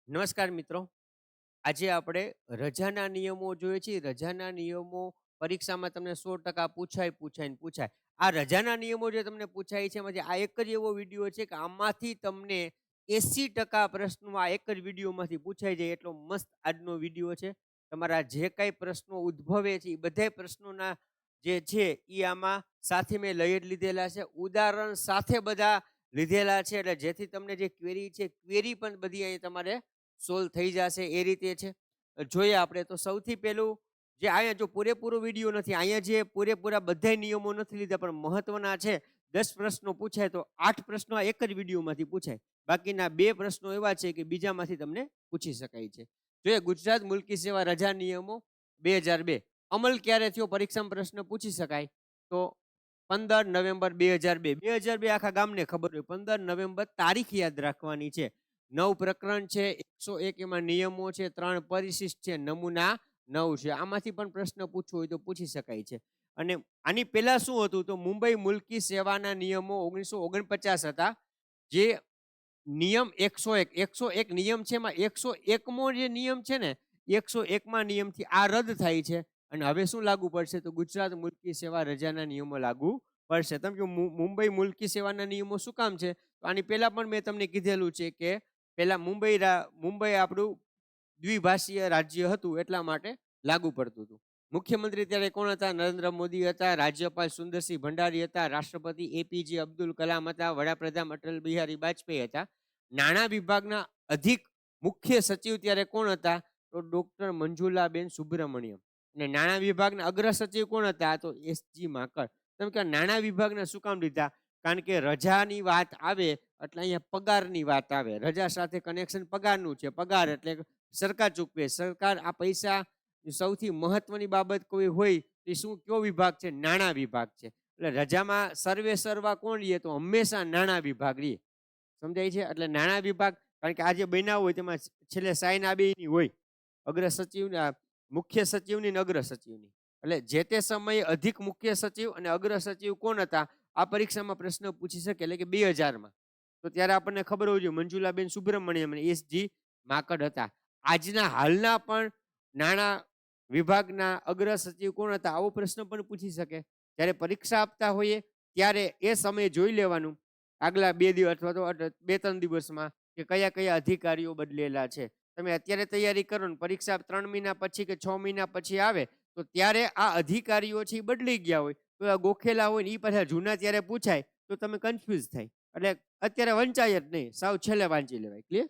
નમસ્કાર મિત્રો. આજે આપણે રજાના નિયમો જોઈએ છીએ. રજાના નિયમો પરીક્ષામાં તમને 100% પૂછાય, પૂછાય ને પૂછાય. આ રજાના નિયમો જે તમને પૂછાય છે એમાંથી આ એક જ એવો વિડીયો છે કે આમાંથી તમને 80% પ્રશ્નો આ એક જ વિડીયોમાંથી પૂછાઈ જાય એટલો મસ્ત આજનો વિડીયો છે. તમારા જે કાંઈ પ્રશ્નો ઉદ્ભવે છે એ બધાય પ્રશ્નોના જે છે એ આમાં સાથે મેં લઈ જ લીધેલા છે. ઉદાહરણ સાથે બધા લીધેલા છે એટલે જેથી તમને જે ક્વેરી છે ક્વેરી પણ બધી અહીં તમારે સોલ્વ થઈ જશે એ રીતે છે. જોઈએ આપણે તો સૌથી પહેલું જે અહીંયા જો પૂરેપૂરો વિડીયો નથી, અહીંયા જે પૂરેપૂરા બધાય નિયમો નથી લીધા પણ મહત્વના છે. 10 પ્રશ્નો પૂછાય તો 8 પ્રશ્નો આ એક જ વિડીયોમાંથી પૂછાય. બાકીના 2 પ્રશ્નો એવા છે કે બીજામાંથી તમને પૂછી શકાય છે. જોઈએ ગુજરાત મુલ્કી સેવા રજા નિયમો 2002 અમલ ક્યારે થયો પરીક્ષામાં પ્રશ્ન પૂછી શકાય તો 15 નવેમ્બર 2002. 2002 આખા ગામને ખબર હોય. 15 નવેમ્બર તારીખ યાદ રાખવાની છે. 9 પ્રકરણ છે, 101 એમાં નિયમો છે, 3 પરિશિષ્ટ છે, નમૂના 9 છે. આમાંથી પણ પ્રશ્ન પૂછવો હોય તો પૂછી શકાય છે. અને આની પહેલા શું હતું તો મુંબઈ મુલ્કી સેવાના નિયમો 1949 હતા. જે નિયમ 101 નિયમ છે એમાં 101મો જે નિયમ છે ને 101માં નિયમથી આ રદ થાય છે અને હવે શું લાગુ પડશે તો ગુજરાત મુલ્કી સેવા રજાના નિયમો લાગુ પડશે. તમે કે મુંબઈ મુલ્કી સેવાના નિયમો શું કામ છે તો આની પહેલા પણ મેં તમને કીધેલું છે કે પહેલા મુંબઈ આપણું દ્વિભાષીય રાજ્ય હતું એટલા માટે લાગુ પડતું હતું. મુખ્યમંત્રી ત્યારે કોણ હતા? નરેન્દ્ર મોદી હતા. રાજ્યપાલ સુંદરસિંહ ભંડારી હતા. રાષ્ટ્રપતિ એપીજે અબ્દુલ કલામ હતા. વડાપ્રધાન અટલ બિહારી વાજપેયી હતા. નાણાં વિભાગના અધિક મુખ્ય સચિવ ત્યારે કોણ હતા તો ડોક્ટર મંજુલાબેન સુબ્રમણ્યમ. અને નાણાં વિભાગના અગ્ર સચિવ કોણ હતા તો એસજી માકડ. તમે કે નાણાં વિભાગના શું કામ લીધા? કારણ કે રજાની વાત આવે એટલે અહીંયા પગારની વાત આવે. રજા સાથે કનેક્શન પગારનું છે. પગાર એટલે સરકાર ચૂકવે. સરકાર આ પૈસા સૌથી મહત્વની બાબત કોઈ હોય તો શું કયો વિભાગ છે? નાણાં વિભાગ છે. એટલે રજામાં સર્વે સર્વા કોણ લે તો હંમેશા નાણાં વિભાગ લે. સમજાય છે? એટલે નાણાં વિભાગ કારણ કે આજે બનાવ હોય તેમાં છેલ્લે સાઈન આ બેયની હોય. અગ્ર સચિવના મુખ્ય સચિવની અને અગ્ર સચિવની. એટલે જે તે સમયે અધિક મુખ્ય સચિવ અને અગ્ર સચિવ કોણ હતા? આ પરીક્ષામાં પ્રશ્ન પૂછી શકે એટલે કે 2000માં. તો ત્યારે આપણને ખબર હોવી જોઈએ મંજુલાબેન સુબ્રમણ્યમ અને એસજી માકડ હતા. આજના હાલના પણ નાણાં વિભાગના અગ્ર સચિવ કોણ હતા? આવો પ્રશ્ન પણ પૂછી શકે. જ્યારે પરીક્ષા આપતા હોઈએ ત્યારે એ સમયે જોઈ લેવાનું આગલા 2 દિવસ અથવા તો 2-3 દિવસમાં કે કયા કયા અધિકારીઓ બદલેલા છે. તમે અત્યારે તૈયારી કરો ને પરીક્ષા 3 મહિના પછી કે 6 મહિના પછી આવે તો ત્યારે આ અધિકારીઓ છે એ બદલી ગયા હોય તો આ ગોખેલા હોય ને એ પાછા જૂના ત્યારે પૂછાય તો તમે કન્ફ્યુઝ થાય. એટલે અત્યારે વંચાય જ નહીં, સાવ છેલ્લે વાંચી લેવાય. ક્લિયર?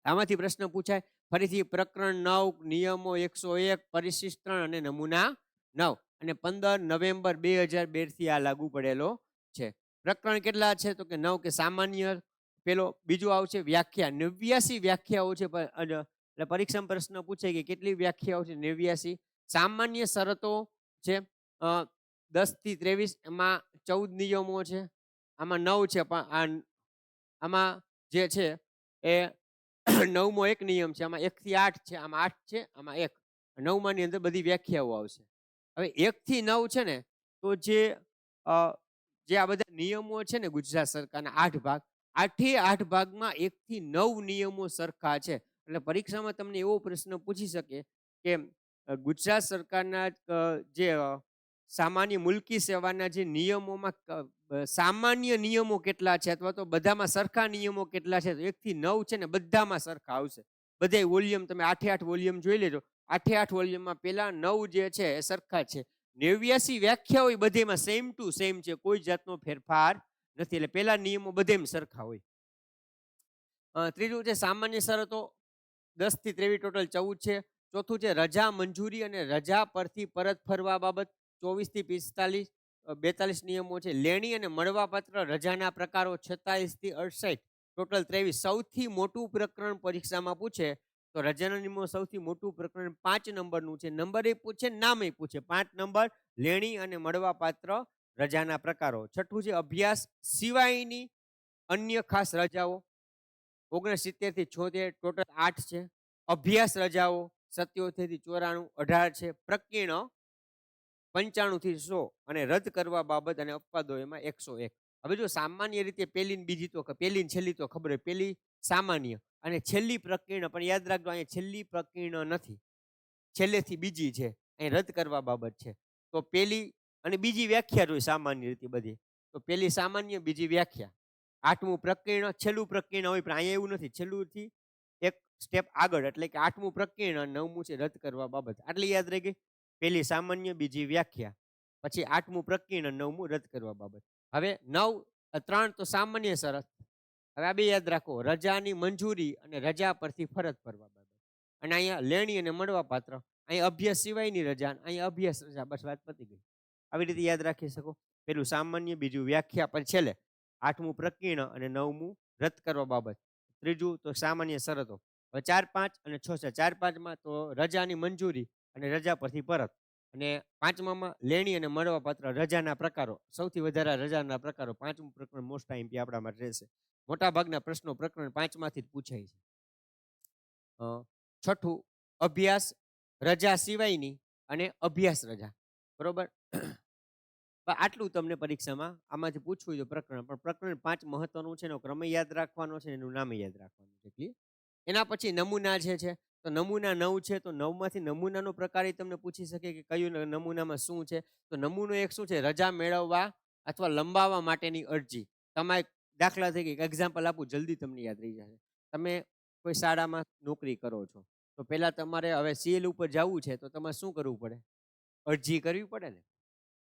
આમાંથી પ્રશ્ન પૂછાય. ફરીથી પ્રકરણ 9 નિયમો 101 પરિશિષ્ટ 3 અને નમૂના 9 અને 15 નવેમ્બર 2002 થી આ લાગુ પડેલો છે. પ્રકરણ કેટલા છે તો કે 9 કે સામાન્ય પેલો. બીજું આવશે વ્યાખ્યા. 89 વ્યાખ્યાઓ છે. એટલે પરીક્ષામાં પ્રશ્ન પૂછે કે કેટલી વ્યાખ્યાઓ છે? 89. સામાન્ય શરતો છે 10 થી 23. એમાં 14 નિયમો છે. આમાં 9 છે પણ આમાં જે છે એ 9મો એક નિયમ છે. આમાં 1 થી 8 છે. આમાં 8 છે. આમાં 1. 9માની અંદર બધી વ્યાખ્યાઓ આવશે. હવે 1 થી 9 છે ને તો જે આ બધા નિયમો છે ને ગુજરાત સરકારના 8 ભાગ, 8 ભાગમાં 1 થી 9 નિયમો સરખા છે. એટલે પરીક્ષામાં તમને એવો પ્રશ્ન પૂછી શકે કે ગુજરાત સરકારના જે સામાન્ય મુલ્કી સેવાના જે નિયમોમાં સામાન્ય નિયમો કેટલા છે અથવા તો બધામાં સરખા નિયમો કેટલા છે? તો 1 થી 9 છે ને બધામાં સરખા આવશે. બધાય વોલ્યુમ તમે 8 વોલ્યુમ જોઈ લેજો. 8 વોલ્યુમમાં પેલા 9 જે છે એ સરખા છે. 89 વ્યાખ્યા હોય બધેમાં સેમ ટુ સેમ છે. કોઈ જાતનો ફેરફાર નથી. એટલે પેલા નિયમો બધેમાં સરખા હોય. ત્રીજું છે સામાન્ય શરતો 10 થી 23 ટોટલ 14 છે. ચોથું છે રજા મંજૂરી અને રજા પરથી પરત ફરવા બાબત 24 થી 45 42 નિયમો છે. લેણી અને મળવાપાત્ર રજાના પ્રકારો 46 થી 68 ટોટલ 23. સૌથી મોટું પ્રકરણ પરીક્ષામાં પૂછે તો રજાના નિયમો સૌથી મોટું પ્રકરણ 5 નંબરનું છે. નંબર એ પૂછે, નામ એ પૂછે. 5 નંબર લેણી અને મળવાપાત્ર રજાના પ્રકારો. છઠ્ઠું છે અભ્યાસ સિવાયની અન્ય ખાસ રજાઓ 69 થી 76 ટોટલ 8 છે. અભ્યાસ રજાઓ 77 થી 94 18 છે. પ્રકીર્ણ 95 થી 100 અને રદ કરવા બાબત અને અપવાદો એમાં 101. હવે જો સામાન્ય રીતે પહેલી ને બીજી તો પહેલી ને છેલ્લી તો ખબર હોય. પહેલી સામાન્ય અને છેલ્લી પ્રકીર્ણ પણ યાદ રાખજો, અહીંયા છેલ્લી પ્રકીર્ણ નથી, છેલ્લેથી બીજી છે, અહીં રદ કરવા બાબત છે. તો પેલી અને બીજી વ્યાખ્યા જોઈ સામાન્ય રીતે બધી. તો પેલી સામાન્ય, બીજી વ્યાખ્યા. આઠમું પ્રકીર્ણ, છેલ્લું પ્રકીર્ણ હોય, પણ અહીંયા એવું નથી, છેલ્લુંથી એક સ્ટેપ આગળ, એટલે કે આઠમું પ્રકીર્ણ અને નવમું છે રદ કરવા બાબત. આટલી યાદ રહી ગઈ. પેલી સામાન્ય, બીજી વ્યાખ્યા, પછી આઠમું પ્રકીર્ણ, નવમું રદ કરવા બાબત. હવે 3 તો સામાન્ય શરત. હવે આ બે યાદ રાખો, રજાની મંજૂરી અને રજા પરથી ફરજ પડવા બાબત. અને અહીંયા લેણી અને મળવા પાત્ર, અહીંયા અભ્યાસ સિવાયની રજા, અહીંયા અભ્યાસ રજા, બસ વાત પતી ગઈ. આવી રીતે યાદ રાખી શકો. પેલું સામાન્ય, બીજું વ્યાખ્યા, પણ છેલ્લે આઠમું પ્રકીર્ણ અને નવમું રદ કરવા બાબત. ત્રીજું તો સામાન્ય શરતો. હવે 4, 5 અને 6 છે. 4, 5માં તો રજાની મંજૂરી અને રજા પરથી પરત. અને 5મામાં લેણી અને મળવા પાત્ર રજાના પ્રકારો. સૌથી વધારે રજાના પ્રકારો. 5મું પ્રકરણ મોસ્ટ આઈમ્પી આપણા માટે રહેશે. મોટા ભાગના પ્રશ્નો પ્રકરણ 5માંથી જ પૂછાય છે. છઠ્ઠું અભ્યાસ રજા સિવાયની અને અભ્યાસ રજા. બરોબર. આટલું તમને પરીક્ષામાં આમાંથી પૂછવું જોઈએ પ્રકરણ. પણ પ્રકરણ 5 મહત્વનું છે, એનો ક્રમે યાદ રાખવાનો છે, એનું નામે યાદ રાખવાનું છે. ક્લિયર? એના પછી નમૂના છે. તો નમૂના 9 છે. તો 9માંથી નમૂનાનો પ્રકાર તમને પૂછી શકે કે કયું નમૂનામાં શું છે. તો નમૂનો એક શું છે? રજા મેળવવા અથવા લંબાવવા માટેની અરજી. તમારે દાખલા તરીકે એક્ઝામ્પલ આપું, જલ્દી તમને યાદ રહી જશે. તમે કોઈ શાળામાં નોકરી કરો છો, તો પહેલા તમારે હવે સીએલ ઉપર જવું છે, તો તમારે શું કરવું પડે? અરજી કરવી પડે ને.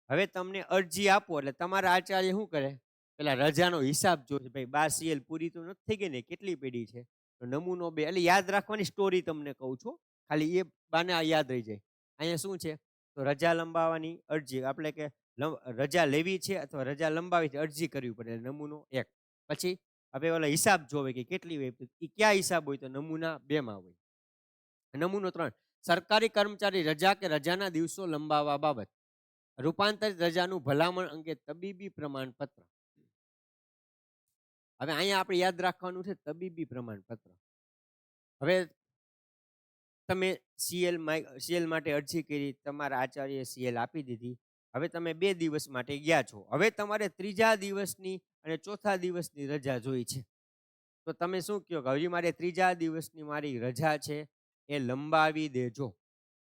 હવે તમને અરજી આપો એટલે તમારા આચાર્ય શું કરે? પેલા રજાનો હિસાબ જોશે. ભાઈ 12 સીએલ પૂરી તો નથી થઈ ગઈ ને, કેટલી પેઢી છે? તો નમૂનો 2. એટલે યાદ રાખવાની સ્ટોરી તમને કહું છું, ખાલી એ બાને યાદ રહી જાય. અહીંયા શું છે? તો રજા લંબાવવાની અરજી, આપણે કે રજા લેવી છે અથવા રજા લંબાવી છે, અરજી કરવી પડે. નમૂનો 1. પછી હવે ઓલા હિસાબ જોવે કે કેટલી હોય, એ ક્યાં હિસાબ હોય? તો નમૂના 2માં હોય. નમૂનો 3 સરકારી કર્મચારી રજા કે રજાના દિવસો લંબાવવા બાબત. રૂપાંતરિત રજાનું ભલામણ અંગે તબીબી પ્રમાણપત્ર. હવે અહીંયા આપણે યાદ રાખવાનું છે તબીબી પ્રમાણપત્ર. હવે તમે સીએલ માટે અરજી કરી, તમારા આચાર્ય સીએલ આપી દીધી. હવે તમે 2 દિવસ માટે ગયા છો. હવે તમારે 3જા દિવસની અને 4થા દિવસની રજા જોઈ છે. તો તમે શું કહો કે હજી મારે 3જા દિવસની મારી રજા છે, એ લંબાવી દેજો.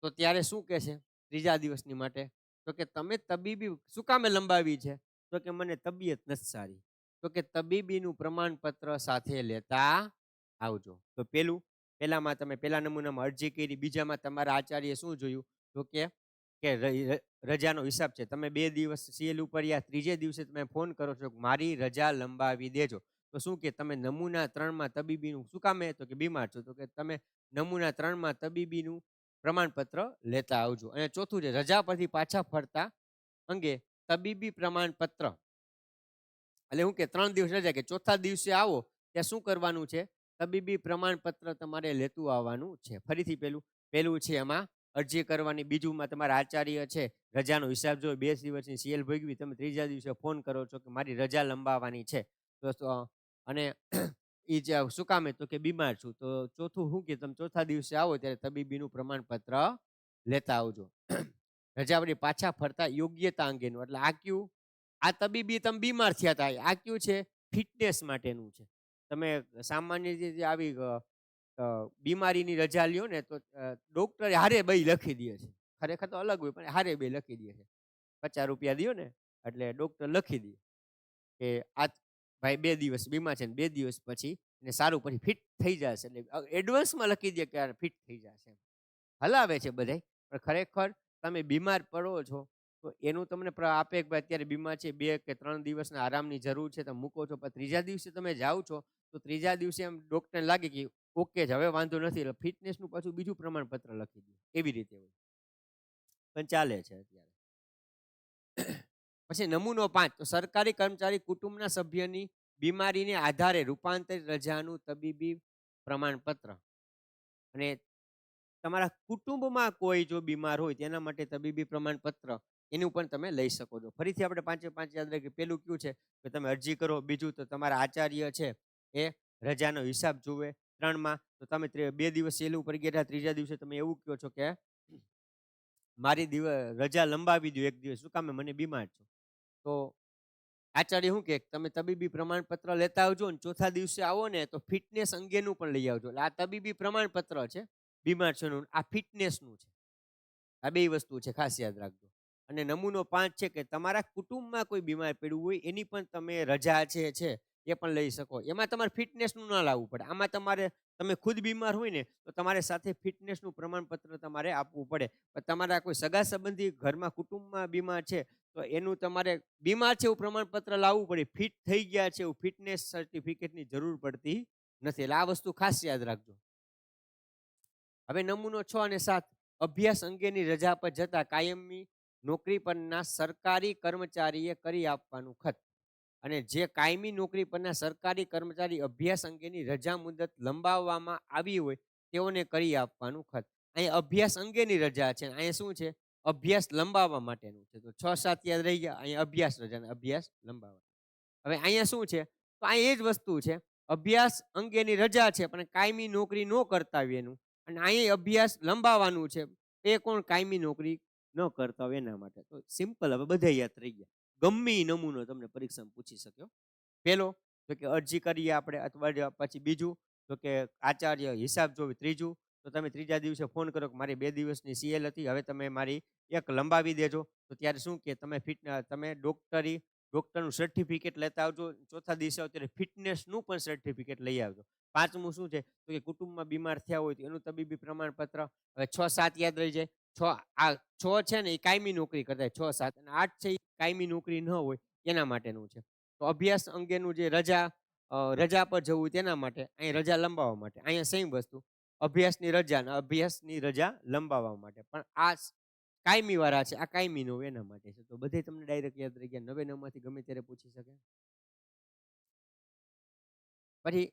તો ત્યારે શું કહે છે 3જા દિવસની માટે? તો કે તમે તબીબી શું કામે લંબાવી છે? તો કે મને તબિયત નથી સારી. તો કે તબીબીનું પ્રમાણપત્ર સાથે લેતા આવજો. તો પહેલામાં તમે પહેલા નમૂનામાં અરજી કરી, બીજામાં તમારા આચાર્ય શું જોયું? તો કે રજાનો હિસાબ છે. તમે 2 દિવસ સીએલ ઉપર યા 3જે દિવસે તમે ફોન કરો છો મારી રજા લંબાવી દેજો. તો શું કે તમે નમૂના 3માં તબીબીનું શું કામે? તો કે બીમાર છો. તો કે તમે નમૂના 3માં તબીબીનું પ્રમાણપત્ર લેતા આવજો. અને ચોથું છે રજા પરથી પાછા ફરતા અંગે તબીબી પ્રમાણપત્ર. એટલે હું કે 3 દિવસ રજા, કે ચોથા દિવસે આવો ત્યાં શું કરવાનું છે? તબીબી પ્રમાણપત્ર તમારે લેતું આવવાનું છે. ફરીથી પહેલું છે એમાં અરજી કરવાની, બીજુંમાં તમારા આચાર્ય છે રજાનો હિસાબ જો 2 દિવસની સીએલ ભોગવી, તમે 3જા દિવસે ફોન કરો છો કે મારી રજા લંબાવવાની છે. તો અને એ શું કામે? તો કે બીમાર છું. તો ચોથું શું કે તમે ચોથા દિવસે આવો ત્યારે તબીબીનું પ્રમાણપત્ર લેતા આવજો. રજા પછી પાછા ફરતા યોગ્યતા અંગેનું. એટલે આ કયું? આ તબીબી તમે બીમાર થયા હતા. આ કયું છે? ફિટનેસ માટેનું છે. તમે સામાન્ય રીતે આવી બીમારીની રજા લ્યો ને, તો ડોક્ટરે હારે બે લખી દે છે. ખરેખર તો અલગ હોય, પણ હારે બે લખી દે છે. 50 રૂપિયા દો ને એટલે ડોક્ટર લખી દે કે આ ભાઈ 2 દિવસ બીમાર છે ને 2 દિવસ પછી એને સારું પછી ફિટ થઈ જશે. એટલે એડવાન્સમાં લખી દે કે ફિટ થઈ જશે. હલાવે છે બધાય, પણ ખરેખર તમે બીમાર પડો છો તો એનું તમને આપે કે ભાઈ અત્યારે બીમાર છે, 2 કે 3 દિવસના આરામની જરૂર છે, તમે મૂકો છો. પણ 3જા દિવસે તમે જાઓ છો તો 3જા દિવસે એમ ડોક્ટરને લાગે કે ઓકે જ, હવે વાંધો નથી, એટલે ફિટનેસનું પાછું બીજું પ્રમાણપત્ર લખી દે. એવી રીતે હોય, પણ ચાલે છે અત્યારે. પછી નમૂનો 5 તો સરકારી કર્મચારી કુટુંબના સભ્યની બીમારીને આધારે રૂપાંતરિત રજાનું તબીબી પ્રમાણપત્ર. અને તમારા કુટુંબમાં કોઈ જો બીમાર હોય તેના માટે તબીબી પ્રમાણપત્ર એનું પણ તમે લઈ શકો છો. ફરીથી આપણે 5 યાદ રાખીએ. પહેલું કયું છે કે તમે અરજી કરો, બીજું તો તમારા આચાર્ય છે એ રજાનો હિસાબ જુએ, 3માં તો તમે 2 દિવસ સેલ ઉપર ગયા, 3જા દિવસે તમે એવું કહો છો કે મારી રજા લંબાવી દો 1 દિવસ, શું કામે? મને બીમાર છું. તો આચાર્ય શું કે તમે તબીબી પ્રમાણપત્ર લેતા આવજો ને ચોથા દિવસે આવો ને તો ફિટનેસ અંગેનું પણ લઈ આવજો. એટલે આ તબીબી પ્રમાણપત્ર છે બીમાર છે એનું, આ ફિટનેસનું છે. આ બે વસ્તુ છે, ખાસ યાદ રાખજો. અને નમૂનો 5 છે કે તમારા કુટુંબમાં કોઈ બીમાર પડ્યું હોય એની પણ તમે રજા છે એ પણ લઈ શકો. એમાં તમારે ફિટનેસનું ન લાવવું પડે. આમાં તમે ખુદ બીમાર હોય ને તો તમારે સાથે ફિટનેસનું પ્રમાણપત્ર તમારે આપવું પડે. પણ તમારા કોઈ સગા સંબંધી ઘરમાં કુટુંબમાં બીમાર છે તો એનું તમારે બીમાર છે એવું પ્રમાણપત્ર લાવવું પડે. ફિટ થઈ ગયા છે એવું ફિટનેસ સર્ટિફિકેટની જરૂર પડતી નથી. એટલે આ વસ્તુ ખાસ યાદ રાખજો. હવે નમૂનો 6 અને 7 અભ્યાસ અંગેની રજા પર જતા કાયમી નોકરી પરના સરકારી કર્મચારીએ કરી આપવાનું ખત. અને જે કાયમી નોકરી પરના સરકારી કર્મચારી અભ્યાસ અંગેની રજા મુદત લંબાવવામાં આવી હોય તેઓને કરી આપવાનું ખત. અહીંયા અભ્યાસ અંગેની રજા છે, અહીંયા શું છે? અભ્યાસ લંબાવવા માટેનું છે. તો 6-7 યાદ રહી ગયા. અહીંયા અભ્યાસ રજા, અભ્યાસ લંબાવવા. હવે અહીંયા શું છે? તો અહીંયા એ જ વસ્તુ છે. અભ્યાસ અંગેની રજા છે પણ કાયમી નોકરી ન કરતા હોય એનું, અને અહીંયા અભ્યાસ લંબાવવાનું છે. એ કોણ? કાયમી નોકરી ન કરતા હોય એના માટે. તો સિમ્પલ, હવે બધા યાદ રહી ગયા. ગમે ઈ નમૂનો તમને પરીક્ષામાં પૂછી શક્યો. પહેલો તો કે અરજી કરીએ આપણે, અથવા પછી બીજું તો કે આચાર્ય હિસાબ જોવે. ત્રીજું તો તમે ત્રીજા દિવસે ફોન કરો કે મારી 2 દિવસની સીએલ હતી, હવે તમે મારી એક લંબાવી દેજો. તો ત્યારે શું કે તમે ડોક્ટરનું સર્ટિફિકેટ લેતા આવજો. ચોથા દિવસે આવો ત્યારે ફિટનેસનું પણ સર્ટિફિકેટ લઈ આવજો. પાંચમું શું છે? તો કે કુટુંબમાં બીમાર થયા હોય તો એનું તબીબી પ્રમાણપત્ર. હવે 6-7 યાદ રહી જાય. 6 છે ને એ કાયમી નોકરી કરતા હોય, 6-7, અને 8 છે એ કાયમી નોકરી ન હોય એના માટેનું છે. તો અભ્યાસ અંગેનું જે રજા પર જવું તેના માટે, અહીં રજા લંબાવવા માટે. અહીંયા સેમ વસ્તુ, અભ્યાસની રજા અને અભ્યાસની રજા લંબાવવા માટે. પણ આ કાયમી વાળા છે, આ કાયમી નો એના માટે છે. તો બધે તમને ડાયરેક્ટ યાદ રહી ગયા. 9 માંથી ગમે ત્યારે પૂછી શકે. પછી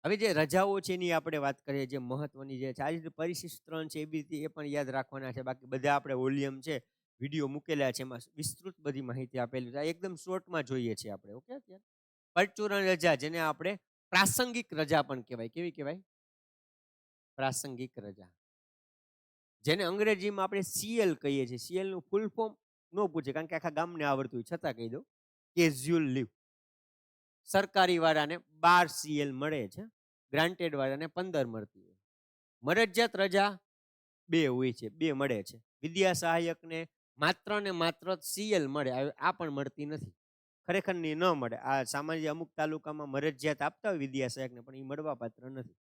હવે જે રજાઓ છે એની આપણે વાત કરીએ, જે મહત્વની જે છે, આ રીતે પરિશિષ્ટ 3 છે એવી રીતે એ પણ યાદ રાખવાના છે. બાકી બધા આપણે વોલ્યુમ છે, વિડીયો મૂકેલા છે, એમાં વિસ્તૃત બધી માહિતી આપેલી છે. એકદમ શોર્ટમાં જોઈએ છીએ આપણે. ઓકે, અત્યારે પરચુરણ રજા, જેને આપણે પ્રાસંગિક રજા પણ કહેવાય. કેવી કહેવાય? પ્રાસંગિક રજા, જેને અંગ્રેજીમાં આપણે સીએલ કહીએ છીએ. સીએલ નું ફૂલ ફોર્મ ન પૂછે, કારણ કે આખા ગામને આવડતું હોય, છતાં કહી દઉં. Casual leave. સરકારી વાળાને 12 સીએલ મળે છે, ગ્રાન્ટેડ વાળાને 15 મળતી હોય. મરજિયાત રજા 2 હોય છે, 2 મળે છે. વિદ્યા સહાયકને માત્ર ને માત્ર સીએલ મળે, આ પણ મળતી નથી. ખરેખર ની ન મળે. આ સામાન્ય અમુક તાલુકામાં મરજિયાત આપતા હોય વિદ્યા સહાયકને, પણ એ મળવા પાત્ર નથી.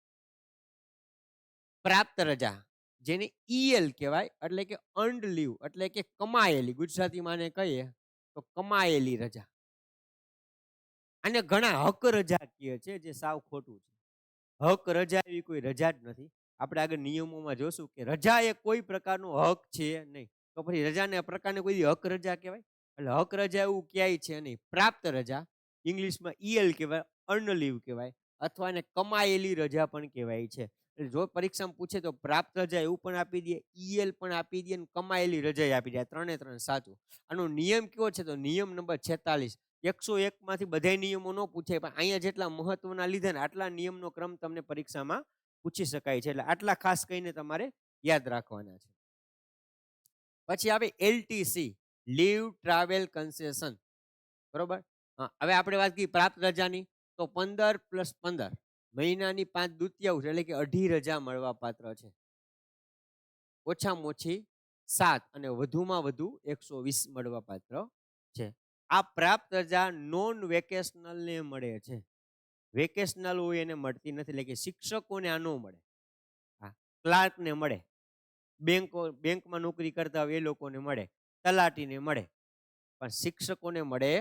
પ્રાપ્ત રજા, જેને ઈએલ કહેવાય, એટલે કે અર્ન્ડ લીવ, એટલે કે કમાયેલી. ગુજરાતીમાં ને કહીએ તો કમાયેલી રજા. અને ઘણા હક રજા કહે છે, જે સાવ ખોટું છે. હક રજા એવી કોઈ રજા જ નથી. આપણે આગળ નિયમોમાં જોશું કે રજા એ કોઈ પ્રકારનો હક છે નહીં. તો પછી રજાને પ્રકારને કોઈ હક રજા કહેવાય? એટલે હક રજા એવું ક્યાંય છે નહીં. પ્રાપ્ત રજા, ઇંગ્લિશમાં ઈએલ કહેવાય, અર્ન લીવ કહેવાય, અથવા એને કમાયેલી રજા પણ કહેવાય છે. એટલે જો પરીક્ષામાં પૂછે તો પ્રાપ્ત રજા એવું પણ આપી દે, ઈએલ પણ આપી દે, અને કમાયેલી રજા આપી દે. 3 સાચું. આનો નિયમ કયો છે? તો નિયમ નંબર 46. 101 માંથી બધા નિયમો ન પૂછાય, પણ અહીંયા જેટલા મહત્વના લીધા ને આટલા નિયમનો ક્રમ તમને પરીક્ષામાં પૂછી શકાય છે. એટલે આટલા ખાસ કહીને તમારે યાદ રાખવાના છે. પછી આવે એલટીસી, લીવ ટ્રાવેલ કન્સેશન. બરોબર. હવે આપણે વાત કરી પ્રાપ્ત રજાની, તો 15 + 15 મહિનાની 5/2, એટલે કે 2.5 રજા મળવા પાત્ર છે. ઓછામાં ઓછી 7 અને વધુમાં વધુ 120 મળવા પાત્ર છે. આ પ્રાપ્ત રજા નોન વેકેશનલ ને મળે છે. વેકેશનલ હોય એને મળતી નથી. એટલે કે શિક્ષકોને આ ન મળે, ક્લાર્કને મળે, બેંકમાં નોકરી કરતા હોય એ લોકોને મળે, તલાટીને મળે, પણ શિક્ષકોને મળે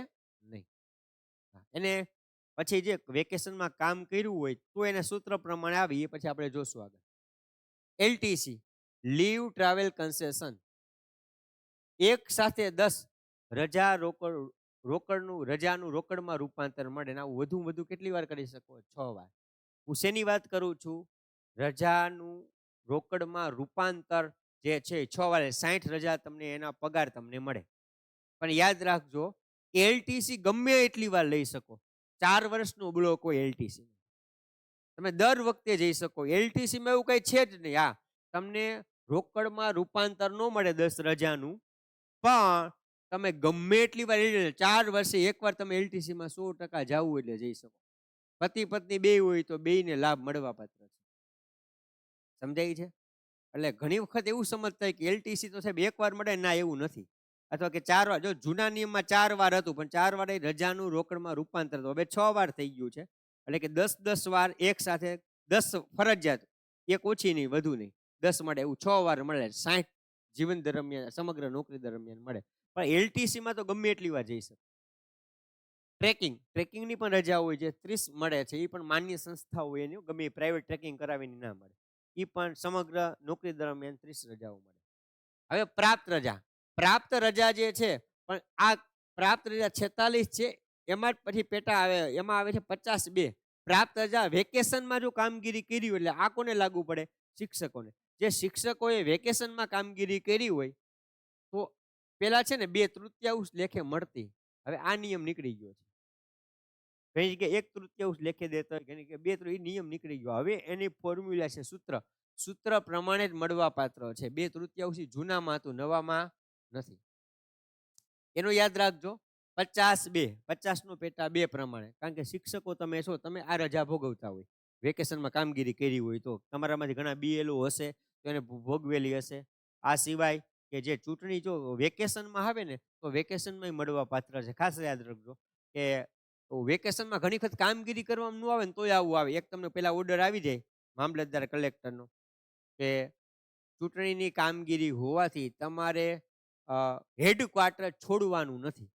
નહીં. એને પછી જે વેકેશનમાં કામ કર્યું હોય તો એને સૂત્ર પ્રમાણે આવી, એ પછી આપણે જોશું આગળ. એલટીસી, લીવ ટ્રાવેલ કન્સેશન, એક સાથે 10 રજાનું રોકડમાં રૂપાંતર મળે. આવું વધુ કેટલી વાર કરી શકો? 6 વાર. હું શેની વાત કરું છું? રજાનું રોકડમાં રૂપાંતર જે છે 6 વાર, 60 રજા તમને એના પગાર તમને મળે. પણ યાદ રાખજો, એલટીસી ગમે એટલી વાર લઈ શકો. 4 વર્ષનો બ્લોક હોય એલટીસી, તમે દર વખતે જઈ શકો. એલટીસીમાં એવું કઈ છે જ નહીં. હા, તમને રોકડમાં રૂપાંતર ન મળે 10 રજાનું, પણ તમે ગમે એટલી વાર 4 વર્ષે એકવાર તમે એલટીસીમાં 100% જાવું એટલે જઈ શકો. પતિ પત્ની બેય હોય તો બેયને લાભ મળવાપાત્ર છે. સમજાય છે? એટલે ઘણી વખત એવું સમજતા હોય કે એલટીસી તો સાહેબ એકવાર મળે, ના એવું નથી. અથવા કે 4 વાર, જો જૂના નિયમમાં 4 વાર હતું, પણ 4 વાર એ રજાનું રોકડમાં રૂપાંતર હતું. હવે 6 વાર થઈ ગયું છે. એટલે કે 10-10 વાર એક સાથે 10 ફરજિયાત, એક ઓછી નહીં, વધુ નહીં. 10 મળે એવું 6 વાર મળે. 60 જીવન દરમિયાન સમગ્ર નોકરી દરમિયાન મળે. પણ એલટીસીમાં તો ગમે એટલી વાર જઈ શકે. ટ્રેકિંગની પણ રજા હોય છે, 30 મળે છે. એ પણ માન્ય સંસ્થા હોય એની, ગમે એ પ્રાઇવેટ ટ્રેકિંગ કરાવીને ના મળે. એ પણ સમગ્ર નોકરી દરમિયાન 30 રજાઓ મળે. હવે પ્રાપ્ત રજા. પ્રાપ્ત રજા જે છે, પણ આ પ્રાપ્ત રજા 46 છે, એમાં જ પછી પેટા આવે, એમાં આવે છે 52. પ્રાપ્ત રજા વેકેશનમાં જો કામગીરી કરી હોય, એટલે આ કોને લાગુ પડે? શિક્ષકોને. જે શિક્ષકોએ વેકેશનમાં કામગીરી કરી હોય તો પેલા છે ને 2/3 લેખે મળતી. હવે આ નિયમ નીકળી ગયો છે. ઘણી જગ્યાએ 1/3 લેખે દેતા હોય, ઘણી જગ્યાએ 2/3, નિયમ નીકળી ગયો. હવે એની ફોર્મ્યુલા છે, સૂત્ર પ્રમાણે જ મળવા પાત્ર છે. 2/3 જૂનામાં હતું, નવામાં નથી. એનું યાદ રાખજો. 50 નો પેટા 2 પ્રમાણે. કારણ કે શિક્ષકો તમે છો, તમે આ રજા ભોગવતા હોય, વેકેશનમાં કામગીરી કરી હોય તો તમારામાંથી ઘણા બીએલઓ હશે તો એને ભોગવેલી હશે. આ સિવાય કે જે ચૂંટણી જો વેકેશનમાં આવે ને, તો વેકેશનમાં મળવા પાત્ર છે. ખાસ યાદ રાખજો કે વેકેશનમાં ઘણી વખત કામગીરી કરવામાં ન આવે ને તોય આવું આવે. એક તમને પેલા ઓર્ડર આવી જાય મામલતદાર કલેક્ટરનો કે ચૂંટણીની કામગીરી હોવાથી તમારે હેડક્વાર્ટર છોડવાનું નથી.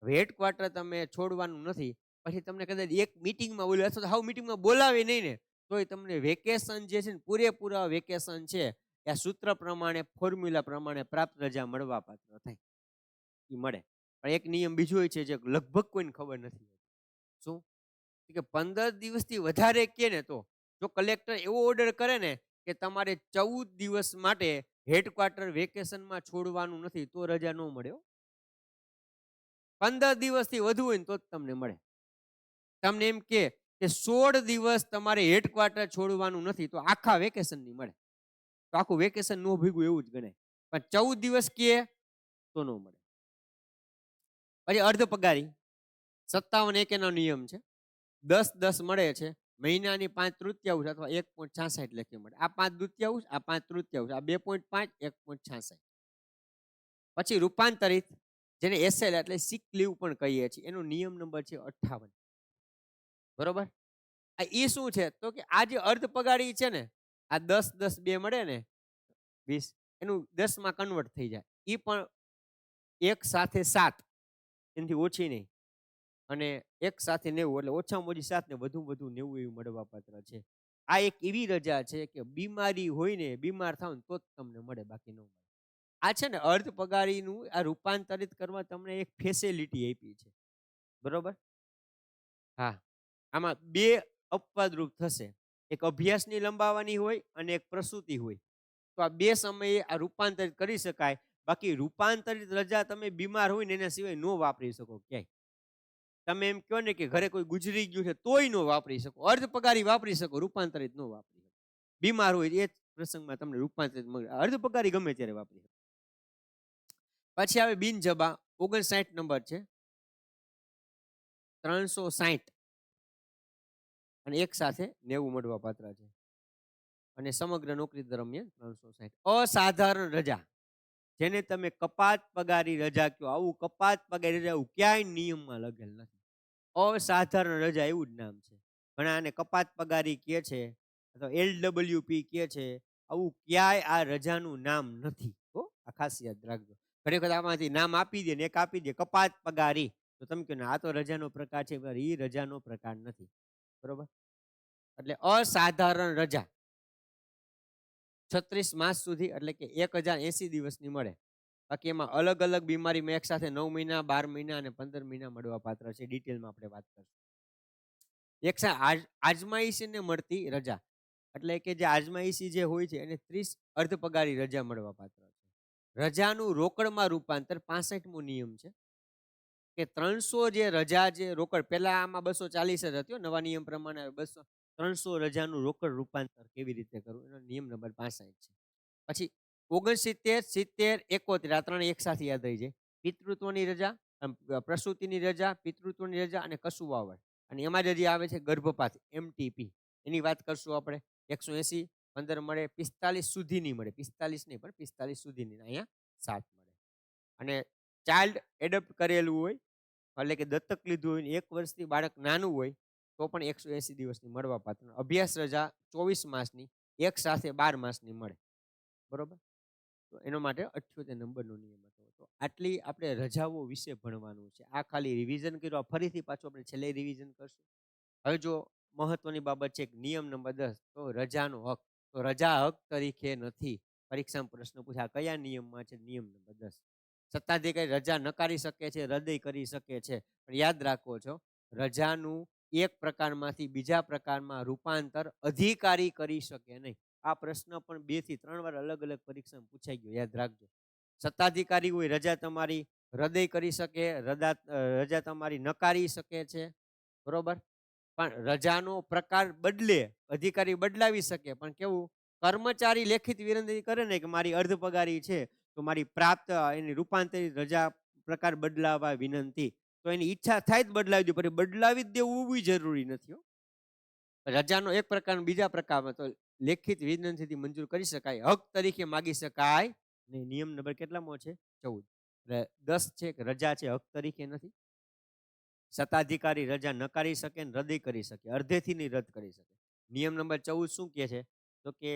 હેડક્વાર્ટર તમે છોડવાનું નથી, પછી તમને કદાચ એક મિટિંગમાં બોલે અથવા હાવ મિટિંગમાં બોલાવે નહીં ને, તોય તમને વેકેશન જે છે ને, પૂરેપૂરા વેકેશન છે, એ સૂત્ર પ્રમાણે, ફોર્મ્યુલા પ્રમાણે પ્રાપ્ત રજા મળવા પાત્ર થાય. એ મળે. પણ એક નિયમ બીજો હોય છે જે લગભગ કોઈને ખબર નથી. શું? કે 15 દિવસથી વધારે કે ને તો જો કલેક્ટર એવો ઓર્ડર કરે ને કે તમારે 14 દિવસ માટે હેડક્વાર્ટર વેકેશનમાં છોડવાનું નથી, તો રજા ન મળે. 15 દિવસથી વધુ હોય ને તો જ તમને મળે. તમને એમ કે 16 દિવસ તમારે હેડક્વાર્ટર છોડવાનું નથી, તો આખા વેકેશનની મળે. તો આખું વેકેશન નો ભેગું એવું જ ગણાય. પણ 14 દિવસ કે તો ન મળે. પછી અર્ધ પગારી 57(1) નો નિયમ છે. 10-10 મળે છે. મહિનાની 5/3 અથવા 1.66 લેખે મળે. આ 5/3, આ 5/3, આ 2.5, 1.66. પછી રૂપાંતરિત, જેને એસએલ એટલે સિક લીવ પણ કહીએ છીએ, એનો નિયમ નંબર છે 58. બરોબર? આ એ શું છે? તો કે આ જે અર્ધ પગારી છે ને, આ 10-10 બે મળે ને 20, એનું 10 માં કન્વર્ટ થઈ જાય. એ પણ 1 સાથે 7, એનાથી ઓછી નહીં. અને 1 સાથે 90, એટલે ઓછામાં ઓછી 7 ને વધુ 90 એવું મળવા પાત્ર છે. આ એક એવી રજા છે કે બીમારી હોય ને, બીમાર થાવ ને તો જ તમને મળે, બાકી ન મળે. આ છે ને અર્ધ પગારીનું આ રૂપાંતરિત કરવા તમને એક ફેસિલિટી આપી છે. બરોબર? હા. આમાં 2 અપવાદરૂપ થશે. એક અભ્યાસની લંબાવવાની હોય અને એક પ્રસૂતિ હોય. તો આ 2 સમયે આ રૂપાંતરિત કરી શકાય. બાકી રૂપાંતરિત રજા તમે બીમાર હોય ને એના સિવાય ન વાપરી શકો ક્યાંય. તમે એમ કહો ને કે ઘરે કોઈ ગુજરી ગયું છે તોય ન વાપરી શકો. અર્ધ પગારી વાપરી શકો, રૂપાંતરિત ન વાપરી શકો. બીમાર હોય એ જ પ્રસંગમાં તમને રૂપાંતરિત મળે. અર્ધ પગારી ગમે ત્યારે વાપરી શકો. પછી આવે બિનજબા, 59 નંબર છે. 360 અને 1 સાથે 90 મળવા પાત્ર છે. અને સમગ્ર નોકરી દરમિયાન 360. અસાધારણ રજા, જેને તમે કપાત પગારી રજા કહો, આવું કપાત પગારી રજા ક્યાંય નિયમમાં લખેલ નથી. અસાધારણ રજા એવું જ નામ છે. ઘણા આને કપાત પગારી કહે છે અથવા LWP કહે છે. આવું ક્યાંય આ રજાનું નામ નથી. આ ખાસ યાદ રાખજો. ઘણી વખત આમાંથી નામ આપી દે ને એક આપી દે કપાત પગારી, તો તમે કહો આ તો રજાનો પ્રકાર છે. એ રજાનો પ્રકાર નથી. બરોબર? એટલે અસાધારણ રજા 36 માસ સુધી, એટલે કે 1080 દિવસની મળે. બાકી એમાં અલગ અલગ બીમારીમાં એક સાથે 9 મહિના, 12 મહિના અને 15 મહિના મળવા પાત્ર છે. ડિટેલમાં આપણે વાત કરીશું. એક આજમાઈશીને મળતી રજા, એટલે કે જે આજમાઈશી જે હોય છે એને 30 અર્ધ પગારી રજા મળવા પાત્ર છે. રજાનું રોકડમાં રૂપાંતર 65મો નિયમ છે કે 300 જે રજા જે રોકડ, પહેલા આમાં 240 જ હતી, નવા નિયમ પ્રમાણે 300 રજાનું રોકડ રૂપાંતર કેવી રીતે કરવું, એનો નિયમ નંબર 65 છે. પછી 69, 70, 71 આ ત્રણ એક સાથે યાદ રહી જાય. પિતૃત્વની રજા, પ્રસૂતિની રજા, પિતૃત્વની રજા અને કસુવાવડ. અને એમાં જ હજી આવે છે ગર્ભપાત MTP. એની વાત કરશું આપણે. 180 15 મળે, 45 સુધીની મળે, 45 નહીં પણ 45 સુધીની, અહીંયા 7 મળે. અને ચાઇલ્ડ એડપ્ટ કરેલું હોય એટલે કે દત્તક લીધું હોય ને 1 વર્ષથી બાળક નાનું હોય તો પણ 180 દિવસની મળવા પાત્ર. અભ્યાસ રજા 24 માસની એક સાથે 12 માસની મળે. બરોબર? તો એનો માટે 78 નંબરનો નિયમ હતો. તો આટલી આપણે રજાઓ વિશે ભણવાનું છે. આ ખાલી રિવિઝન કર્યું. ફરીથી પાછું આપણે છેલ્લે રિવિઝન કરશું. હવે જો મહત્વની બાબત છે નિયમ નંબર 10, તો રજાનો હક. તો રજા હક તરીકે નથી. પરીક્ષામાં પ્રશ્ન પૂછ્યા કયા નિયમમાં છે? નિયમ નંબર 10. સત્તાધિકારી રજા નકારી શકે છે, રદ કરી શકે છે, પણ યાદ રાખો છો રજાનું એક પ્રકારમાંથી બીજા પ્રકારમાં રૂપાંતર અધિકારી કરી શકે નહીં. આ પ્રશ્ન પણ 2 થી 3 વાર અલગ અલગ પરીક્ષામાં પૂછાઈ ગયો, યાદ રાખજો. સત્તાધિકારી હોય રજા તમારી હૃદય કરી શકે, રજા તમારી નકારી શકે છે, બરોબર? પણ રજાનો પ્રકાર બદલે અધિકારી બદલાવી શકે, પણ કેવું? કર્મચારી લેખિત વિનંતી કરે ને કે મારી અર્ધ પગારી છે તો મારી પ્રાપ્ત એની રૂપાંતરિત રજા પ્રકાર બદલાવા વિનંતી, તો એની ઈચ્છા થાય જ બદલાવી દે, પણ બદલાવી જ દેવું જરૂરી નથી. રજાનો એક પ્રકાર બીજા પ્રકારમાં તો લેખિત વિનંતીથી મંજૂર કરી શકાય, હક તરીકે માગી શકાય નહીં. નિયમ નંબર કેટલામો છે? 14. 10 છે કે રજા છે હક તરીકે નથી. સત્તાધિકારી રજા નકારી શકે ને રદ કરી શકે, અડધેથી નહીં રદ કરી શકે. નિયમ નંબર 14 શું કહે છે? તો કે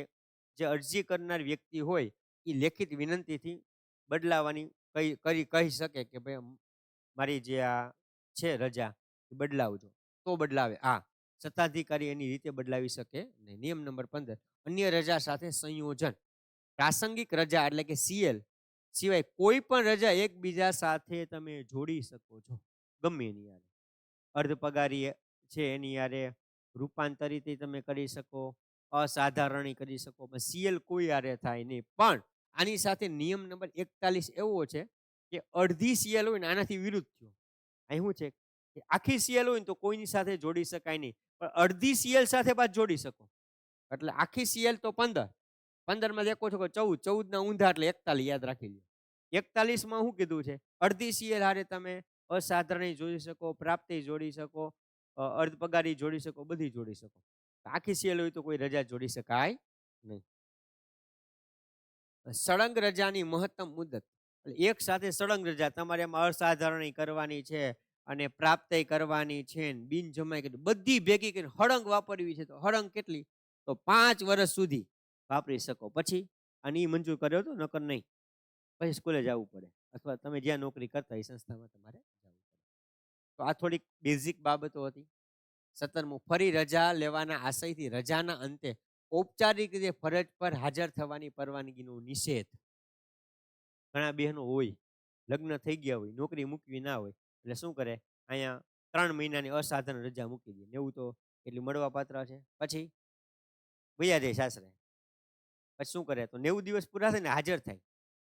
જે અરજી કરનાર વ્યક્તિ હોય એ લેખિત વિનંતીથી બદલાવાની કહી શકે કે ભાઈ મારી જે આ છે રજા બદલાવજો, તો બદલાવે. સત્તાધિકારી એની રીતે બદલાવી શકે નહીં. નિયમ નંબર 15, અન્ય રજા સાથે સંયોજન. પ્રાસંગિક રજા એટલે કે CL સિવાય કોઈ પણ રજા એકબીજા સાથે તમે જોડી શકો છો, ગમે એની યારે. અર્ધ પગારી છે એની યારે રૂપાંતરિત તમે કરી શકો, અસાધારણી કરી શકો, પણ CL કોઈ યારે થાય નહીં. પણ આની સાથે નિયમ નંબર 41 એવો છે કે અડધી CL હોય ને આનાથી વિરુદ્ધ થયો. અહીં શું છે કે આખી CL હોય ને તો કોઈની સાથે જોડી શકાય નહીં, પણ અડધી CL સાથે પાછ જોડી શકો. એટલે આખી CL તો 15, 15માં દેખો છો કે 14, 14 ના ઊંધા એટલે 41, યાદ રાખી લો. 41માં શું કીધું છે? અડધી CL હારે તમે અસાધારણી જોડી શકો, પ્રાપ્તિ જોડી શકો, અર્ધ પગારી જોડી શકો, બધી જોડી શકો. આખી CL હોય તો કોઈ રજા જોડી શકાય નહીં. સળંગ રજાની મહત્તમ મુદત. એક સાથે સળંગ રજા તમારે એમાં અસાધારણી કરવાની છે અને પ્રાપ્તિ કરવાની છે, બિનજમાઈ કરી બધી ભેગી કરીને હળંગ વાપરવી છે, તો હળંગ કેટલી? તો 5 વર્ષ સુધી વાપરી શકો. પછી અને એ મંજૂર કર્યો તો, નકર નહીં. પછી સ્કૂલે જવું પડે અથવા તમે જ્યાં નોકરી કરતા એ સંસ્થામાં તમારે જવું પડે. તો આ થોડીક બેઝિક બાબતો હતી. 17મું, ફરી રજા લેવાના આશયથી રજાના અંતે ઔપચારિક રીતે ફરજ પર હાજર થવાની પરવાનગીનો નિષેધ. ઘણા બહેનો હોય લગ્ન થઈ ગયા હોય, નોકરી મૂકવી ના હોય, એટલે શું કરે? અહીંયા 3 મહિનાની અસાધારણ રજા મૂકી દે. એવું તો એટલી મળવા પાત્ર છે. પછી વયા જાય સાસરે. પછી શું કરે? તો 90 દિવસ પૂરા થાય ને હાજર થાય,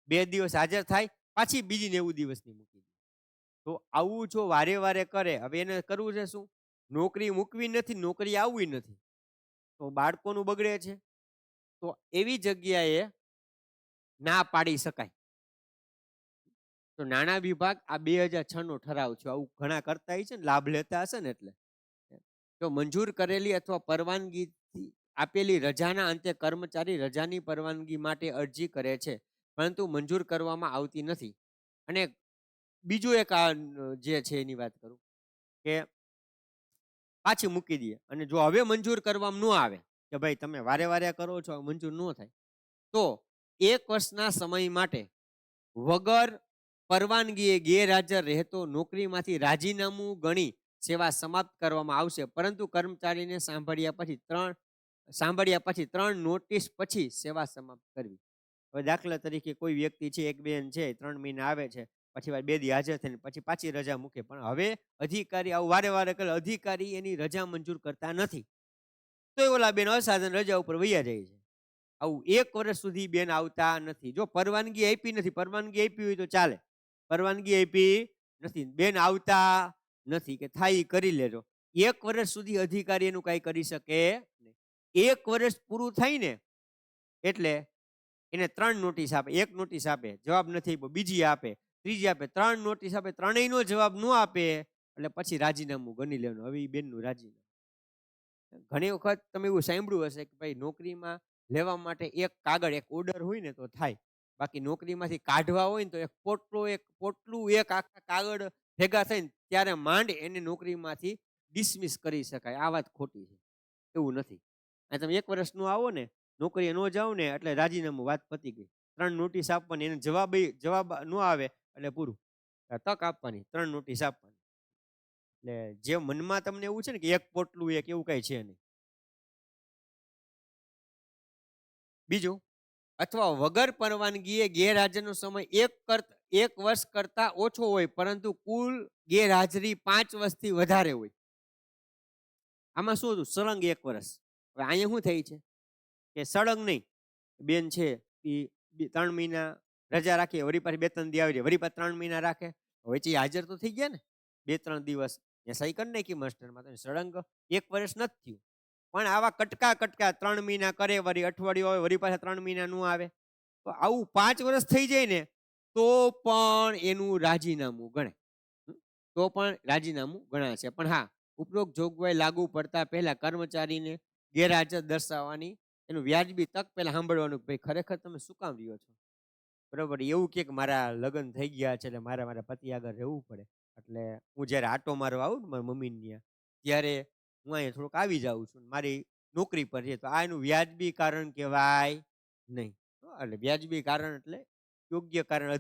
2 દિવસ હાજર થાય, પાછી બીજી 90 દિવસની મૂકી દે. તો આવું જો વારે વારે કરે, હવે એને કરવું છે શું? નોકરી મૂકવી નથી, નોકરી આવવી નથી, તો બાળકોનું બગડે છે. તો એવી જગ્યાએ ના પાડી શકાય. તો નાણાં વિભાગ આ 2006 નો ઠરાવ છે. આવું ઘણા કરતા છે ને, લાભ લેતા હશે ને. એટલે તો મંજૂર કરેલી અથવા પરવાનગીથી આપેલી રજાના અંતે કર્મચારી રજાની પરવાનગી માટે અરજી કરે છે, પરંતુ મંજૂર કરવામાં આવતી નથી. અને બીજું એક જે છે એની વાત કરું કે પાછી મૂકી દે, અને જો હવે મંજૂર કરવામાં ન આવે કે ભાઈ તમે વારે વારે કરો છો, મંજૂર ન થાય, તો 1 વર્ષના સમય માટે વગર પરવાનગીએ ગેરહાજર રહેતો નોકરીમાંથી રાજીનામું ગણી સેવા સમાપ્ત કરવામાં આવશે, પરંતુ કર્મચારીને સાંભળ્યા પછી 3 નોટિસ પછી સેવા સમાપ્ત કરવી. હવે દાખલા તરીકે કોઈ વ્યક્તિ છે, એક બેન છે, 3 મહિના આવે છે, પછી 2 દી હાજર થઈને પછી પાછી રજા મૂકે, પણ હવે અધિકારી આવું વારે વારે કરે, અધિકારી એની રજા મંજૂર કરતા નથી, તો એ ઓલા બેન અસાધારણ રજા ઉપર વૈયા જાય છે. આવું 1 વર્ષ સુધી બેન આવતા નથી. જો પરવાનગી આપી નથી, પરવાનગી આપી હોય તો ચાલે, પરવાનગી આપી નથી, બેન આવતા નથી, કે થાય કરી લેજો. 1 વર્ષ સુધી અધિકારી એનું કઈ કરી શકે નહીં. 1 વર્ષ પૂરું થાય ને એટલે એને 3 નોટિસ આપે. 1 નોટિસ આપે, જવાબ નથી, બીજી આપે, ત્રીજી આપે, 3 નોટિસ આપે, ત્રણેયનો જવાબ ન આપે એટલે પછી રાજીનામું ગણી લેવાનું. હવે ઈ બેનનું રાજીનામું. ઘણી વખત તમે એવું સાંભળ્યું હશે કે ભાઈ નોકરીમાં લેવા માટે એક કાગળ, એક ઓર્ડર હોય ને તો થાય. બાકી નોકરીમાંથી કાઢવા હોય ને તો પોટલું એક આખા કાગળ ભેગા થઈને ત્યારે માંડ એને નોકરીમાંથી ડિસમિસ કરી શકાય. આ વાત ખોટી છે. એવું નથી. અને તમે 1 વર્ષ નો આવો ને, નોકરીએ ન જાવ ને એટલે રાજીનામું, વાત પતી ગઈ. 3 નોટિસ આપવાની, એને જવાબ ન આવે એટલે પૂરું. તક આપવાની, 3 નોટિસ આપવાની. એટલે જે મનમાં તમને એવું છે ને કે એક પોટલું એક, એવું કઈ છે નહીં. બીજું, અથવા વગર પરવાનગીએ ગેરહાજરનો સમય 1 વર્ષ કરતા ઓછો હોય પરંતુ કુલ ગેરહાજરી 5 વર્ષથી વધારે હોય. આમાં શું હતું? સળંગ 1 વર્ષ. હવે અહીંયા શું થઈ છે કે સળંગ નહીં, બેન છે એ 3 મહિના રજા રાખીએ, વળી પાછી 2-3 દી આવી જાય, વળી પાછા 3 મહિના રાખે, વચ્ચે હાજર તો થઈ ગયા ને 2-3 દિવસ, એ સહી કરી નાખી માસ્ટરમાં, તો સળંગ 1 વર્ષ નથી થયું. પણ આવા કટકા કટકા 3 મહિના કરે, વળી અઠવાડિયું આવે, વળી પાછા 3 મહિના નું આવે, તો આવું 5 વર્ષ થઈ જાય ને તો પણ એનું રાજીનામું ગણે. તો પણ રાજીનામું ગણાશે. પણ હા, ઉપરોક્ત જોગવાઈ લાગુ પડતા પહેલા કર્મચારીને ગેરહાજર દર્શાવવાની એનું વ્યાજબી તક પહેલા સાંભળવાનું કે ભાઈ ખરેખર તમે શું કામ રહ્યો છો. બરોબર, એવું કે મારા લગ્ન થઈ ગયા છે એટલે મારા પતિ આગળ રહેવું પડે, એટલે હું જ્યારે આટો મારવા આવું ને મારા મમ્મીને ત્યાં, ત્યારે હું અહીંયા થોડુંક આવી જાઉં છું, મારી નોકરી પર છે, તો આ એનું વ્યાજબી કારણ કહેવાય નહીં. એટલે વ્યાજબી કારણ એટલે યોગ્ય કારણ,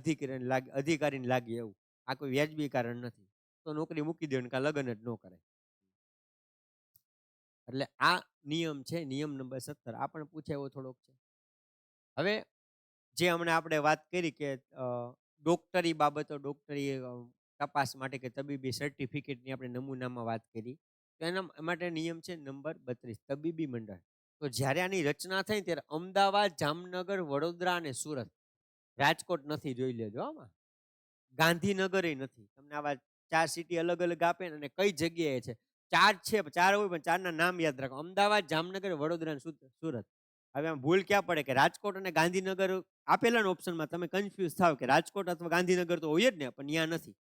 અધિકારીને લાગે એવું. આ કોઈ વ્યાજબી કારણ નથી. તો નોકરી મૂકી દો ને કાં લગ્ન જ ન કરાય. એટલે આ નિયમ છે, નિયમ નંબર 17. આ પણ પૂછાય એવો થોડોક છે. હવે જે હમણાં આપણે વાત કરી કે ડોક્ટરી બાબતો, ડોક્ટરી તપાસ માટે કે તબીબી સર્ટિફિકેટની આપણે નમૂનામાં વાત કરી, તો એના માટે નિયમ છે નંબર 32, તબીબી મંડળ. તો જ્યારે આની રચના થઈ ત્યારે અમદાવાદ, જામનગર, વડોદરા અને સુરત, રાજકોટ નથી, જોઈ લેજો આમાં. ગાંધીનગર નથી. તમને આવા 4 સિટી અલગ અલગ આપે ને, અને કઈ જગ્યાએ છે. 4 છે, 4 હોય પણ 4ના નામ યાદ રાખો: અમદાવાદ, જામનગર, વડોદરા અને સુરત. હવે આમ ભૂલ ક્યાં પડે કે રાજકોટ અને ગાંધીનગર આપેલા ઓપ્શનમાં તમે કન્ફ્યુઝ થાવ કે રાજકોટ અથવા ગાંધીનગર તો હોય જ ને, પણ ત્યાં નથી.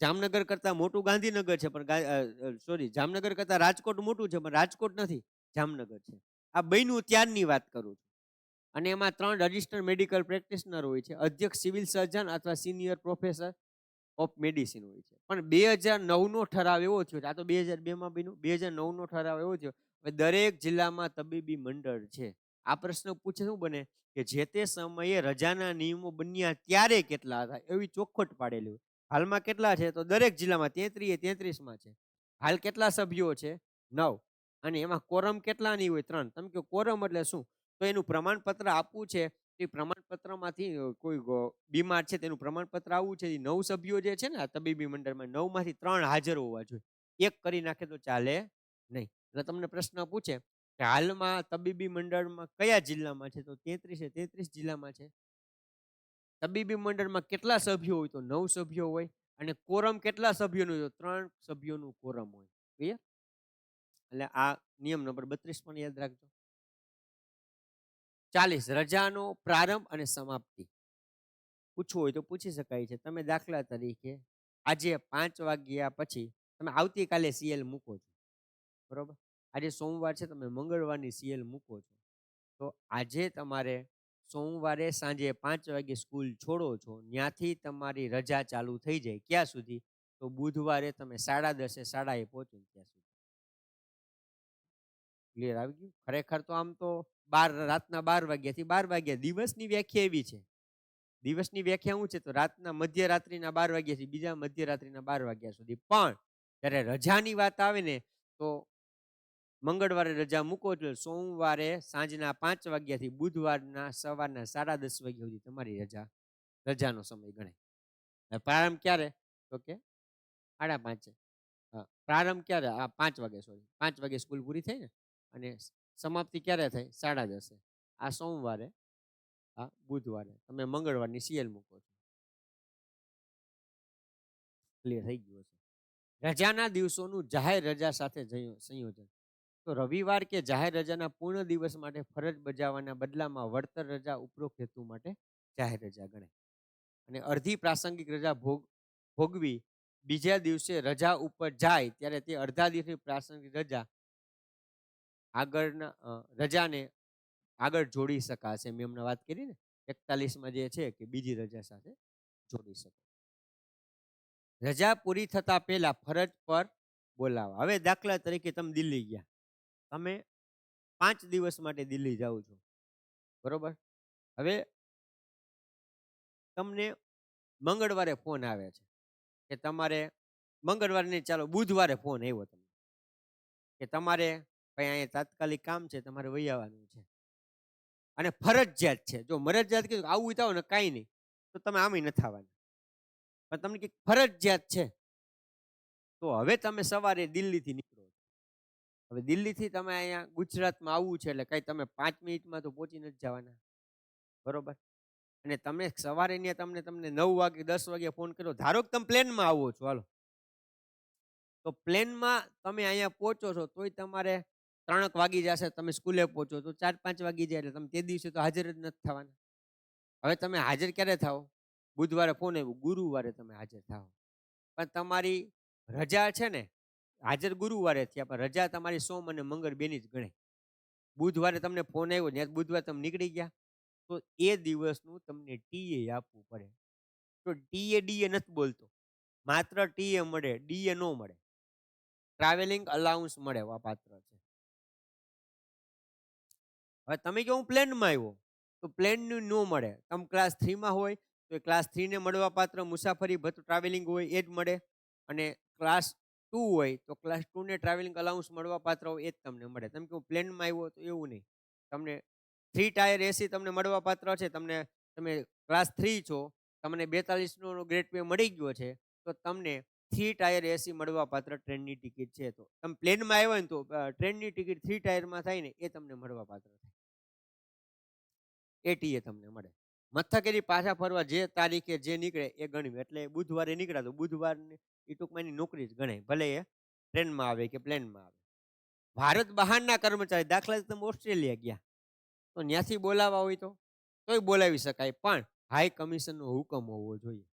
જામનગર કરતા મોટું ગાંધીનગર છે, પણ સોરી, જામનગર કરતા રાજકોટ મોટું છે, પણ રાજકોટ નથી, જામનગર છે. આ બન્યું ત્યારની વાત કરું છું. અને એમાં 3 રજિસ્ટર્ડ મેડિકલ પ્રેક્ટિશનર હોય છે, અધ્યક્ષ સિવિલ સર્જન અથવા સિનિયર પ્રોફેસર ઓફ મેડિસિન હોય છે. પણ 2009નો ઠરાવ એવો થયો છે, આ તો 2002માં બન્યું, 2009નો ઠરાવ એવો થયો હવે દરેક જિલ્લામાં તબીબી મંડળ છે. આ પ્રશ્ન પૂછે શું બને કે જે તે સમયે રજાના નિયમો બન્યા ત્યારે કેટલા હતા એવી ચોખવટ પાડેલી હોય. હાલમાં કેટલા છે? તો દરેક જિલ્લામાં 33-33માં છે. હાલ કેટલા સભ્યો છે? 9. અને એમાં કોરમ કેટલાની હોય? 3. તમે કહો કોરમ એટલે શું? તો એનું પ્રમાણપત્ર આપવું છે, એ પ્રમાણપત્રમાંથી કોઈ બીમાર છે તેનું પ્રમાણપત્ર આવવું છે, 9 સભ્યો જે છે ને આ તબીબી મંડળમાં, 9માંથી 3 હાજર હોવા જોઈએ. એક કરી નાખે તો ચાલે નહીં. એટલે તમને પ્રશ્ન પૂછે કે હાલમાં તબીબી મંડળમાં કયા જિલ્લામાં છે? તો 33 જિલ્લામાં છે. તબીબી મંડળમાં કેટલા સભ્યો હોય? તો 9 સભ્યો હોય. અને કોરમ કેટલા સભ્યોનું હોય? તો 3 સભ્યોનું કોરમ હોય. ક્લિયર? એટલે આ નિયમ નંબર 32 પણ યાદ રાખજો. 40, રજાનો પ્રારંભ અને સમાપ્તિ. પૂછવું હોય તો પૂછી શકાય છે. તમે દાખલા તરીકે આજે 5 વાગ્યા પછી તમે આવતીકાલે સીએલ મૂકો છો, બરોબર? આજે સોમવાર છે, તમે મંગળવારની સીએલ મૂકો છો, તો આજે તમારે સોમવારે સાંજે 5 વાગે સ્કૂલ છોડો છો, ત્યાંથી તમારી રજા ચાલુ થઈ જાય ક્યાં સુધી? તો બુધવારે તમે 10:30 શાળાએ પહોંચો ત્યાં સુધી. ક્લિયર આવી ગયું? ખરેખર તો આમ તો રાતના 12 વાગ્યાથી 12 વાગ્યા દિવસની વ્યાખ્યા એવી છે. દિવસની વ્યાખ્યા શું છે? તો રાતના મધ્યરાત્રિના 12 વાગ્યાથી બીજા મધ્યરાત્રિના 12 વાગ્યા સુધી. પણ જ્યારે રજાની વાત આવે ને તો મંગળવારે રજા મૂકો છો, સોમવારે સાંજના 5 વાગ્યાથી બુધવારના સવારના 10:30 વાગ્યા સુધી તમારી રજાનો સમય ગણાય. પ્રારંભ ક્યારે? તો કે 5:30. પ્રારંભ ક્યારે? 5 વાગે, સોરી, 5 વાગે સ્કૂલ પૂરી થઈ ને, અને સમાપ્તિ ક્યારે થઈ? 10:30. આ સોમવારે, બુધવારે, તમે મંગળવારની સીએલ મૂકો છો. ક્લિયર થઈ ગયું હશે. રજાના દિવસોનું જાહેર રજા સાથે સંયોજન. તો રવિવાર કે જાહેર રજાના પૂર્ણ દિવસ માટે ફરજ બજાવવાના બદલામાં વળતર રજા ઉપરોક્ત હેતુ માટે જાહેર રજા ગણાય. અને અડધી પ્રાસંગિક રજા ભોગવી બીજા દિવસે રજા ઉપર જાય ત્યારે તે અડધા દિવસની પ્રાસંગિક રજાને આગળ જોડી શકાશે. મેં હમણાં વાત કરી ને 41માં જે છે કે બીજી રજા સાથે જોડી શકો. રજા પૂરી થતા પહેલા ફરજ પર બોલાવા. હવે દાખલા તરીકે તમે દિલ્હી ગયા, તમે 5 દિવસ માટે દિલ્હી જાઓ છો, બરોબર? હવે તમને મંગળવારે ફોન આવે છે કે તમારે, મંગળવારે નહીં, ચાલો બુધવારે ફોન આવ્યો તમને કે તમારે ભાઈ અહીંયા તાત્કાલિક કામ છે, તમારે વહી આવવાનું છે અને ફરજિયાત છે. જો મરજિયાત કીધું આવું થાવ ને કાંઈ નહીં તો તમે આમે નથી આવવાના, પણ તમને કંઈક ફરજિયાત છે તો હવે તમે સવારે દિલ્હીથી નીકળો. હવે દિલ્હીથી તમે અહીંયા ગુજરાતમાં આવવું છે એટલે કાંઈ તમે 5 મિનિટમાં તો પહોંચી નથી જવાના, બરોબર? અને તમે સવારે ત્યાં તમને 9 વાગે 10 વાગે ફોન કર્યો, ધારો કે તમે પ્લેનમાં આવો છો, હાલો, તો પ્લેનમાં તમે અહીંયા પહોંચો છો તોય તમારે 3 વાગી જશે, તમે સ્કૂલે પહોંચો તો 4-5 વાગી જાય, એટલે તમે તે દિવસે તો હાજર જ નથી થવાના. હવે તમે હાજર ક્યારે થાઓ? બુધવારે ફોન આવ્યો, ગુરુવારે તમે હાજર થાઓ. પણ તમારી રજા છે ને, હાજર ગુરુવારે થયા પણ રજા તમારી સોમ અને મંગળ બેની જ ગણે. બુધવારે તમને ફોન આવ્યો ને બુધવારે તમે નીકળી ગયા તો એ દિવસનું તમને ટીએ આપવું પડે. તો ટીએ ડીએ નથી બોલતો, માત્ર ટીએ મળે, ડીએ નો મળે. ટ્રાવેલિંગ અલાઉન્સ મળે, આ પાત્ર છે. હવે તમે કે હું પ્લેનમાં આવ્યો તો પ્લેનનું નો મળે. તમે ક્લાસ 3માં હોય તો ક્લાસ 3 ને મળવા પાત્ર મુસાફરી ભથ્થું ટ્રાવેલિંગ હોય એ જ મળે, અને ક્લાસ 2 હોય તો ક્લાસ 2 ને ટ્રાવેલિંગ અલાઉન્સ મળવા પાત્ર હોય એ જ તમને મળે. તમે કે હું પ્લેનમાં આવ્યો તો એવું નહીં. તમને 3 ટાયર એસી તમને મળવા પાત્ર છે, તમે ક્લાસ 3 છો, તમને 42નો ગ્રેડ પે મળી ગયો છે તો તમને 3 ટાયર એસી મળવા પાત્ર ટ્રેનની ટિકિટ છે. તો તમે પ્લેનમાં આવ્યા ને તો ટ્રેનની ટિકિટ 3 ટાયરમાં થાય ને એ તમને મળવા પાત્ર થાય, એ ટીએ તમને મળે. મથકેથી પાછા ફરવા જે તારીખે જે નીકળે એ ગણવી. એટલે બુધવારે નીકળ્યા તો બુધવારની એ ટૂંકમાં એની નોકરી જ ગણાય, ભલે એ ટ્રેનમાં આવે કે પ્લેનમાં આવે. ભારત બહારના કર્મચારી, દાખલા તરીકે તમે ઓસ્ટ્રેલિયા ગયા તો ત્યાંથી બોલાવા હોય તો તોય બોલાવી શકાય, પણ હાઈ કમિશનનો હુકમ હોવો જોઈએ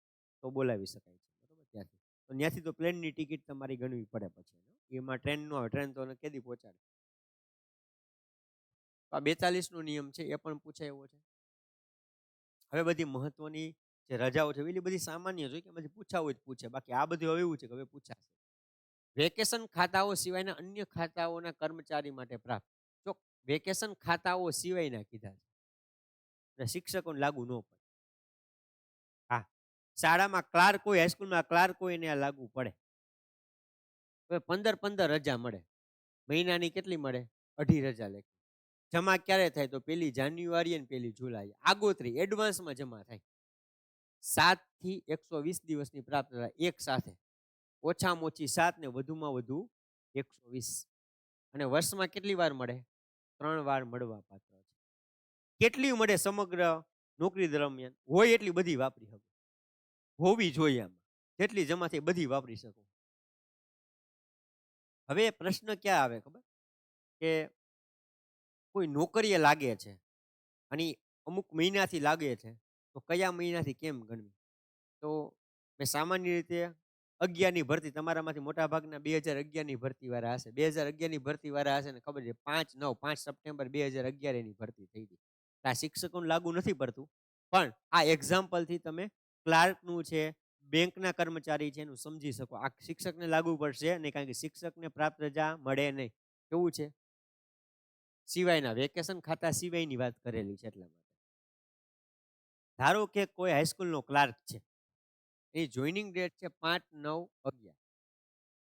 તો બોલાવી શકાય છે, બરોબર? ત્યાંથી તો ત્યાંથી તો પ્લેનની ટિકિટ તમારી ગણવી પડે પછી. એમાં ટ્રેન નો આવે, ટ્રેન તો કેદી પહોંચાડે. આ 42નો નિયમ છે એ પણ પૂછાય એવો છે. હવે બધી મહત્વની જે રજાઓ છે એલી બધી સામાન્ય છે કે બધી પૂછા હોય જ પૂછે, બાકી આ બધું હવે એવું છે કે હવે પૂછાશે. વેકેશન ખાતાઓ સિવાયના અન્ય ખાતાઓના કર્મચારી માટે પ્રાપ્ત. જો વેકેશન ખાતાઓ સિવાયના કીધા છે, શિક્ષકોને લાગુ ન પડે. હા, શાળામાં ક્લાર્ક હોય, હાઈસ્કૂલમાં ક્લાર્ક હોય એને આ લાગુ પડે. હવે 15 રજા મળે, મહિનાની કેટલી મળે? 2.5 રજા લેખે. જમા ક્યારે થાય? તો 1 જાન્યુઆરી અને 1 જુલાઈ, આગોતરી એડવાન્સમાં જમા થાય. 7 થી 120 દિવસની પ્રાપ્ત થાય એક સાથે, ઓછામાં ઓછી 7 ને વધુમાં વધુ 120. અને વર્ષમાં કેટલી વાર મળે? 3 વાર મળવા પાત્ર છે. કેટલી મળે સમગ્ર નોકરી દરમિયાન? હોય એટલી બધી વાપરી શકો, હોવી જોઈએ આમાં, જેટલી જમા થઈ બધી વાપરી શકો. હવે પ્રશ્ન ક્યાં આવે ખબર? કે કોઈ નોકરીએ લાગે છે અને અમુક મહિનાથી લાગે છે તો કયા મહિનાથી કેમ ગણવી? તો મેં સામાન્ય રીતે 11ની ભરતી, તમારામાંથી મોટા ભાગના 2011ની ભરતી વાળા હશે, 2011ની ભરતી વાળા હશે ને ખબર છે 5 સપ્ટેમ્બર 2011 એની ભરતી થઈ હતી. આ શિક્ષકોને લાગુ નથી પડતું, પણ આ એક્ઝામ્પલથી તમે ક્લાર્કનું છે, બેંકના કર્મચારી છે એનું સમજી શકો. આ શિક્ષકને લાગુ પડશે નહીં, કારણ કે શિક્ષકને પ્રાપ્ત રજા મળે નહીં. કેવું છે? સિવાયના, વેકેશન ખાતા સિવાયની વાત કરેલી છે. એટલા માટે ધારો કે કોઈ હાઈસ્કૂલનો ક્લાર્ક છે, એ જોઈનિંગ ડેટ છે 5/9/11.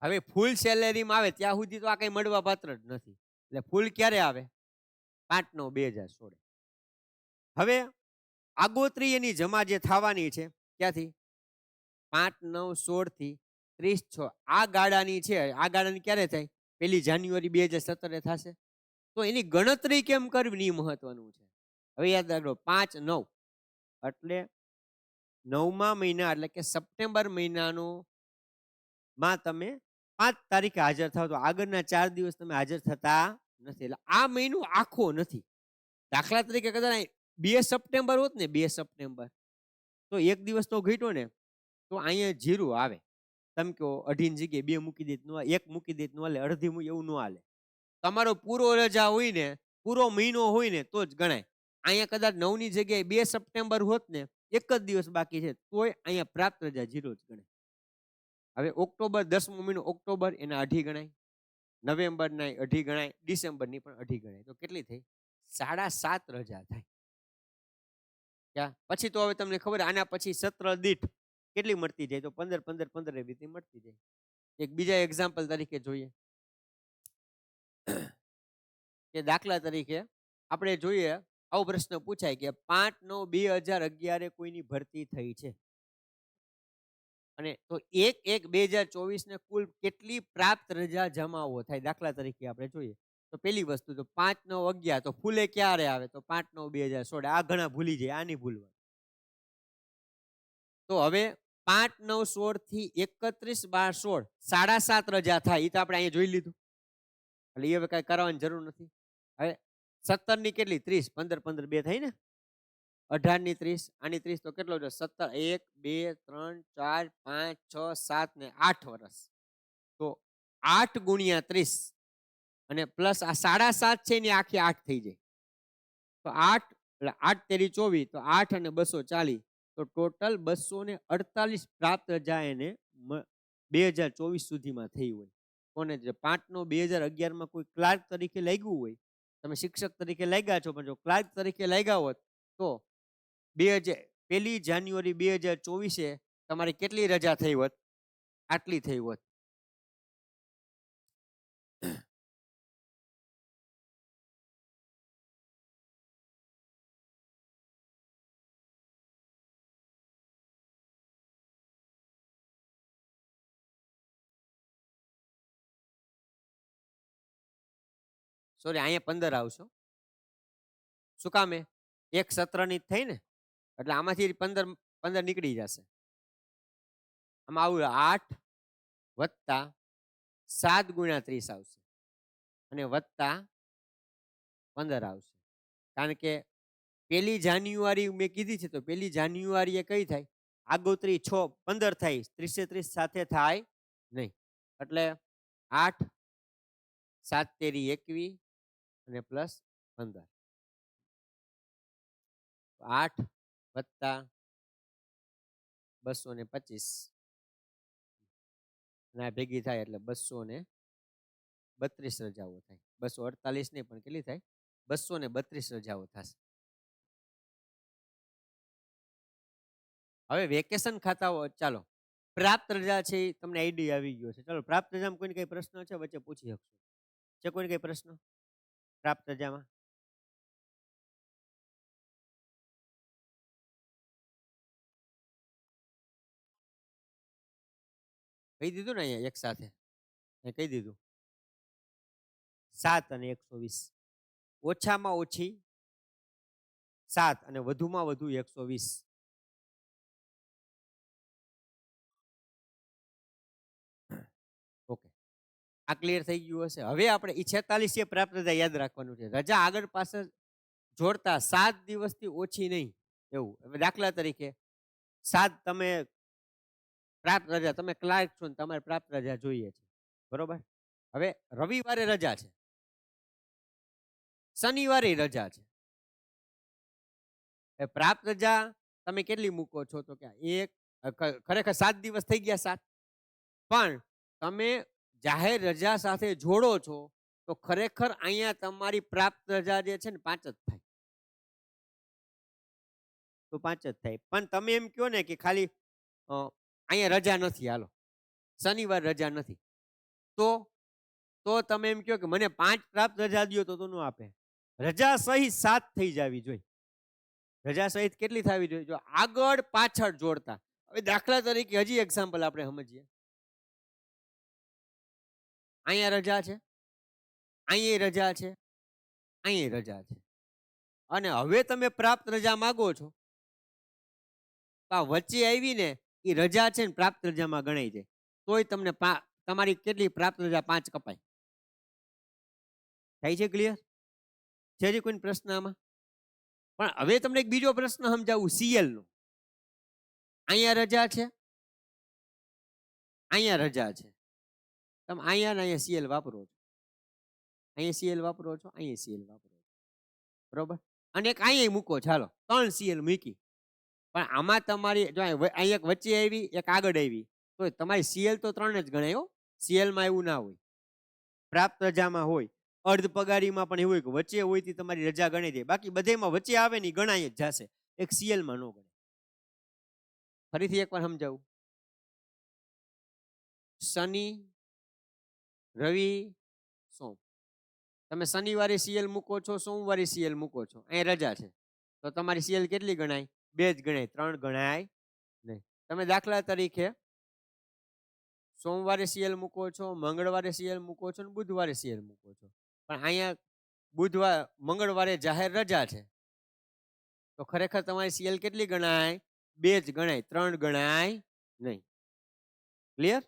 હવે ફૂલ સેલેરીમાં આવે ત્યાં સુધી તો આ કંઈ મળવા પાત્ર જ નથી. એટલે ફૂલ ક્યારે આવે? 5/9/2016. હવે આગોતરી એની જમા જે થવાની છે ક્યાંથી? 5/9/16 થી 30/6. આ ગાળાની છે, આ ગાળાની ક્યારે થાય? 1 જાન્યુઆરી 2017 થશે. તો એની ગણતરી કેમ કરવી એ મહત્વનું છે. હવે યાદ રાખો, 5/9 એટલે 9મા મહિના એટલે કે સપ્ટેમ્બર મહિનાનો માં તમે 5 તારીખે હાજર થાવ તો આગળના 4 દિવસ તમે હાજર થતા નથી. એટલે આ મહિનો આખો નથી. દાખલા તરીકે કદાચ 2 સપ્ટેમ્બર હોત ને, 2 સપ્ટેમ્બર તો એક દિવસ તો ઘટ્યો ને તો અહીંયા 0 આવે. તમે કહો 2.5 ની જગ્યાએ 2 મૂકી દે તો એક મૂકી દે તો હાલે, અડધી એવું ન હાલે. તમારો પૂરો રજા હોય ને, પૂરો મહિનો હોય ને તો જ ગણાય. અહીંયા કદાચ 9 ની જગ્યાએ 2 સપ્ટેમ્બર હોત ને, એક જ દિવસ બાકી છે તોય અહીંયા પ્રાપ્ત રજા 0 જ ગણાય. હવે ઓક્ટોબર 10મો મહિનો ઓક્ટોબર એના 2.5 ગણાય, નવેમ્બરના 2.5 ગણાય, ડિસેમ્બરની પણ 2.5 ગણાય. તો કેટલી થઈ? 7.5 રજા થાય. ક્યાં પછી તો હવે તમને ખબર આના પછી સત્ર દીઠ કેટલી મળતી જાય? તો 15 15 15 એવી રીતે મળતી જાય. એક બીજા એક્ઝામ્પલ તરીકે જોઈએ કે દાખલા તરીકે આપણે જોઈએ આવો પ્રશ્ન પૂછાય કે 5/9/2011 કોઈની ભરતી થઈ છે અને તો 1/1/2024 ને કુલ કેટલી પ્રાપ્ત રજા જમાવો થાય? દાખલા તરીકે આપણે જોઈએ તો પહેલી વસ્તુ તો 5/9/11 તો ફૂલે ક્યારે આવે? તો 5/9/2016. આ ઘણા ભૂલી જાય, આની ભૂલવા. તો હવે 5/9/16 થી 31/12/16 7.5 રજા થાય. એ તો આપણે અહીંયા જોઈ લીધું, એટલે એ હવે કઈ કરવાની જરૂર નથી. હવે 17 ની કેટલી? 30. 15 15 2 થઈ ને, 18 ની 30, આની 30 તો કેટલો છે? 17 1 2 3 4 5 6 7 ને 8 વર્ષ. તો 8 ગુણ્યા 30 અને પ્લસ આ 7.5 છે ને આખી 8 થઈ જાય. તો 8 એટલે 8 તેરી 24, તો 8 અને 240, તો ટોટલ 248 પ્રાપ્ત રજા એને 2024 સુધીમાં થઈ હોય. કોને? 5/9/2011 કોઈ ક્લાર્ક તરીકે લાગ્યું હોય, તમે શિક્ષક તરીકે લાગ્યા છો, પણ જો ક્લાર્ક તરીકે લાગ્યા હોત તો 1 જાન્યુઆરી 2024 તમારી કેટલી રજા થઈ હોત? આટલી થઈ હોત. સોરી, અહીંયા 15 આવશો. શું કામે? એક સત્રની થઈ ને, એટલે આમાંથી 15 નીકળી જશે. આમાં આવું 8 વત્તા 7 ગુણ્યા 30 આવશે અને વત્તા 15 આવશે. કારણ કે 1 જાન્યુઆરી મેં કીધી છે, તો 1 જાન્યુઆરી એ કઈ થાય? આગોતરી 6 15 થાય, 30 30 સાથે થાય નહીં. એટલે 8 7 તેરી 21 અને પ્લસ 15. 8 વત્તા 225 અને ભેગી થાય એટલે 232 રજાઓ થાય. 248 નહીં, પણ કેટલી થાય? 232 રજાઓ થશે. હવે વેકેશન ખાતાઓ, ચાલો પ્રાપ્ત રજા છે એ તમને આઈડિયા આવી ગયો છે. ચાલો પ્રાપ્ત રજામાં કોઈને કઈ પ્રશ્ન છે? વચ્ચે પૂછી શકશો. છે કોઈને કઈ પ્રશ્ન પ્રાપ્ત રજામાં? કહી દીધું ને અહીંયા એક સાથે કહી દીધું. 7 અને 120. ઓછામાં ઓછી 7 અને વધુમાં વધુ 120. ઓકે, આ ક્લિયર થઈ ગયું હશે. હવે આપણે એ 46 પ્રાપ્ત રજા યાદ રાખવાનું છે. રજા આગળ પાછળ જોડતા 7 દિવસથી ઓછી નહીં એવું. હવે દાખલા તરીકે 7 તમે પ્રાપ્ત રજા, તમે ક્લાર્ક છો ને તમારે પ્રાપ્ત રજા જોઈએ છે, બરોબર? હવે રવિવારે રજા છે, શનિવારે રજા છે. પ્રાપ્ત રજા તમે કેટલી મૂકો છો? તો કે એક, ખરેખર 7 દિવસ થઈ ગયા 7, પણ તમે જાહેર રજા સાથે જોડો છો તો ખરેખર અહીંયા તમારી પ્રાપ્ત રજા જે છે ને 5 જ થાય. તો 5 જ થાય. પણ તમે એમ કહો ને કે ખાલી અહીંયા રજા નથી, હાલો શનિવાર રજા નથી, તો તમે એમ કહો કે મને 5 પ્રાપ્ત રજા દો, તો ન આપે. રજા સહિત 7 થઈ જવી જોઈએ. રજા સહિત કેટલી થવી જોઈએ? જો આગળ પાછળ જોડતા. હવે દાખલા તરીકે હજી એક્ઝામ્પલ આપણે સમજીએ. અહીંયા રજા છે, અહીંયા રજા છે, અહીંયા રજા છે, અને હવે તમે પ્રાપ્ત રજા માંગો છો, વચ્ચે આવીને એ રજા છે ને પ્રાપ્ત રજામાં ગણાઈ જાય, તોય તમને તમારી કેટલી પ્રાપ્ત રજા 5 કપાય. થાય છે ક્લિયર? છે હજી કોઈ પ્રશ્ન આમાં? પણ હવે તમને એક બીજો પ્રશ્ન સમજાવું, સીએલ નો. અહીંયા રજા છે, અહીંયા રજા છે. તમે અહીંયા ને અહીંયા સીએલ વાપરો છો, અહીંયા સીએલ વાપરો છો, અહીંયા સીએલ વાપરો છો, બરોબર. અને એક અહીંયા મૂકો, ચાલો 3 સીએલ મૂકી. પણ આમાં તમારી જો અહીંયા એક વચ્ચે આવી, એક આગળ આવી, તો તમારી સીએલ તો 3 જ ગણાય હો. સીએલમાં એવું ના હોય, પ્રાપ્ત રજામાં હોય. અર્ધ પગારીમાં પણ એવું હોય કે વચ્ચે હોય તે તમારી રજા ગણાઈ જાય. બાકી બધેમાં વચ્ચે આવે ને ગણાય જ જશે, એક સીએલમાં ન ગણાય. ફરીથી એકવાર સમજાવું. શનિ, રવિ, સોમ. તમે શનિવારે સીએલ મૂકો છો, સોમવારે સીએલ મૂકો છો, અહીં રજા છે, તો તમારી સીએલ કેટલી ગણાય? 2 જ ગણાય, 3 ગણાય નહીં. તમે દાખલા તરીકે સોમવારે સીએલ મૂકો છો, મંગળવારે સીએલ મૂકો છો, બુધવારે સીએલ મૂકો છો, પણ અહીંયા મંગળવારે જાહેર રજા છે, તો ખરેખર તમારી સીએલ કેટલી ગણાય? 2 જ ગણાય, 3 ગણાય નહીં. ક્લિયર?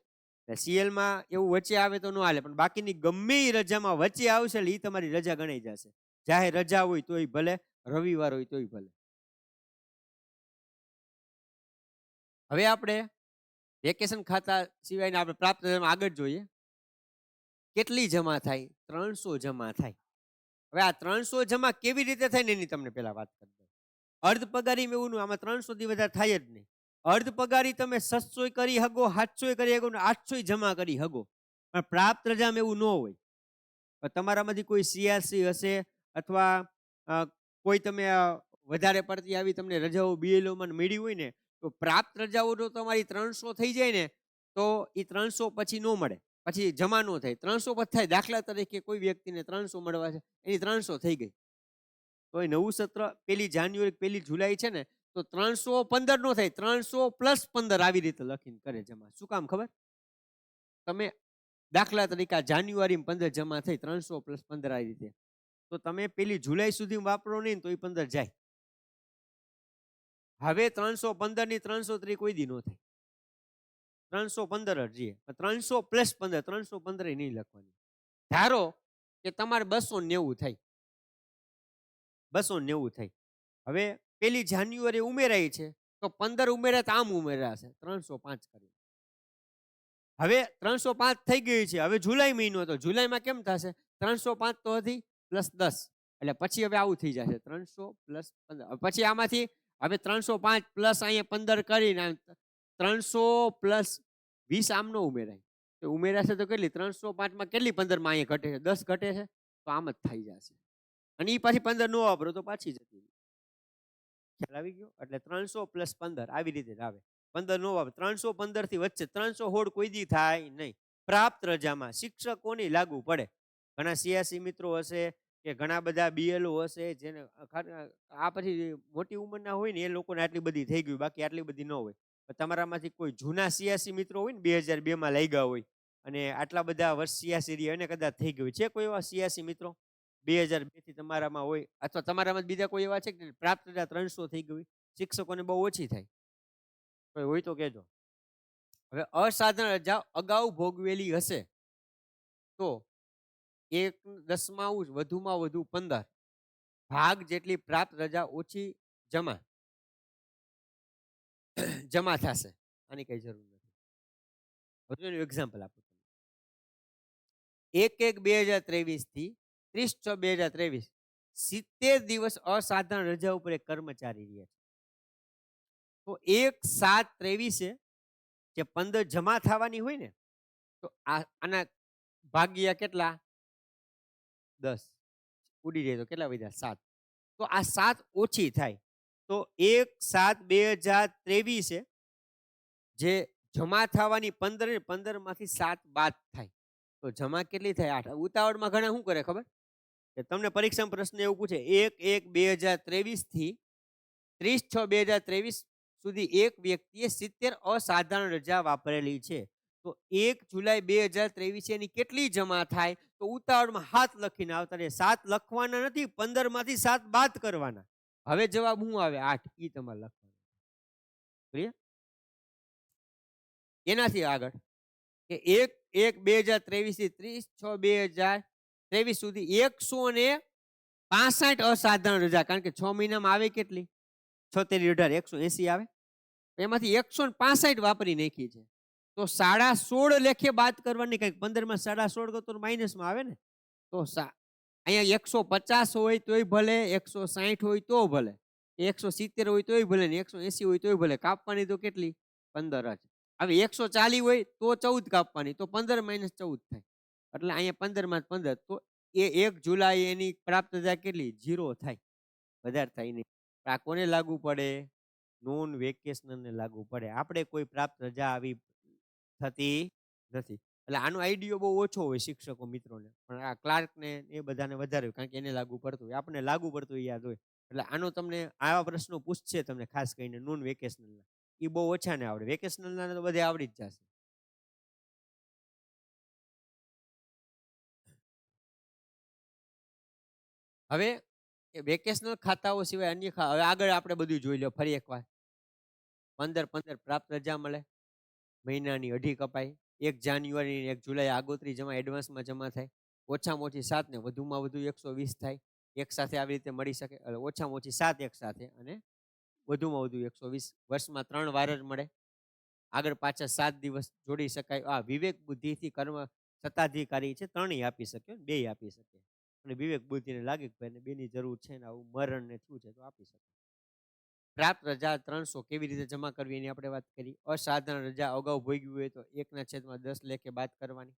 સીએલમાં એવું વચ્ચે આવે તો ન હાલે, પણ બાકીની ગમે એ રજામાં વચ્ચે આવશે એટલે એ તમારી રજા ગણાઈ જશે. જાહેર રજા હોય તોય ભલે, રવિવાર હોય તોય ભલે. હવે આપણે વેકેશન ખાતા સિવાયના આપણે પ્રાપ્ત આગળ જોઈએ. કેટલી જમા થાય? 300 જમા થાય. હવે આ 300 જમા કેવી રીતે થાય ને એની તમને પહેલા વાત કરી દઉં. અર્ધ પગારી એવું આમાં 300 થી વધારે થાય જ નહીં. અર્ધ પગારી તમે 600 કરી હગો, 700 કરી હગો, 800 જમા કરી હગો, પણ પ્રાપ્ત રજામાં એવું ન હોય. તમારામાંથી કોઈ સીઆરસી હશે અથવા કોઈ તમે વધારે પડતી આવી તમને રજાઓ બીએલઓમાં મળી હોય ને, તો પ્રાપ્ત રજાઓ જો તમારી 300 થઈ જાય ને, તો એ 300 પછી ન મળે, પછી જમા ન થાય. 300 પછી થાય. દાખલા તરીકે કોઈ વ્યક્તિને 300 મળવા છે, એની 300 થઈ ગઈ, તો એ નવું સત્ર 1 જાન્યુઆરી 1 જુલાઈ છે ને, તો 315 નો થાય, 300 + 15 આવી રીતે લખીને કરે જમા. શું કામ ખબર? તમે દાખલા તરીકે જાન્યુઆરી 15 જમા થઈ, 300 + 15 આવી રીતે, તો તમે 1 જુલાઈ સુધી વાપરો નહીં તો એ 15 જાય. હવે 315 ની 303 કોઈ દી ન થાય, 315 જ રહીએ. 300 + 15, 315 નહીં લખવાની. ધારો કે તમારે 290 થાય, 290 થાય. હવે 1 જાન્યુઆરી ઉમેરાય છે, તો 15 ઉમેરા તો આમ ઉમેરાશે 305 કરી. હવે 305 થઈ ગઈ છે. હવે જુલાઈ મહિનો, તો જુલાઈમાં કેમ થશે? 305 તો હતી +10, એટલે પછી હવે આવું થઈ જશે 300 + 15. પછી આમાંથી હવે 305 પ્લસ અહીંયા 15 કરીને 300 + 20 આમ નો ઉમેરાય, તો ઉમેરાશે તો કેટલી? 305 માં કેટલી 15 માં અહીંયા ઘટે છે? 10 ઘટે છે, તો આમ જ થઈ જશે. અને એ પાછી 15 નો વાપરો તો પાછી જતી. ખ્યાલ આવી ગયો? એટલે 300 + 15 આવી રીતે જ આવે. 15 નો વાપરો, 315 થી વચ્ચે 316 કોઈ દી થાય નહીં. પ્રાપ્ત રજામાં શિક્ષકોની લાગુ પડે. ઘણા સીઆરસી મિત્રો હશે કે ઘણા બધા બીએલઓ હશે, જેને આ પછી મોટી ઉંમરના હોય ને, એ લોકોને આટલી બધી થઈ ગયું, બાકી આટલી બધી ન હોય. તમારામાંથી કોઈ જૂના સીઆરસી મિત્રો હોય ને, 2002 માં લાગ્યા હોય અને આટલા બધા વર્ષ સીઆરસી રહી અને કદાચ થઈ ગયું છે, કોઈ એવા સીઆરસી મિત્રો 2002 થી તમારામાં હોય, અથવા તમારામાં બીજા કોઈ એવા છે કે પ્રાપ્ત રજા 300 થઈ ગઈ, શિક્ષકોને બહુ ઓછી થાય, કોઈ હોય તો કહેજો. હવે અસાધારણ રજા અગાઉ ભોગવેલી હશે તો 1/10 વધુમાં વધુ 15 ભાગ જેટલી પ્રાપ્ત રજા ઓછી જમા થશે. આની કઈ જરૂર નથી. વધુ એક્ઝામ્પલ આપું તમને. 1/1/2023 થી 30/6/2023 70 દિવસ અસાધારણ રજા ઉપર એક કર્મચારી રહ્યા છે. તો 1/7/23 જે 15 જમા થવાની હોય ને, તો આના ભાગ્યા કેટલા? 10 ઉડી જાય તો કેટલા વધ્યા? 7. તો આ 7 ઓછી થાય, તો 1/7/2023 જે જમા થવાની 15 માંથી 7 બાદ થાય, તો જમા કેટલી થાય? 8. ઉતાવળમાં ઘણા શું કરે ખબર? કે તમને પરીક્ષામાં પ્રશ્ન એવું પૂછે, 1/1/2023 થી 30/6/2023 સુધી એક વ્યક્તિએ 70 અસાધારણ રજા વાપરેલી છે, તો 1 જુલાઈ 2023 એની કેટલી જમા થાય? તો ઉતાવળમાં 7 લખીને આવતા રહે. 7 લખવાના નથી, 15 માંથી 7 બાદ કરવાના. હવે જવાબ શું આવે? 8. ઈ તમારે લખવાનું. ક્લિયર? એનાથી આગળ કે 1/1/2023 થી 30/6/2023 સુધી 165 અસાધારણ રજા, કારણ કે 6 મહિનામાં આવે કેટલી? 76 18 180 આવે, એમાંથી 165 વાપરી નાખી છે. તો 16.5 લેખે બાદ કરવાની, કંઈક 15 માં 16.5 કરો તો માઇનસમાં આવે ને. તો અહીંયા 150 હોય તોય ભલે, 160 હોય તો ભલે, 170 હોય તોય ભલે ને 180 હોય તોય ભલે, કાપવાની તો કેટલી? 15 જ. હવે 140 હોય તો 14 કાપવાની, તો 15 માઇનસ 14 થાય. એટલે અહીંયા 15 માં 15, તો એ 1 જુલાઈ એની પ્રાપ્ત થયા કેટલી? 0 થાય, વધારે થાય નહીં. આ કોને લાગુ પડે? નોન વેકેશનલને લાગુ પડે. આપણે કોઈ પ્રાપ્ત રજા આવી થતી નથી. એટલે આનો આઈડિયો બહુ ઓછો હોય શિક્ષકો મિત્રોને, પણ આ ક્લાર્કને એ બધાને વધારે હોય, કારણ કે એને લાગુ પડતું હોય. આપણને લાગુ પડતું હોય યાદ હોય. એટલે આનો તમને આવા પ્રશ્નો પૂછશે તમને, ખાસ કરીને નોન વેકેશનલના. એ બહુ ઓછા ને આવડે. વેકેશનલના તો બધે આવડી જ જશે. હવે એ વેકેશનલ ખાતાઓ સિવાય અન્ય હવે આગળ આપણે બધું જોઈ લો ફરી એકવાર. 15 પ્રાપ્ત રજા મળે, મહિનાની અઢી કપાય, 1 જાન્યુઆરી 1 જુલાઈ આગોતરી જમા એડવાન્સમાં જમા થાય, ઓછામાં ઓછી 7 ને વધુમાં વધુ 120 થાય. એક સાથે આવી રીતે મળી શકે, એટલે ઓછામાં ઓછી 7 એક સાથે, અને વધુમાં વધુ 120. વર્ષમાં 3 વાર જ મળે. આગળ પાછા 7 દિવસ જોડી શકાય. આ વિવેક બુદ્ધિથી કર્મ સત્તાધિકારી છે, 3 આપી શકે, 2 આપી શકે. અને વિવેક બુદ્ધિને લાગે કે ભાઈ બેની જરૂર છે ને આવું મરણ ને થયું છે તો આપી શકે. પ્રાપ્ત રજા 300 કેવી રીતે જમા કરવી એની આપણે વાત કરી. અસાધારણ રજા અગાઉ ભોગવી હોય તો 1/10 લેખે બાદ કરવાની,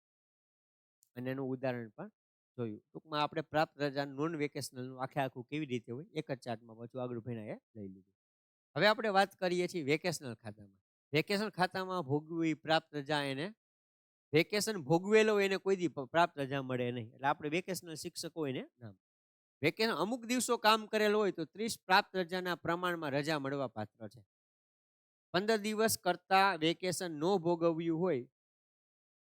અને એનું ઉદાહરણ પણ જોયું. ટૂંકમાં આપણે પ્રાપ્ત રજા નોન વેકેશનલનું આખું કેવી રીતે હોય એક જ ચાર્ટમાં બધું આગળ ભણાએ લઈ લીધું. હવે આપણે વાત કરીએ છીએ વેકેશનલ ખાતામાં. વેકેશન ખાતામાં ભોગવી પ્રાપ્ત રજા, એને વેકેશન ભોગવેલો એને કોઈ દી પ્રાપ્ત રજા મળે નહીં. એટલે આપણે વેકેશનલ શિક્ષકો એને નામ. વેકેશન અમુક દિવસો કામ કરેલો હોય તો 30 પ્રાપ્ત રજાના પ્રમાણમાં રજા મળવા પાત્ર છે. 15 દિવસ કરતા વેકેશન ન ભોગવ્યું હોય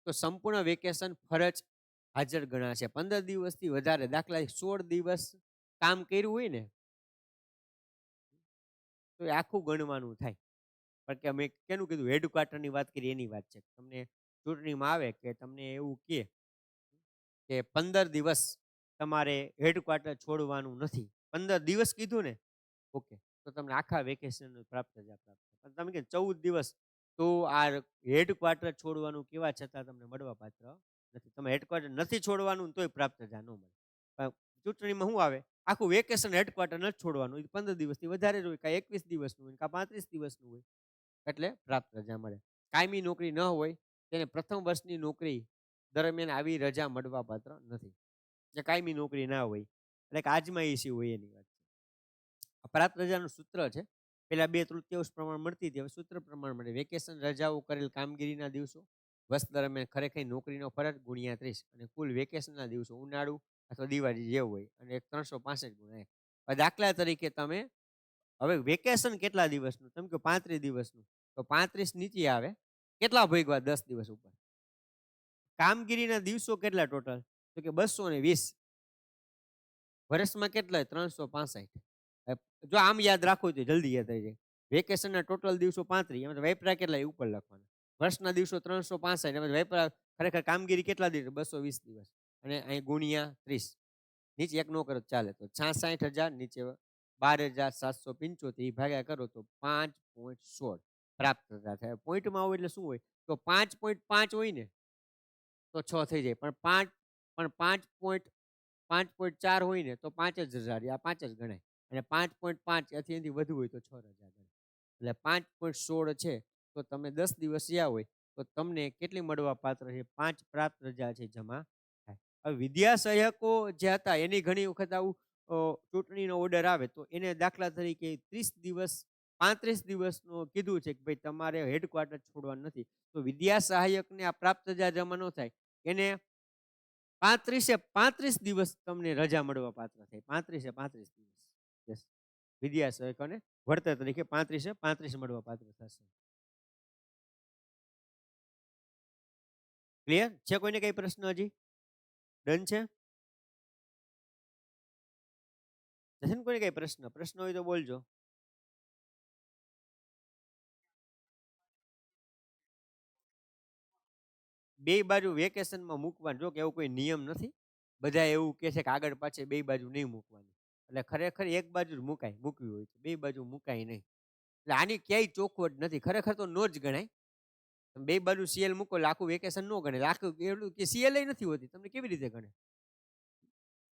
તો સંપૂર્ણ વેકેશન ફરજ હાજર ગણાશે. 15 દિવસથી વધારે, દાખલા 16 દિવસ કામ કર્યું હોય ને તો એ આખું ગણવાનું થાય. પણ કે અમે કેનું કીધું, હેડક્વાર્ટરની વાત કરી એની વાત છે. તમને ચૂંટણીમાં આવે કે તમને એવું કે 15 દિવસ તમારે હેડક્વાર્ટર છોડવાનું નથી, 15 દિવસ કીધું ને, ઓકે, તો તમને આખા વેકેશન પ્રાપ્ત રજા પ્રાપ્ત થાય. તમે કે 14 દિવસ, તો આ હેડક્વાર્ટર છોડવાનું કેવા છતાં તમને મળવા પાત્ર નથી. તમે હેડક્વાર્ટર નથી છોડવાનું તોય પ્રાપ્ત રજા ન મળે. ચૂંટણીમાં શું આવે, આખું વેકેશન હેડક્વાર્ટર નથી છોડવાનું, 15 દિવસથી વધારે જ હોય, કાં 21 દિવસનું હોય, કાં 35 દિવસનું હોય, એટલે પ્રાપ્ત રજા મળે. કાયમી નોકરી ન હોય તેને પ્રથમ વર્ષની નોકરી દરમિયાન આવી રજા મળવા પાત્ર નથી. જે કાયમી નોકરી ના હોય, એટલે કે આજમાઈશી હોય એની વાત છે. પ્રાપ્ત રજાનું સૂત્ર છે, પેલા 2/3 પ્રમાણ મળતી હતી, હવે સૂત્ર પ્રમાણ મળે. વેકેશન રજાઓ કરેલ કામગીરીના દિવસો વર્ષ દરમિયાન ખરેખર નોકરીનો ફરજ ગુણ્યા 30, અને કુલ વેકેશનના દિવસો ઉનાળુ અથવા દિવાળી જે હોય, અને 365 ગુણ્યા 1. દાખલા તરીકે તમે હવે વેકેશન કેટલા દિવસનું, તમે કહો 35 દિવસનું, તો 35 નીચે આવે કેટલા ભોગવા 10 દિવસ ઉપર. કામગીરીના દિવસો કેટલા ટોટલ, તો કે 220. વર્ષમાં કેટલા? 365. જો આમ યાદ રાખો તો જલ્દી યાદ આવી જાય. વેકેશનના ટોટલ દિવસો 35, એમાં વેપરા કેટલા એ ઉપર લખવાના. વર્ષના દિવસો 365, એમાં વેપરા ખરેખર કામગીરી કેટલા દિવસ? 220 દિવસ, અને અહીં ગુણ્યા 30. નીચે એક નો કરો ચાલે, તો 66,000 નીચે 12,775 ભાગ્યા કરો તો 5.16 પ્રાપ્ત થાય. પોઈન્ટમાં હોય એટલે શું હોય, તો 5.5 હોય ને તો 6 થઈ જાય, પણ 5.4 હોય ને તો 5,000, આ 5 જ ગણાય, અને 5.5 એથી વધુ હોય તો 6,000 ગણાય. એટલે 5.16 છે, તો તમે 10 દિવસ જ્યાં હોય તો તમને કેટલી મળવા પાત્ર છે? 5 પ્રાપ્ત રજા છે જમા થાય. હવે વિદ્યા સહાયકો જે હતા એની ઘણી વખત આવું ચૂંટણીનો ઓર્ડર આવે તો એને દાખલા તરીકે 30 દિવસ 35 દિવસનો કીધું છે કે ભાઈ તમારે હેડક્વાર્ટર છોડવાનું નથી, તો વિદ્યા સહાયકને આ પ્રાપ્ત રજા જમા ન થાય, એને 35 દિવસ તમને રજા મળવા પાત્ર થાય. 35 દિવસ. યસ, વિદ્યા સહાયકોને વળતર તરીકે 35 મળવા પાત્ર થશે. ક્લિયર છે? કોઈને કઈ પ્રશ્ન હજી? ડન છે? નથી ને કોઈને કઈ પ્રશ્ન હોય તો બોલજો. બે બાજુ વેકેશનમાં મૂકવાનું, જો કે એવું કોઈ નિયમ નથી, બધા એવું કે છે કે આગળ પાછળ બે બાજુ નહીં મૂકવાની, એટલે ખરેખર એક બાજુ જ મૂકવી હોય છે, બે બાજુ મુકાય નહીં. એટલે આની ક્યાંય ચોખવટ નથી. ખરેખર તો નો જ ગણાય. તમે બે બાજુ સીએલ મૂકો એટલે આખું વેકેશન નો ગણે. આખું એટલું કે સીએલ નથી હોતી. તમને કેવી રીતે ગણે?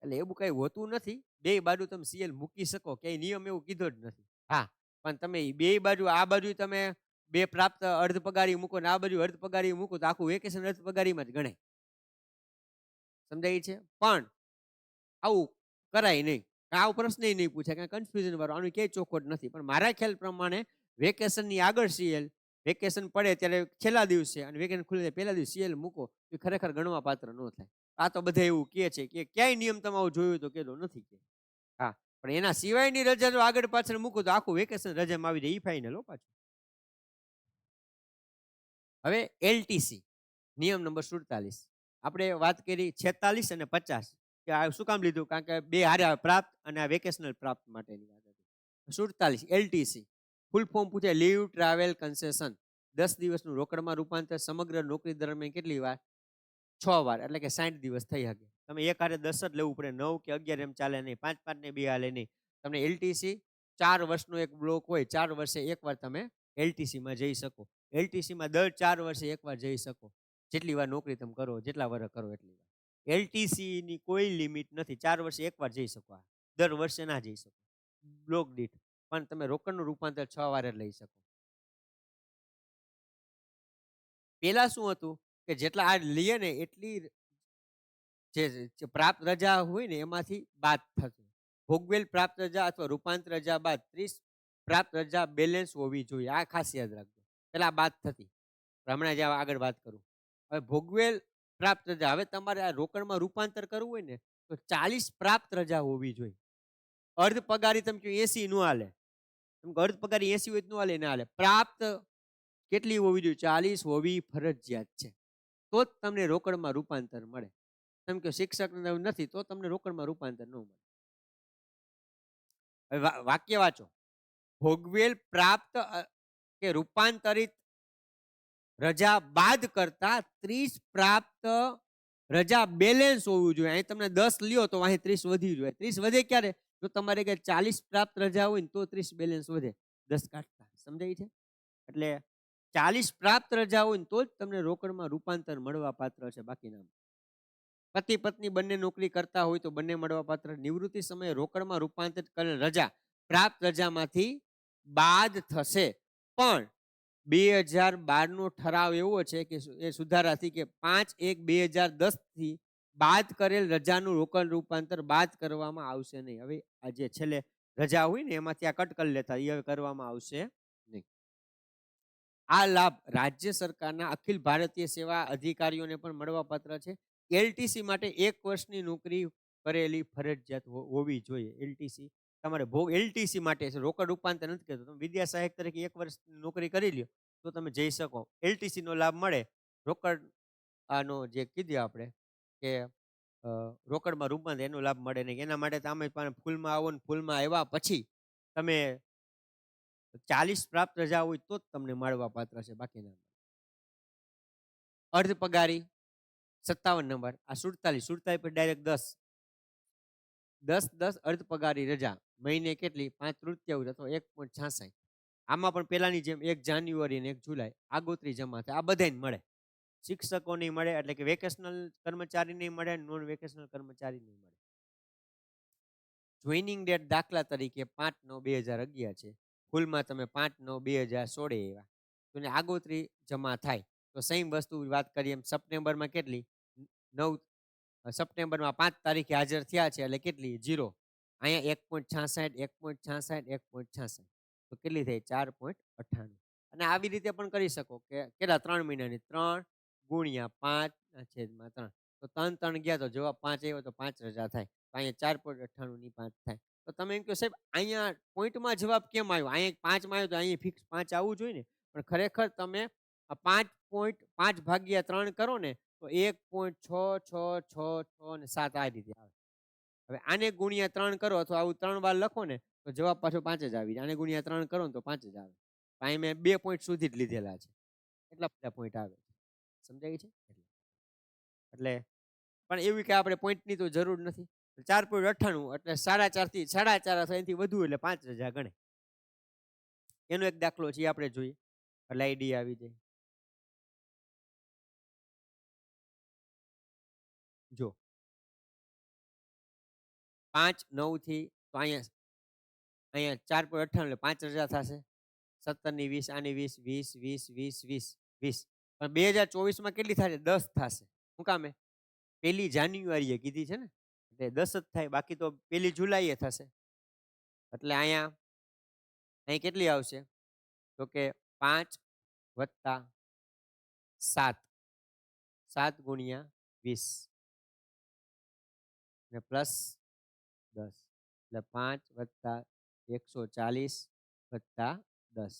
એટલે એવું કઈ હોતું નથી. બે બાજુ તમે સીએલ મૂકી શકો. ક્યાંય નિયમ એવું કીધો જ નથી. હા, પણ તમે બે બાજુ આ બાજુ તમે બે પ્રાપ્ત અર્ધ પગારી મૂકો ને આ બાજુ અર્ધ પગારી મૂકો તો આખું વેકેશન અર્ધ પગારીમાં જ ગણાય. સમજાય છે? પણ આવું કરાય નહીં. આવો પ્રશ્ન નહીં પૂછાય, કાંઈ કન્ફ્યુઝન વાળો આનું ક્યાંય ચોખવટ નથી. પણ મારા ખ્યાલ પ્રમાણે વેકેશનની આગળ સીએલ, વેકેશન પડે ત્યારે છેલ્લા દિવસે અને વેકેશન ખુલે પહેલા દિવસે સીએલ મૂકો એ ખરેખર ગણવા પાત્ર ન થાય. આ તો બધા એવું કહે છે કે ક્યાંય નિયમ તમારો જોયું તો કહેતો નથી કે હા, પણ એના સિવાયની રજા જો આગળ પાછળ મૂકો તો આખું વેકેશન રજામાં આવી જાય. ઈ ફાઇનલ હો પાછું. હવે એલટીસી નિયમ નંબર 47 આપણે વાત કરી 46 અને 50 કે આ શું કામ લીધું? કારણ કે બે હારે પ્રાપ્ત અને આ વેકેશનલ પ્રાપ્ત માટેની વાત હતી. 47 એલટીસી ફૂલ ફોર્મ પૂછે લીવ ટ્રાવેલ કન્સેશન. 10 દિવસનું રોકડમાં રૂપાંતર સમગ્ર નોકરી દરમિયાન કેટલી વાર? 6 વાર, એટલે કે 60 દિવસ થઈ શકે. તમે એક હારે 10 જ લેવું પડે, 9 કે 11 એમ ચાલે નહીં, 5 ને 2 હાલે નહીં. તમને એલટીસી 4 વર્ષનો એક બ્લોક હોય, 4 વર્ષે એકવાર તમે એલટીસીમાં જઈ શકો. એલટીસીમાં દર 4 વર્ષે એકવાર જઈ શકો. જેટલી વાર નોકરી તમે કરો, જેટલા વર્ષ કરો એટલી વાર. એલટીસીની કોઈ લિમિટ નથી. 4 વર્ષે એકવાર જઈ શકો. દર વર્ષે ના જઈ શકો બ્લોક દીઠ. પણ તમે રોકડનું રૂપાંતર 6 વાર જ લઈ શકો. પેલા શું હતું કે જેટલા આ લઈએ ને એટલી જે પ્રાપ્ત રજા હોય ને એમાંથી બાદ થતું. ભોગવેલ પ્રાપ્ત રજા અથવા રૂપાંતર રજા બાદ 30 પ્રાપ્ત રજા બેલેન્સ હોવી જોઈએ. આ ખાસ યાદ રાખજો. પેલા બાદ થતી, હમણાં જે આગળ વાત કરું. હવે ભોગવેલ પ્રાપ્ત રજા, હવે તમારે આ રોકડમાં રૂપાંતર કરવું હોય ને તો 40 પ્રાપ્ત રજા હોવી જોઈએ. અર્ધ પગારી તમે કહો 80 નો હાલે. તમે અર્ધ પગારી 80 હોય તો નો હાલે, ના હાલે. પ્રાપ્ત કેટલી હોવી જોઈએ? 40 હોવી ફરજિયાત છે. તો જ તમને રોકડમાં રૂપાંતર મળે. તમે કહો શિક્ષક નથી તો તમને રોકડમાં રૂપાંતર ન મળે. હવે વાક્ય વાંચો. ભોગવેલ પ્રાપ્ત કે રૂપાંતરિત રજા બાદ કરતા 30 પ્રાપ્ત રજા બેલેન્સ હોવું જોઈએ. અહીં તમને 10 લ્યો તો અહીં 30 વધી જોઈએ. 30 વધે ક્યારે? જો તમારે 40 પ્રાપ્ત રજા હોય ને તો 30 બેલેન્સ વધે 10 કાઢતા. સમજાય છે? એટલે 40 પ્રાપ્ત રજા હોય ને તો જ તમને રોકડમાં રૂપાંતર મળવા પાત્ર છે. બાકીના પતિ પત્ની બંને નોકરી કરતા હોય તો બંને મળવા પાત્ર. નિવૃત્તિ સમયે રોકડમાં રૂપાંતરિત કરેલ રજા પ્રાપ્ત રજામાંથી બાદ થશે. પણ 2012 નો ઠરાવ એવો છે કે એ સુધારાથી કે 5/1/2010 થી બાદ કરેલ રજાનું રોકડ રૂપાંતર બાદ કરવામાં આવશે નહીં. હવે આ જે છેલ્લે રજા હોય ને એમાંથી આ કટ કરી લેતા, એ હવે કરવામાં આવશે નહીં. આ લાભ રાજ્ય સરકારના અખિલ ભારતીય સેવા અધિકારીઓને પણ મળવાપાત્ર છે. એલટીસી માટે 1 વર્ષની નોકરી કરેલી ફરજિયાત હોવી જોઈએ. એલટીસી તમારે એલટીસી માટે છે, રોકડ રૂપાંતર નથી કરતો. તમે વિદ્યા સહાયક તરીકે 1 વર્ષ નોકરી કરી લ્યો તો તમે જઈ શકો. એલટીસી નો લાભ મળે. રોકડ આનો જે કીધું આપણે કે રોકડમાં રૂપાંતર એનો લાભ મળે નહીં. એના માટે તમે ફૂલમાં આવો ને ફૂલમાં આવ્યા પછી તમે 40 પ્રાપ્ત રજા હોય તો જ તમને મળવા પાત્ર છે. બાકીના અર્ધ પગારી 57 નંબર. આ 47 પર ડાયરેક્ટ 10 અર્ધ પગારી રજા મહિને કેટલી? 5/3 અથવા 1.66. આમાં પણ પેલાની જેમ 1 જાન્યુઆરી અને 1 જુલાઈ આગોતરી જમા થાય. આ બધાને મળે. શિક્ષકો નહીં મળે, એટલે કે વેકેશનલ કર્મચારી નહીં મળે, નોન વેકેશનલ કર્મચારી નહીં મળે. જોઈનિંગ ડેટ દાખલા તરીકે 5/9/2011 છે. ફૂલમાં તમે 5/9/2016 એવા તો આગોતરી જમા થાય તો સેમ વસ્તુ વાત કરીએ એમ સપ્ટેમ્બરમાં કેટલી? 9 સપ્ટેમ્બરમાં 5 તારીખે હાજર થયા છે એટલે કેટલી? 0. અહીંયા 1.66 1.66 1.66 તો કેટલી થઈ? 4.98. અને આવી રીતે પણ કરી શકો કે કેટલા? 3 મહિનાની 3 ગુણ્યા 5/3 તો 3 ગયા તો જવાબ 5 આવ્યો તો 5 રજા થાય. અહીંયા 4.98 ની 5 થાય. તો તમે એમ કહો સાહેબ અહીંયા પોઈન્ટમાં જવાબ કેમ આવ્યો? અહીંયા 5 માં આવ્યો તો અહીંયા ફિક્સ 5 આવવું જોઈએ ને. પણ ખરેખર તમે 5.5 ભાગ્યા 3 કરો ને તો 1.6666 અને 7 આ રીતે આવે. હવે આને ગુણ્યા 3 કરો અથવા આવું 3 વાર લખો ને તો જવાબ પાછો 5 જ આવી જાય. આને ગુણ્યા 3 કરો ને તો 5 જ આવે. અહીં મેં 2 પોઈન્ટ સુધી જ લીધેલા છે. એટલા બધા પોઈન્ટ આવે. સમજાય છે? એટલે પણ એવું કે આપણે પોઈન્ટની તો જરૂર નથી. 4.98 એટલે 4.5 થી 4.5 અથવા એનાથી વધુ એટલે 5 રજા ગણે. એનો એક દાખલો છે, એ આપણે જોઈએ એટલે આઈડિયા આવી જાય. જો 5 9 થી તો અહીંયા અહીંયા 4.98 એટલે 5,000 થશે. 17 ની 20 આની 20 20 20 20 20 20 પણ 2024 માં કેટલી થશે? 10 થશે. શું કામે? 1 જાન્યુઆરીએ કીધી છે ને, એટલે 10 જ થાય, બાકી તો 1 જુલાઈએ થશે. એટલે અહીંયા અહીં કેટલી આવશે? તો કે 5 વત્તા 7 7 ગુણ્યા 20 ને પ્લસ 10 એટલે 5 વત્તા 140 વત્તા 10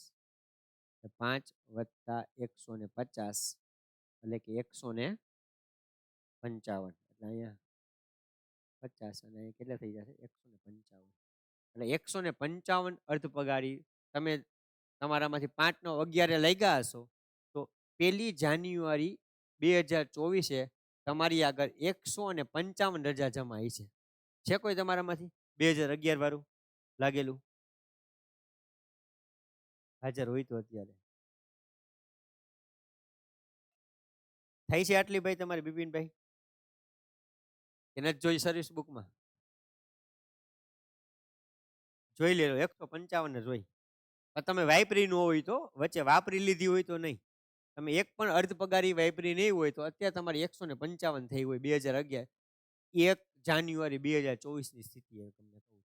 5 વત્તા 150 એટલે કે 155. એટલે અહીંયા 50 અને અહીંયા કેટલા થઈ જશે? 155. એટલે 155 અર્ધ પગારી તમે તમારામાંથી 5 નો 11 લઈ ગયા હશો તો 1 જાન્યુઆરી 2024 તમારી આગળ 155 રજા જમા છે કોઈ તમારામાંથી 2011 વાળું લાગેલું હાજર હોય તો અત્યારે થઈ છે આટલી ભાઈ તમારી બિપિનભાઈ? કે નથી જોઈ સર્વિસ બુકમાં? જોઈ લેલો 155 જોઈ. તમે વાપરી ન હોય તો વચ્ચે વાપરી લીધી હોય તો નહીં. તમે એક પણ અર્ધ પગારી વાપરી નહીં હોય તો અત્યારે તમારી 155 થઈ હોય 2011 1 જાન્યુઆરી 2024 ની સ્થિતિ તમને કહું.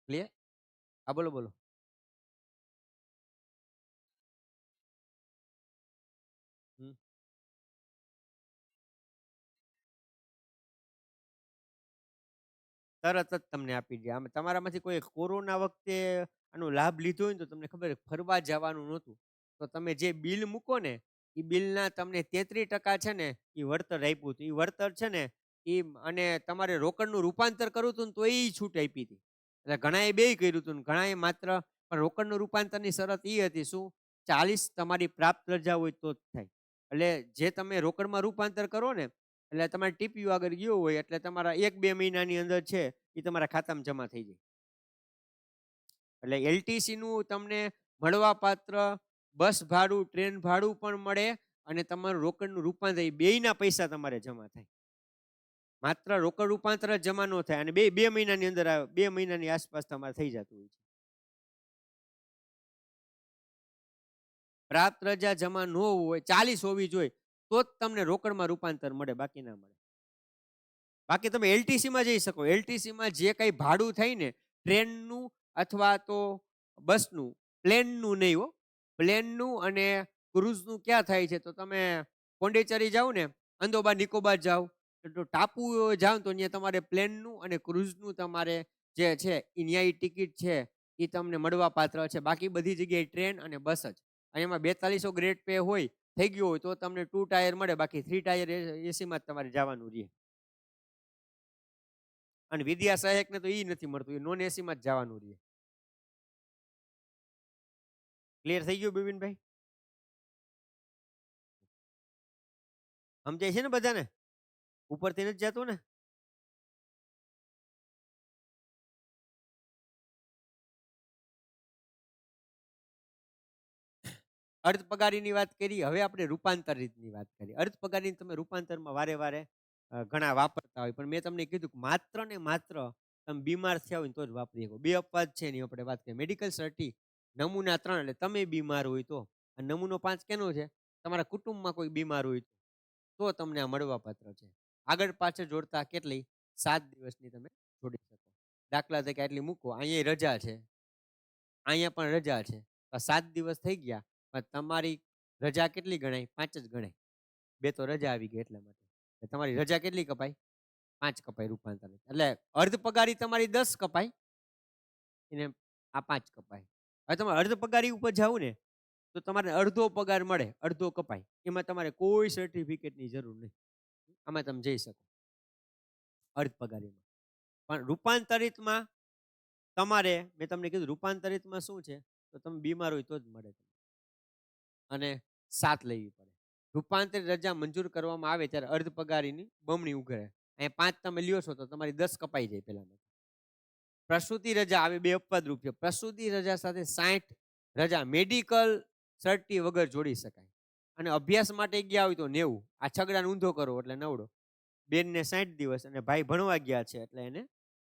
ક્લિયર? હા બોલો બોલો. તરત જ તમને આપી દે. આમ તમારામાંથી કોઈ કોરોના વખતે આનો લાભ લીધો હોય ને તો તમને ખબર ફરવા જવાનું નહોતું તો તમે જે બિલ મૂકો ને એ બિલના તમને 33% છે ને એ વળતર આપ્યું હતું. એ વળતર છે ને એ અને તમારે રોકડનું રૂપાંતર કરવું હતું ને તો એ છૂટ આપી હતી. એટલે ઘણાએ બે કર્યું હતું ને ઘણાએ માત્ર પણ રોકડનું રૂપાંતરની શરત એ હતી શું 40 તમારી પ્રાપ્ત રજા હોય તો જ થાય. એટલે જે તમે રોકડમાં રૂપાંતર કરો ને એટલે તમારે ટીપીયુ આગળ ગયો હોય એટલે તમારા 1 2 મહિનાની અંદર છે એ તમારા ખાતામાં જમા થઈ જાય. એટલે એલટીસી નું તમને મળવાપાત્ર બસ ભાડું ટ્રેન ભાડું પણ મળે અને તમારું રોકડનું રૂપાંતર એ બેયના પૈસા તમારે જમા થાય. માત્ર રોકડ રૂપાંતર જ જમા ન થાય અને બે 2 મહિનાની અંદર 2 મહિનાની આસપાસ તમારે થઈ જતું હોય છે. પ્રાપ્ત રજા જમા ન હોય 40 હોવી જોઈએ તો જ તમને રોકડમાં રૂપાંતર મળે, બાકી ના મળે. બાકી તમે એલટીસીમાં જઈ શકો. એલટીસીમાં જે કંઈ ભાડું થાય ને ટ્રેનનું અથવા તો બસનું, પ્લેનનું નહીં હો, પ્લેનનું અને ક્રુઝનું ક્યાં થાય છે તો તમે પોંડિચેરી જાઓ ને અંદોબાર નિકોબાર જાઓ તો ટાપુ જાઓ તો ત્યાં તમારે પ્લેનનું અને ક્રુઝનું તમારે જે છે એ ન્યાય ટિકિટ છે એ તમને મળવા પાત્ર છે. બાકી બધી જગ્યાએ ટ્રેન અને બસ જ. અને એમાં 4200 ગ્રેડ પે હોય થઈ ગયો હોય તો તમને 2 ટાયર મળે, બાકી 3 ટાયર એસીમાં જ તમારે જવાનું રહે. અને વિદ્યા સહાયકને તો એ નથી મળતું, એ નોન એસીમાં જ જવાનું રહે. ક્લિયર થઈ ગયું બિપિનભાઈ? સમજાય છે ને બધાને? ઉપરથી નથી જતું ને? અર્ધ પગારીની વાત કરી, હવે આપણે રૂપાંતરિતની વાત કરી. અર્ધ પગારી તમે રૂપાંતરમાં વારે વારે ઘણા વાપરતા હોય પણ મેં તમને કીધું કે માત્ર ને માત્ર તમે બીમાર થયા હોય તો જ વાપરી શકો. બે અપવાદ છે એની આપણે વાત કરીએ. મેડિકલ સર્ટી નમૂના 3 એટલે તમે બીમાર હોય તો, અને નમૂનો 5 કેનો છે? તમારા કુટુંબમાં કોઈ બીમાર હોય તો તમને આ મળવા પાત્ર છે. આગળ પાછળ જોડતા કેટલી? 7 દિવસની તમે જોડી શકો. દાખલા તરીકે આટલી મૂકો, અહીંયા રજા છે, અહીંયા પણ રજા છે, 7 દિવસ થઈ ગયા પણ તમારી રજા કેટલી ગણાય? 5 જ ગણાય. બે તો રજા આવી ગઈ એટલા માટે તમારી રજા કેટલી કપાય? 5 કપાય રૂપાંતર. એટલે અર્ધ પગારી તમારી 10 કપાય એને આ 5 કપાય. હવે તમે અર્ધ પગારી ઉપર જાવ ને તો તમારે અડધો પગાર મળે, અડધો કપાય. એમાં તમારે કોઈ સર્ટિફિકેટની જરૂર નહીં. આમાં તમે જઈ શકો અર્ધ પગારીમાં. પણ રૂપાંતરિતમાં તમારે મેં તમને કીધું રૂપાંતરિતમાં શું છે તો તમે બીમાર હોય તો જ મળે અને 7 લેવી પડે. રૂપાંતરિત રજા મંજૂર કરવામાં આવે ત્યારે અર્ધ પગારીની બમણી ઉઘરે. અહીંયા 5 તમે લ્યો છો તો તમારી 10 કપાઈ જાય પહેલામાં. પ્રસૂતિ રજા આવી 2 અપવાદરૂપ છે. પ્રસૂતિ રજા સાથે 60 રજા મેડિકલ સર્ટી વગર જોડી શકાય. અને અભ્યાસ માટે ગયા હોય તો 90. આ છગડાને ઊંધો કરો એટલે નવડો. બેનને 60 દિવસ અને ભાઈ ભણવા ગયા છે એટલે એને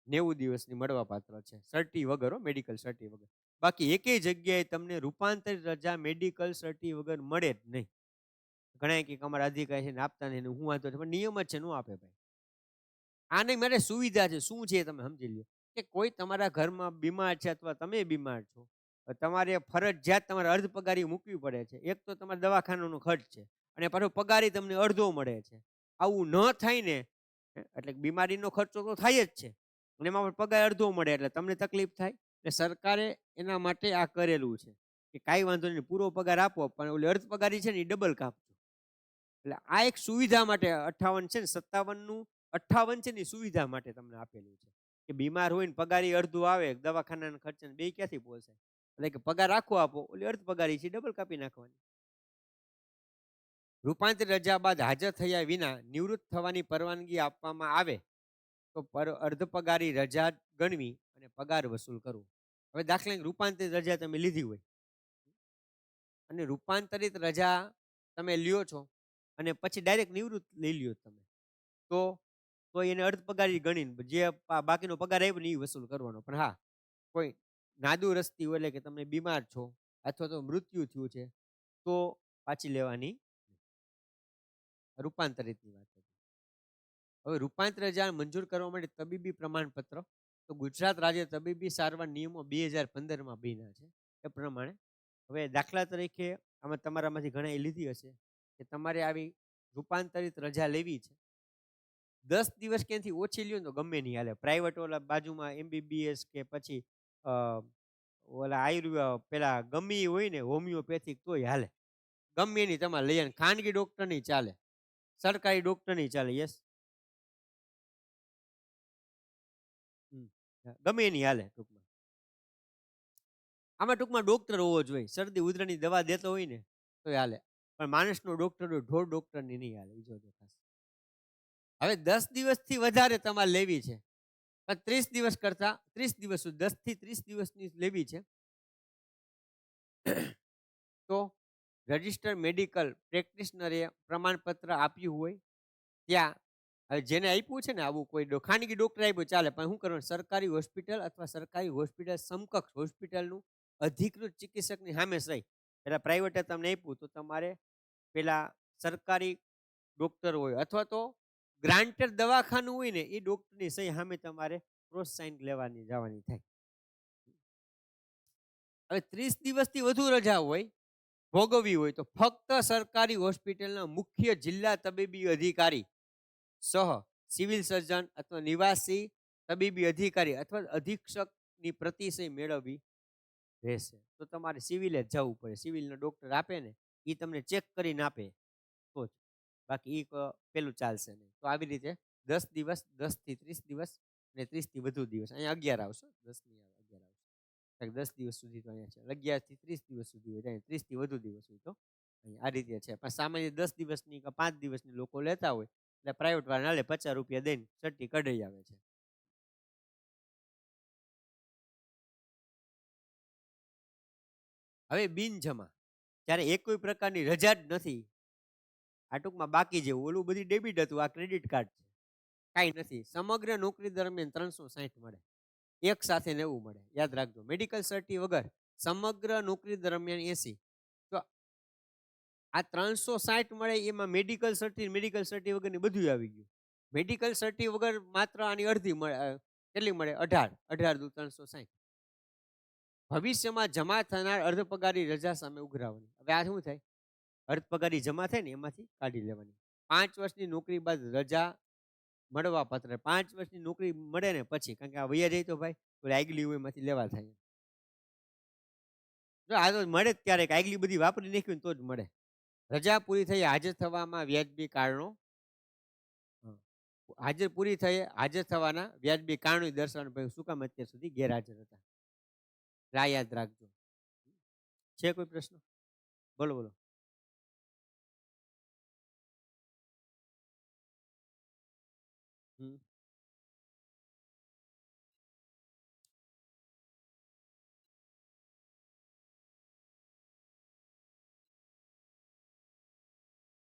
90 દિવસની મળવાપાત્ર છે. સર્ટી વગર હો, મેડિકલ સર્ટી વગર. બાકી એકેય જગ્યાએ તમને રૂપાંતરિત રજા મેડિકલ સર્ટી વગર મળે જ નહીં. ઘણાએ કે અમારા અધિકારી છે ને આપતા નહીં ને હું વાંધો નહીં. પણ નિયમ જ છે, નો આપે ભાઈ. આની માટે સુવિધા છે. શું છે તમે સમજી લ્યો. કે કોઈ તમારા ઘરમાં બીમાર છે અથવા તમે બીમાર છો, તમારે ફરજિયાત તમારે અર્ધ પગારી મૂકવી પડે છે. એક તો તમારા દવાખાનાનો ખર્ચ છે અને પાછો પગારી તમને અડધો મળે છે. આવું ન થાય ને, એટલે બીમારીનો ખર્ચો તો થાય જ છે અને એમાં પણ પગાર અડધો મળે એટલે તમને તકલીફ થાય. એટલે સરકારે એના માટે આ કરેલું છે કે કાંઈ વાંધો નહીં, પૂરો પગાર આપો પણ ઓલી અર્ધ પગારી છે ને એ ડબલ કાપજો. એટલે આ એક સુવિધા માટે 58 છે ને 57નું 58 છે ને સુવિધા માટે તમને આપેલું છે કે બીમાર હોય ને પગારી અડધું આવે, દવાખાનાના ખર્ચા બે ક્યાંથી પોસાય. એટલે કે પગાર આખો આપો, ઓલી અર્ધ પગારી છે ડબલ કાપી નાખવાની. રૂપાંતર રજા બાદ હાજર થયા વિના નિવૃત્ત થવાની પરવાનગી આપવામાં આવે તો અર્ધ પગારી રજા ગણવી અને પગાર વસૂલ કરવો. હવે દાખલા રૂપાંતરિત રજા તમે લીધી હોય અને રૂપાંતરિત રજા તમે લ્યો છો અને પછી ડાયરેક્ટ નિવૃત્ત લઈ લ્યો તમે, તો તો એને અર્ધ પગારી ગણીને જે બાકીનો પગાર આવ્યો ને એ વસૂલ કરવાનો. પણ હા, કોઈ નાદુરસ્તી હોય એટલે કે તમે બીમાર છો અથવા તો મૃત્યુ થયું છે તો પાછી લેવાની. રૂપાંતરિતની વાત હતી. હવે રૂપાંતર રજા મંજૂર કરવા માટે તબીબી પ્રમાણપત્ર તો ગુજરાત રાજ્ય તબીબી સારવાર નિયમો 2015માં બન્યા છે. એ પ્રમાણે હવે દાખલા તરીકે આમાં તમારામાંથી ઘણા લીધી હશે કે તમારે આવી રૂપાંતરિત રજા લેવી છે. 10 દિવસ ક્યાંથી ઓછી લ્યો ને તો ગમે નહીં હાલે. પ્રાઇવેટ ઓલા બાજુમાં MBBS કે પછી ઓલા પેલા ગમી હોય ને હોમિયોપેથિક તોય હાલે. ગમે એની તમારે લઈ આવે. ખાનગી ડોક્ટર નહીં ચાલે, સરકારી ડોક્ટર નહીં ચાલે. યસ, ગમે એની હાલે. ટૂંકમાં આમાં ટૂંકમાં ડોક્ટર હોવો જોઈએ. શરદી ઉધરસની દવા દેતો હોય ને તો હાલે, પણ માણસનો ડોક્ટર હોય, ઢોર ડોક્ટરની નહીં હાલે. જોજો ખાસ. હવે 10 દિવસથી વધારે તમારે લેવી છે, પણ 30 દિવસ કરતા 30 દિવસ 10 થી 30 દિવસની લેવી છે તો રજિસ્ટર મેડિકલ પ્રેક્ટિશનરે પ્રમાણપત્ર આપ્યું હોય ત્યાં, હવે જેને આપ્યું છે ને આવું કોઈ ખાનગી ડોક્ટર આપ્યું ચાલે, પણ શું કરવાનું, સરકારી હોસ્પિટલ અથવા સરકારી હોસ્પિટલ સમકક્ષ હોસ્પિટલનું અધિકૃત ચિકિત્સકની સામે સહી. એટલે પ્રાઇવેટે તમને આપ્યું તો તમારે પેલા સરકારી ડોક્ટર હોય અથવા તો ગ્રાન્ટેડ દવાખાનું હોય ને એ ડોક્ટરની સહી સામે તમારે ક્રોસ સાઇન લેવાની જવાની થાય. હવે 30 દિવસથી વધુ રજા હોય ભોગવવી હોય તો ફક્ત સરકારી હોસ્પિટલના મુખ્ય જિલ્લા તબીબી અધિકારી સહ સિવિલ સર્જન અથવા નિવાસી તબીબી અધિકારી અથવા અધિક્ષકની પ્રતિસહી મેળવવી રહેશે. તો તમારે સિવિલે જ જવું પડે. સિવિલનો ડોક્ટર આપે ને એ તમને ચેક કરીને આપે તો જ, બાકી એ પેલું ચાલશે નહીં. તો આવી રીતે 10 દિવસ, 10 થી 30 દિવસ અને 30 થી વધુ દિવસ. અહીંયા 11 આવશે, 10 ની 11 આવશે. 10 દિવસ સુધી તો અહીંયા છે, 11 થી 30 દિવસ સુધી હોય, 30 થી વધુ દિવસ હોય તો આ રીતે છે. પણ સામાન્ય 10 દિવસની કે 5 દિવસની લોકો લેતા હોય એટલે પ્રાઇવેટ વાળા લે 50 રૂપિયા દઈને સટ્ટી કઢાઈ આવે છે. હવે બિનજમા, જ્યારે એક કોઈ પ્રકારની રજા જ નથી, આ ટૂંકમાં બાકી જેવું, ઓલું બધી ડેબિટ હતું, આ ક્રેડિટ કાર્ડ છે, કાંઈ નથી. સમગ્ર નોકરી દરમિયાન 360 મળે, એક સાથે 90 મળે. યાદ રાખજો, મેડિકલ સર્ટી વગર સમગ્ર નોકરી દરમિયાન 80. તો આ 360 મળે એમાં મેડિકલ સર્ટી વગરની બધું આવી ગયું. મેડિકલ સર્ટી વગર માત્ર આની અડધી મળે. કેટલી મળે? 18. 18 દુ 360. ભવિષ્યમાં જમા થનાર અર્ધ પગારી રજા સામે ઉઘરાવવાની. હવે આ શું થાય? અર્ધ પગારી જમા થાય ને એમાંથી કાઢી લેવાની. 5 વર્ષની નોકરી બાદ રજા મળવા પાત્ર. 5 વર્ષની નોકરી મળે ને પછી, કારણ કે આ વૈયા જાય તો ભાઈ આગલી હોય એમાંથી લેવા થાય. જો આ તો મળે જ ત્યારે, આગલી બધી વાપરી નાખ્યું તો જ મળે. રજા પૂરી થઈ હાજર થવામાં વ્યાજબી કારણો, હાજર થવાના વ્યાજબી કારણો દર્શાવવાનું. ભાઈ શું કામ અત્યાર સુધી ગેરહાજર હતા, આ યાદ રાખજો. છે કોઈ પ્રશ્ન? બોલો બોલો. હમ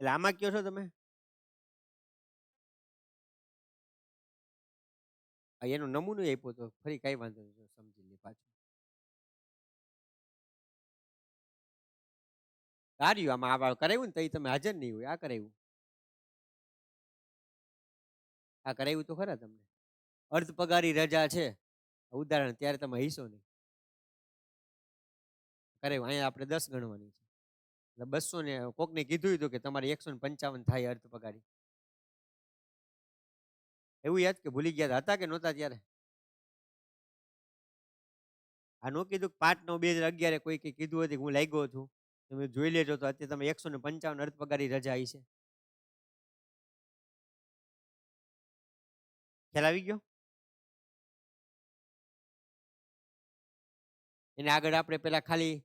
એટલે આમાં કયો છો તમે? એનો નમૂનો આપ્યો તો ફરી કઈ વાંધો નહીં, સમજી લે પાછું. કાર્યું આમાં આ કરાવ્યું ને તો તમે હાજર નહીં હોય. આ કરાવ્યું, આ કરાવ્યું તો ખરા તમને. અર્ધ પગારી રજા છે ઉદાહરણ, ત્યારે તમે હૈસો નહીં. કરાવ્યું અહીંયા આપણે 10 ગણવાની છે એટલે 200 ને કોકને કીધું હતું કે તમારે 155 થાય અર્ધ પગારી. એવું યાદ કે ભૂલી ગયા હતા કે નહોતા ત્યારે? આ નો કીધું 5/9/2011 કોઈ કીધું હતું કે હું લાગ્યો છું, તમે જોઈ લેજો. તો અત્યારે તમે 155 અર્ધ પગારી રજા આવી છે. ખ્યાલ આવી ગયો? એને આગળ આપણે પેલા ખાલી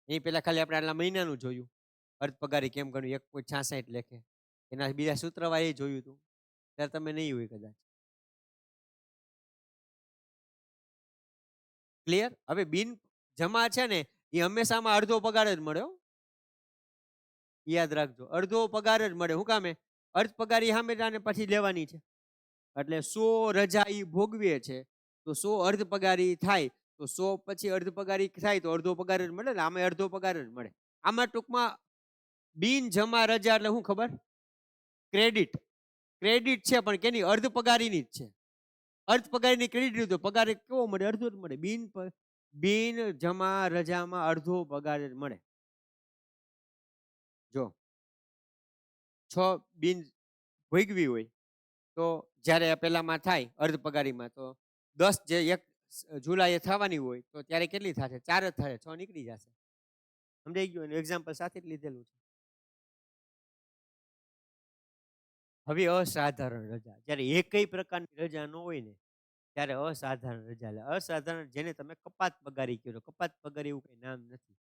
આપણે આટલા મહિનાનું જોયું, અર્ધ પગારી કેમ ગણ્યું, 1.66 લેખે. એના બીજા સૂત્રવાળી જોયું હતું, ત્યારે તમે નહીં હોય કદાચ. ક્લિયર? હવે બિન જમા છે ને એ હંમેશામાં અડધો પગાર જ મળ્યો, યાદ રાખજો. અડધો પગાર જ મળે. શું કામે? અર્ધ પગારી સામે પછી લેવાની છે. એટલે 100 રજા ઈ ભોગવે છે તો 100 અર્ધ પગારી થાય તો 100 પછી અર્ધ પગારી થાય તો અડધો પગાર જ મળે ને. આમે અડધો પગાર જ મળે. આમાં ટૂંકમાં બિન જમા રજા એટલે શું ખબર? ક્રેડિટ. ક્રેડિટ છે પણ કેની? અર્ધ પગારીની જ છે. અર્ધ પગારીની ક્રેડિટ લીધો, પગાર કેવો મળે? અડધો જ મળે. બિન જમા રજામાં અડધો પગાર જ મળે. જો 6 બિન ભોગવી હોય તો જ્યારે પેલામાં થાય અર્ધ પગારીમાં તો 10 જે 1 જુલાઈએ થવાની હોય તો ત્યારે કેટલી થશે? 4 જ થશે, 6 નીકળી જશે. સમજાઈ ગયું? એનું એક્ઝામ્પલ સાથે જ લીધેલું છે. હવે અસાધારણ રજા, જ્યારે એકેય પ્રકારની રજા ન હોય ને ત્યારે અસાધારણ રજા લે. અસાધારણ જેને તમે કપાત પગારી કહો છો. કપાત પગાર એવું કઈ નામ નથી,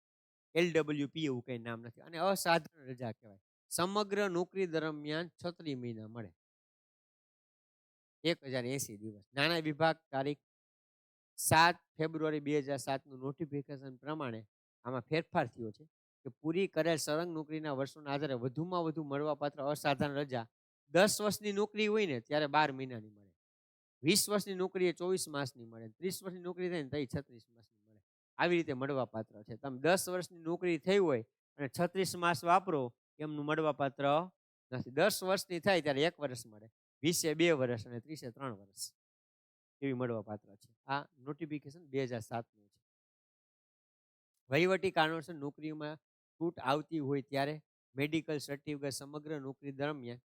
LWP એવું કઈ નામ નથી, અને અસાધારણ રજા કહેવાય. સમગ્ર નોકરી દરમિયાન 36 મહિના મળે, 1080 દિવસ. નાણાં વિભાગ તારીખ 7 ફેબ્રુઆરી 2007 નું નોટિફિકેશન પ્રમાણે આમાં ફેરફાર થયો છે કે પૂરી કરેલ સળંગ નોકરીના વર્ષોના આધારે વધુમાં વધુ મળવાપાત્ર અસાધારણ રજા 10 વર્ષની નોકરી હોય ને ત્યારે 12 મહિનાની મળે, 20 વર્ષની નોકરી એ 24 માસની મળે, 30 વર્ષની નોકરી થાય ને તો 36 માસની મળે. આવી રીતે મળવાપાત્ર છે. તમે 10 વર્ષની નોકરી થઈ હોય અને 36 માસ વાપરો એમનું મળવાપાત્ર નથી. 10 વર્ષની થાય ત્યારે 1 વર્ષ મળે, 20 2 વર્ષ અને 30 3 વર્ષ એવી મળવાપાત્ર છે. આ નોટિફિકેશન 2007 નું છે. વહીવટી કારણોસર નોકરીમાં છૂટ આવતી હોય ત્યારે મેડિકલ સર્ટિફિકેટ સમગ્ર નોકરી દરમિયાન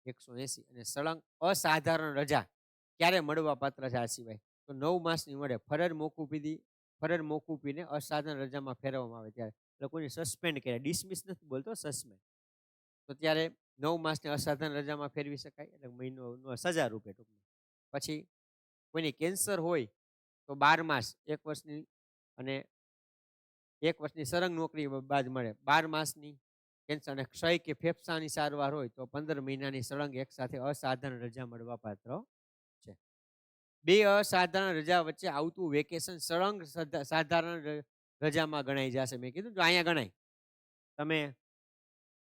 180 અને સળંગ અસાધારણ રજા ક્યારે મળવાપાત્ર છે આ સિવાય તો 9 માસની મળે. ફરજ મોકૂફીને અસાધારણ રજામાં ફેરવવામાં આવે ત્યારે, લોકોને સસ્પેન્ડ કર્યા, ડિસમિસ નથી બોલતો, સસ્પેન્ડ. તો ત્યારે 9 માસને અસાધારણ રજામાં ફેરવી શકાય, એટલે મહિનો સજા રૂપે ટૂંકમાં. પછી કોઈની કેન્સર હોય તો 12 માસ, 1 વર્ષની અને 1 વર્ષની સળંગ નોકરી બાદ મળે. 12 માસની કેન્સર અને ક્ષય કે ફેફસાની સારવાર હોય તો 15 મહિનાની સળંગ એક સાથે અસાધારણ રજા મળવા પાત્ર છે. 2 અસાધારણ રજા વચ્ચે આવતું વેકેશન સળંગ સાધારણ રજામાં ગણાઈ જશે. મેં કીધું જો અહીંયા ગણાય. તમે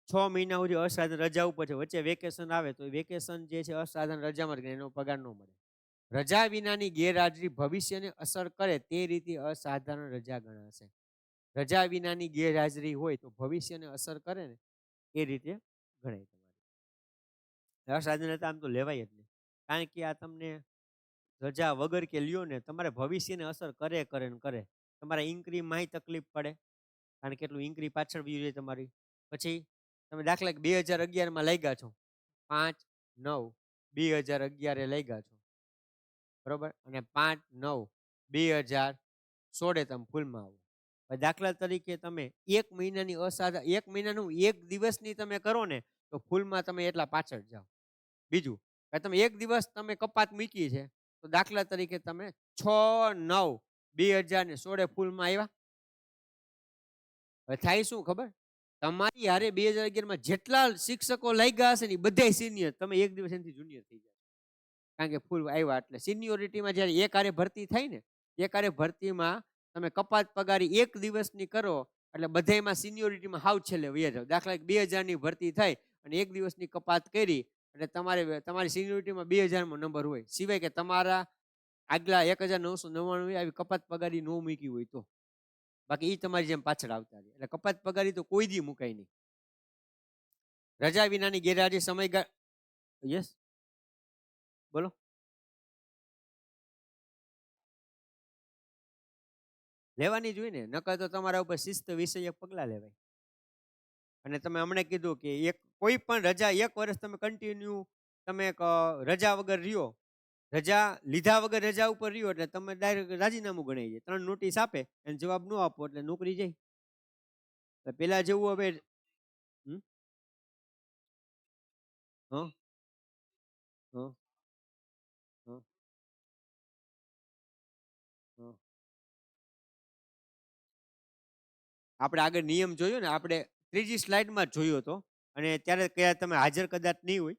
6 મહિના સુધી અસાધારણ રજા ઉપર છે, વચ્ચે વેકેશન આવે તો વેકેશન જે છે અસાધારણ રજામાં જ ગણાય, એનો પગાર ન મળે. રજા વિનાની ગેરહાજરી ભવિષ્યને અસર કરે તે રીતે અસાધારણ રજા ગણાશે. રજા વિનાની ગેરહાજરી હોય તો ભવિષ્યને અસર કરે ને એ રીતે ગણાય. તમારી અસાધારણ રજા આમ તો લેવાય જ નહીં, કારણ કે આ તમને રજા વગર કે લ્યો ને તમારે ભવિષ્યને અસર કરે ને કરે. તમારા ઇન્ક્રીમાં તકલીફ પડે, કારણ કે એટલું ઇન્ક્રી પાછળ વ્યૂ છે તમારી. પછી તમે દાખલા 2011માં લાગ્યા છો, 5/9/2011 લાગ્યા છો, બરોબર, અને 5/9/2016 તમે ફૂલમાં આવો. દાખલા તરીકે તમે 1 મહિનાની અસાધારણ 1 મહિનાનું 1 દિવસની તમે કરો ને તો ફૂલમાં તમે એટલા પાછળ જાઓ. બીજું તમે 1 દિવસ તમે કપાત મૂકી છે તો દાખલા તરીકે તમે 6/9/2016 ફૂલમાં આવ્યા. હવે થાય શું ખબર? તમારી હારે 2011માં જેટલા શિક્ષકો લાગ્યા હશે ને બધા સિનિયર, તમે 1 દિવસ એનાથી જુનિયર થઈ જાય, કારણ કે ફૂલ આવ્યા. એટલે સિનિયોરિટીમાં જ્યારે એક હારે ભરતી થાય ને, એક હારે ભરતીમાં તમે કપાત પગારી 1 દિવસની કરો એટલે બધાયમાં સિનિયોરિટીમાં હાવ છેલ્લે વયા જાવ. દાખલા તરીકે 2000ની ભરતી થઈ અને 1 દિવસની કપાત કરી એટલે તમારી સિનિયોરિટીમાં 2000મો નંબર હોય. સિવાય કે તમારા આગલા 1999 આવી કપાત પગારી નો મૂકી હોય તો. બાકી એ તમારી જેમ પાછળ આવતા રહે. એટલે કપાત પગારી તો કોઈ દી મુકાય નહીં. રજા વિનાની ગેરહાજરી સમયગાળા. યસ, બોલો. લેવાની જ હોય ને, નકર તો તમારા ઉપર શિસ્ત વિષયક પગલાં લેવાય. અને તમે હમણાં કીધું કે કોઈ પણ રજા 1 વર્ષ તમે કન્ટિન્યુ તમે રજા વગર રહ્યો, રજા લીધા વગર રજા ઉપર રહ્યો એટલે તમે ડાયરેક્ટ રાજીનામું ગણાઈ જાય. 3 નોટિસ આપે અને જવાબ ન આપો એટલે નોકરી જાય. એટલે પેલા જેવું હવે હમ? હં? હં? હં? હં? આપણે આગળ નિયમ જોયો ને, આપણે ત્રીજી સ્લાઇડમાં જ જોયો હતો. અને ત્યારે કયા તમે હાજર કદાચ નહીં હોય,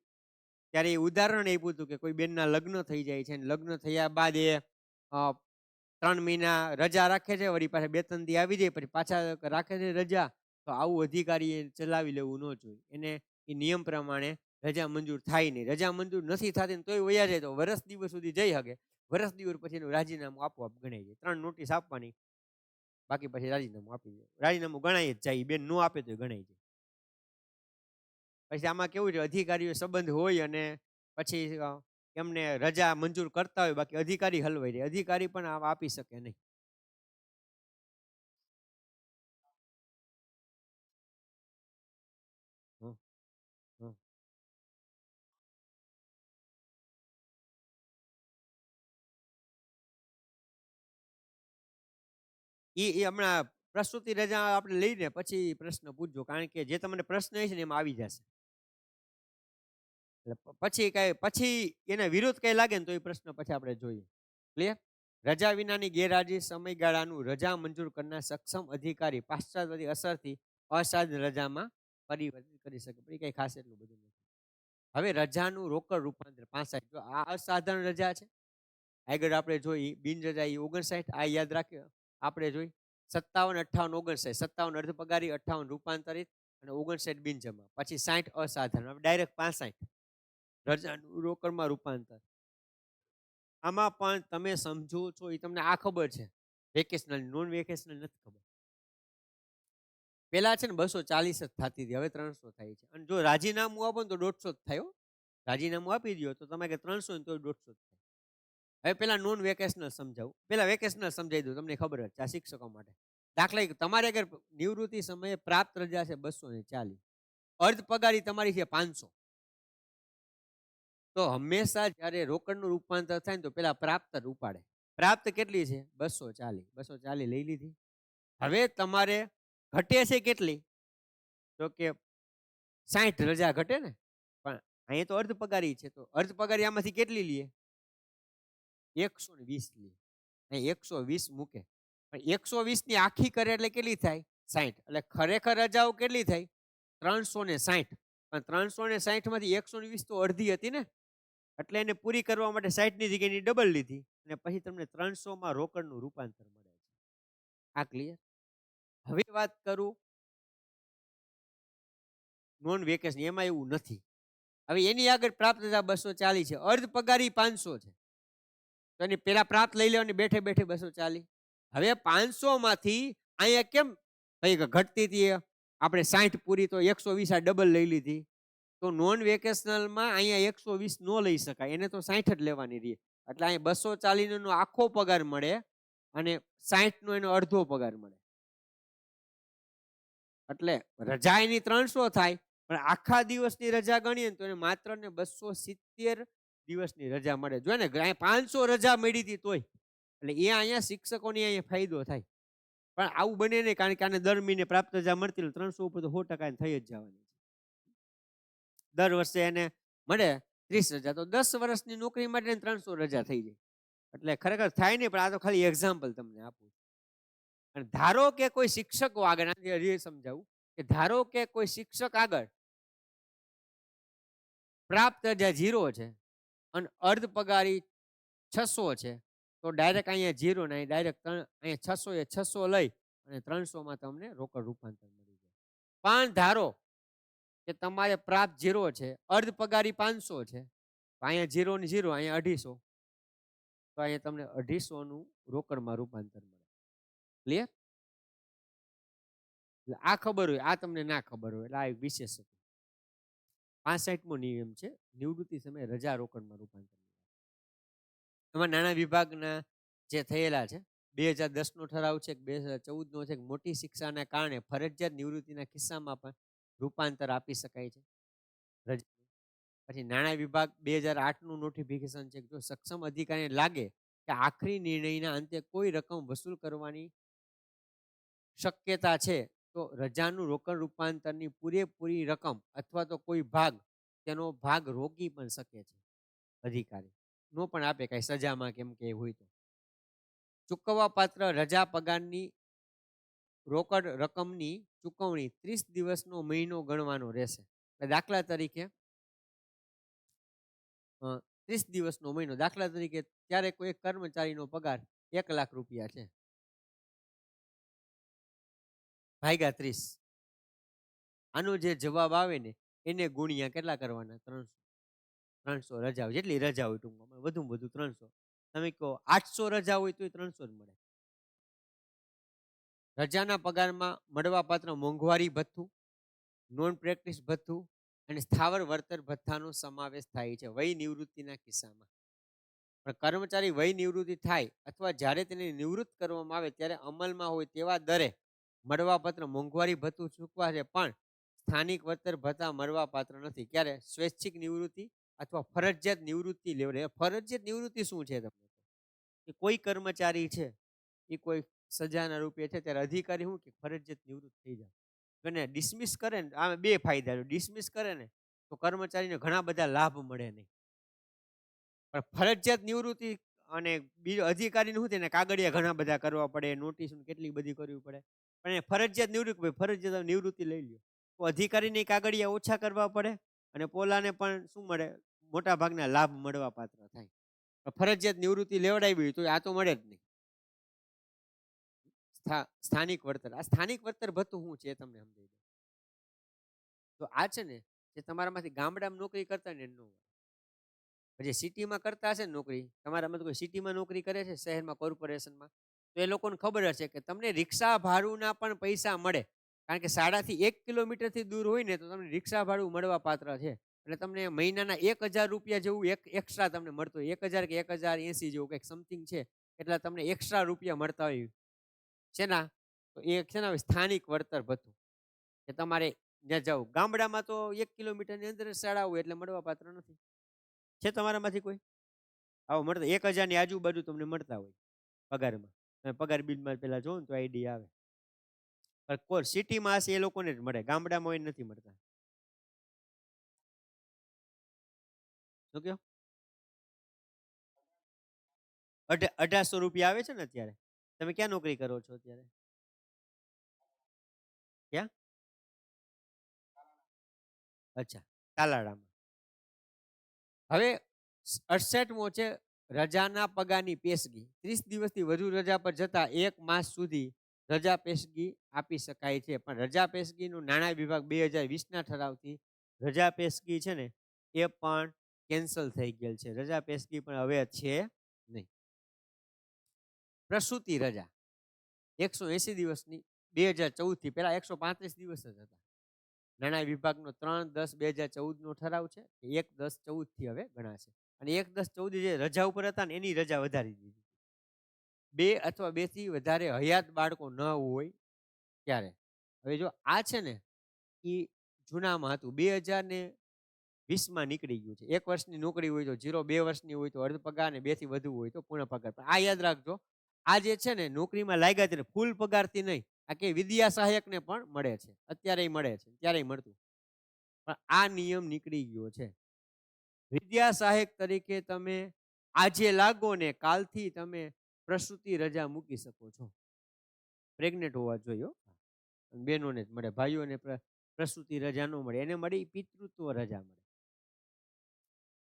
ત્યારે એ ઉદાહરણ આપ્યું હતું કે કોઈ બેનના લગ્ન થઈ જાય છે અને લગ્ન થયા બાદ એ 3 મહિના રજા રાખે છે, વળી પાછા 2-3 દી આવી જાય પછી પાછા રાખે છે રજા. તો આવું અધિકારીએ ચલાવી લેવું ન જોઈએ. એને એ નિયમ પ્રમાણે રજા મંજૂર થાય નહીં. રજા મંજૂર નથી થતી ને તોય વયા જાય તો વરસ દિવસ સુધી જઈ શકે. વરસ દિવસ પછી એનું રાજીનામું આપોઆપ ગણાઈ જાય. 3 નોટિસ આપવાની, બાકી પછી રાજીનામું આપી દે. રાજીનામું ગણાય જ જાય. બેન નો આપે તો ગણાય જાય. પછી આમાં કેવું છે, અધિકારીઓ સંબંધ હોય અને પછી એમને રજા મંજૂર કરતા હોય, બાકી અધિકારી હલવાઈ જાય. અધિકારી પણ આપી શકે નહીં. હં, હં. એ હમણાં પ્રસ્તુતિ રજા આપણે લઈને પછી પ્રશ્ન પૂછજો, કારણ કે જે તમને પ્રશ્ન છે ને એમાં આવી જશે. એટલે પછી એને વિરોધ કઈ લાગે ને તો એ પ્રશ્ન પછી આપણે જોઈએ. ક્લિયર? રજા વિનાની ગેરહાજરી સમયગાળાનું રજા મંજૂર કરનાર સક્ષમ અધિકારી પાશ્ચાત્યવાદી અસરથી અસાધારણ રજામાં પરિવર્તિત કરી શકે. પણ એ કઈ ખાસ એટલું બધું નથી. હવે રજાનું રોકડ રૂપાંતર 65. જો આ અસાધારણ રજા છે, આગળ આપણે જોઈ બિન રજા એ 59. આ યાદ રાખ્યો. આપણે જોઈ 57, 58, 59. 57 અર્ધ પગારી, 58 રૂપાંતરિત અને 59 બિનજમા. પછી 60 અસાધારણ. ડાયરેક્ટ 65 રજાનું રોકડમાં રૂપાંતર. આમાં પણ તમે સમજો છો એ તમને આ ખબર છે, વેકેશનલ નોન વેકેશનલ નથી ખબર. પેલા છે ને 240 જ થતી હતી, હવે 300 થાય છે. અને જો રાજીનામું આપો ને તો 150 જ થાય. રાજીનામું આપી દો તો તમે કે 300 ને તો 150 થાય. હવે પેલા નોન વેકેશનલ સમજાવું. પેલા વેકેશનલ સમજાવી દઉં, તમને ખબર જ છે આ શિક્ષકો માટે. દાખલા તમારે અગર નિવૃત્તિ સમયે પ્રાપ્ત રજા છે 240, અર્ધ પગારી તમારી છે 500, તો હંમેશા જ્યારે રોકડનું રૂપાંતર થાય ને તો પેલા પ્રાપ્ત જ ઉપાડે. પ્રાપ્ત કેટલી છે? 240. 240 લઈ લીધી. હવે તમારે ઘટે છે કેટલી? તો કે 60 રજા ઘટે ને. પણ અહીંયા તો અર્ધ પગારી છે, તો અર્ધ પગારી આમાંથી કેટલી લઈએ? 120 લઈએ. અહીં 120 મૂકે. પણ 120 ની આખી કરે એટલે કેટલી થાય? 60. એટલે ખરેખર રજાઓ કેટલી થાય? 360. પણ 360 માંથી 120 તો અડધી હતી ને, એટલે એને પૂરી કરવા માટે 60 ની જગ્યાની ડબલ લીધી અને પછી તમને 300 માં રોકડનું રૂપાંતર મળે છે. આ ક્લિયર? હવે વાત કરું નોન વેકેશન. એમાં એવું નથી. હવે એની આગળ પ્રાપ્ત રજા 240 છે, અર્ધ પગારી 500 છે, તો એની પેલા પ્રાપ્ત લઈ લેવાની બેઠે બેઠે 240. હવે 500 માંથી અહીંયા કેમ ભાઈ ઘટતી હતી, આપણે 60 પૂરી તો 120 આ ડબલ લઈ લીધી. તો નોન વેકેશનલમાં અહીંયા 120 નો લઈ શકાય, એને તો 60 જ લેવાની રહી. એટલે અહીંયા 240 નો આખો પગાર મળે અને 60 નો એનો અડધો પગાર મળે. એટલે રજા એની 300 થાય, પણ આખા દિવસની રજા ગણીએ તો એને માત્ર ને 270 દિવસની રજા મળે. જો ને 500 રજા મળી હતી તોય. એટલે એ અહીંયા શિક્ષકોની અહીંયા ફાયદો થાય. પણ આવું બને નહીં, કારણ કે આને દર મહિને પ્રાપ્ત રજા મળતી 300 ઉપર તો 100% થઈ જ જવાની છે. દર વર્ષે એને મળે 30 રજા, તો 10 વર્ષની નોકરી માટે 300 રજા થઈ જાય. એટલે ખરેખર થાય નહીં, પણ આ તો ખાલી એક્ઝામ્પલ તમને આપું. અને ધારો કે કોઈ શિક્ષકો આગળ સમજાવું કે ધારો કે કોઈ શિક્ષક આગળ પ્રાપ્ત રજા 0 છે અને અર્ધ પગારી 600 છે, તો ડાયરેક્ટ અહીંયા 0 ને ડાયરેક્ટ અહીંયા 600 એ 600 લઈ અને 300માં તમને રોકડ રૂપાંતર મળી જાય. પણ ધારો કે તમારે પ્રાપ્ત 0 છે, અર્ધ પગારી 500 છે. તો અહીંયા 0 ને 0, અહીંયા 250. તો અહીંયા તમને 250 નું રોકડમાં રૂપાંતર મળે. ક્લિયર? એટલે આ ખબર હોય, આ તમને ના ખબર હોય, એટલે આ એક વિશેષ હતું. 65મો નિયમ છે, નિવૃત્તિ સમયે રજા રોકડમાં રૂપાંતર. એમાં નાણા વિભાગના જે થયેલા છે, 2010નો ઠરાવ છે, 2014નો છે, મોટી શિક્ષાના કારણે ફરજિયાત નિવૃત્તિના કિસ્સામાં પણ રૂપાંતર આપી શકાય છે. પછી નાણાં વિભાગ 2008નું નોટિફિકેશન છે, જો સક્ષમ અધિકારીને લાગે કે આખરી નિર્ણયના અંતે કોઈ રકમ વસૂલ કરવાની શક્યતા છે, તો રજાનું રોકડ રૂપાંતરની પૂરેપૂરી રકમ અથવા તો કોઈ ભાગ, તેનો ભાગ રોકી પણ શકે છે અધિકારી. નો પણ આપે કાંઈ સજામાં કેમ કે હોય તો. ચૂકવવા પાત્ર રજા પગારની રોકડ રકમની ચૂકવણી 30 દિવસનો મહિનો ગણવાનો રહેશે. દાખલા તરીકે 30 દિવસનો મહિનો, દાખલા તરીકે ત્યારે કોઈ કર્મચારીનો પગાર 1 લાખ રૂપિયા છે, ભાગ્યા 30. આનો જે જવાબ આવે ને એને ગુણ્યા કેટલા કરવાના? 300. 300 રજા હોય, જેટલી રજા હોય ટૂંકમાં, વધુમાં વધુ 300. તમે કહો 800 રજા હોય તો 300 જ મળે. રજાના પગારમાં મળવાપાત્ર મોંઘવારી ભથ્થું, નોન પ્રેક્ટિસ ભથ્થું અને સ્થાવર વળતર ભથ્થાનો સમાવેશ થાય છે વય નિવૃત્તિના કિસ્સામાં. પણ કર્મચારી વય નિવૃત્તિ થાય અથવા જ્યારે તેને નિવૃત્ત કરવામાં આવે ત્યારે અમલમાં હોય તેવા દરે મળવાપાત્ર મોંઘવારી ભથ્થું ચૂકવા છે, પણ સ્થાનિક વળતર ભથ્થા મળવાપાત્ર નથી. ક્યારે? સ્વૈચ્છિક નિવૃત્તિ અથવા ફરજિયાત નિવૃત્તિ લેવડે. ફરજિયાત નિવૃત્તિ શું છે? તમને કે કોઈ કર્મચારી છે એ કોઈ સજાના રૂપે છે, ત્યારે અધિકારી શું કે ફરજિયાત નિવૃત્ત થઈ જાય. અને ડિસમિસ કરે ને, આમે બે ફાયદા. ડિસમિસ કરે ને તો કર્મચારીને ઘણા બધા લાભ મળે નહીં. પણ ફરજિયાત નિવૃત્તિ અને બીજો અધિકારીને શું તેને કાગળિયા ઘણા બધા કરવા પડે, નોટિસ કેટલી બધી કરવી પડે. પણ એ ફરજિયાત નિવૃત્તિ, ફરજિયાત નિવૃત્તિ લઈ લ્યો તો અધિકારીને કાગળિયા ઓછા કરવા પડે અને પોલાને પણ શું મળે? મોટા ભાગના લાભ મળવા પાત્ર થાય. ફરજિયાત નિવૃત્તિ લેવડાવી તો આ તો મળે જ નહીં. સ્થાનિક વળતર, આ સ્થાનિક વળતર ભથ્થું શું છે તમને સમજાવી દઉં. તો આ છે ને, જે તમારામાંથી ગામડામાં નોકરી કરતા ને એનો, જે સિટીમાં કરતા હશે ને નોકરી, તમારામાં તો કોઈ સિટીમાં નોકરી કરે છે, શહેરમાં કોર્પોરેશનમાં, તો એ લોકોને ખબર હશે કે તમને રિક્ષા ભાડુંના પણ પૈસા મળે. કારણ કે 1.5 કિલોમીટરથી દૂર હોય ને તો તમને રિક્ષા ભાડું મળવા પાત્ર છે. એટલે તમને મહિનાના 1000 રૂપિયા જેવું એક એક્સ્ટ્રા તમને મળતું હોય. 1000 કે 1080 જેવું કંઈક સમથિંગ છે, એટલે તમને એક્સ્ટ્રા રૂપિયા મળતા હોય. શેના? તો એ છે ને સ્થાનિક વળતર ભથ્થું, કે તમારે ત્યાં જવું. ગામડામાં તો 1 કિલોમીટરની અંદર શાળા હોય એટલે મળવા પાત્ર નથી. છે તમારામાંથી કોઈ આવો મળતા? 1000ની આજુબાજુ તમને મળતા હોય પગારમાં. તમે પગાર બિલમાં પેલા જોવો ને તો આઈડિયા આવે. પણ કોઈ સિટીમાં હશે એ લોકોને જ મળે, ગામડામાં હોય નથી મળતા. શું કહો? 1800 રૂપિયા આવે છે ને અત્યારે. તમે ક્યાં નોકરી કરો છો અત્યારે? ક્યાં? અચ્છા, તાલાળામાં. હવે 68મો છે રજાના પગારની પેશગી. 30 દિવસથી વધુ રજા પર જતા 1 માસ સુધી રજા પેશગી આપી શકાય છે. પણ રજા પેશગીનું નાણાં વિભાગ 2020ના ઠરાવથી રજા પેશગી છે ને એ પણ કેન્સલ થઈ ગયેલ છે. રજા પેશગી પણ હવે છે નહીં. પ્રસૂતિ રજા 180 દિવસની 2014થી, પહેલા 135 દિવસ જ હતા. નાણાં વિભાગનો 3/10/2014નો ઠરાવ છે, 1/10/14થી હવે ગણાશે. અને 1/10/14 જે રજા ઉપર હતા ને એની રજા વધારી દીધી. 2 અથવા 2 થી વધારે હયાત બાળકો ન હોય ત્યારે. હવે જો આ છે ને એ જૂનામાં હતું, 2020માં નીકળી ગયું છે. 1 વર્ષની નોકરી હોય તો 0, 2 વર્ષની હોય તો અર્ધ પગાર અને 2 થી વધુ હોય તો પૂર્ણ પગાર. પણ આ યાદ રાખજો, આ જે છે ને નોકરીમાં લાગ્યા ત્યારે ફૂલ પગારથી નહીં, આ કે વિદ્યા સહાયકને પણ મળે છે, અત્યારે મળે છે, ત્યારેય મળતું. પણ આ નિયમ નીકળી ગયો છે. વિદ્યા સહાયક તરીકે તમે આજે લાગો ને કાલથી તમે પ્રસૂતિ રજા મૂકી શકો છો. પ્રેગ્નેન્ટ હોવા જોઈએ, બહેનોને જ મળે, ભાઈઓને પ્રસૂતિ રજા ન મળે. એને મળી પિતૃત્વ રજા મળે.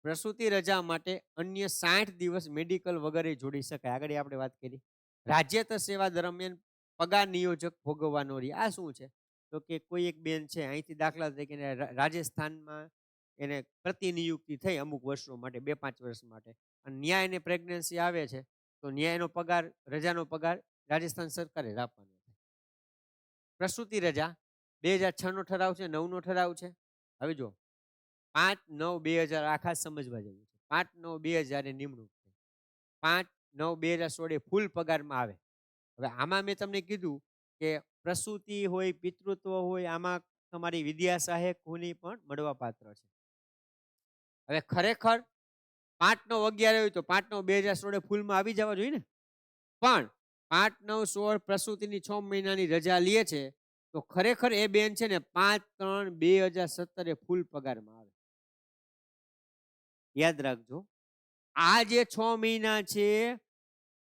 પ્રસૂતિ રજા માટે અન્ય 60 દિવસ મેડિકલ વગેરે જોડી શકાય. આગળ આપણે વાત કરી. રાજ્યત્વ સેવા દરમિયાન પગાર નિયોજક ભોગવવાનો રહે. આ શું છે? તો કે કોઈ એક બેન છે અહીંથી દાખલા તરીકે એને રાજસ્થાનમાં એને પ્રતિનિયુક્તિ થઈ અમુક વર્ષો માટે 2-5 વર્ષ માટે અને ન્યા એને પ્રેગ્નન્સી આવે છે તો ન્યા એનો પગાર રજાનો પગાર રાજસ્થાન સરકારે જ આપવાનો છે. પ્રસૂતિ રજા 2006 નો ઠરાવ છે, 9 નો ઠરાવ છે. હવે જો 5/9/2000 આ ખાસ સમજવા જેવું છે. 5/9/2000 એ નિમણૂક થઈ. 5/9/2016 એ ફૂલ પગારમાં આવે. હવે આમાં મેં તમને કીધું કે પ્રસૂતિ હોય, પિતૃત્વ હોય, આમાં તમારી વિદ્યા સહાયકની પણ મળવાપાત્ર છે. હવે ખરેખર 5/9/11 હોય તો 5/9/2016 ફૂલમાં આવી જવા જોઈએ ને. પણ 5/9/16 પ્રસૂતિની 6 મહિનાની રજા લે છે તો ખરેખર એ બેન છે ને 5/3/2017 ફૂલ પગારમાં આવે. યાદ રાખજો, આ જે 6 મહિના છે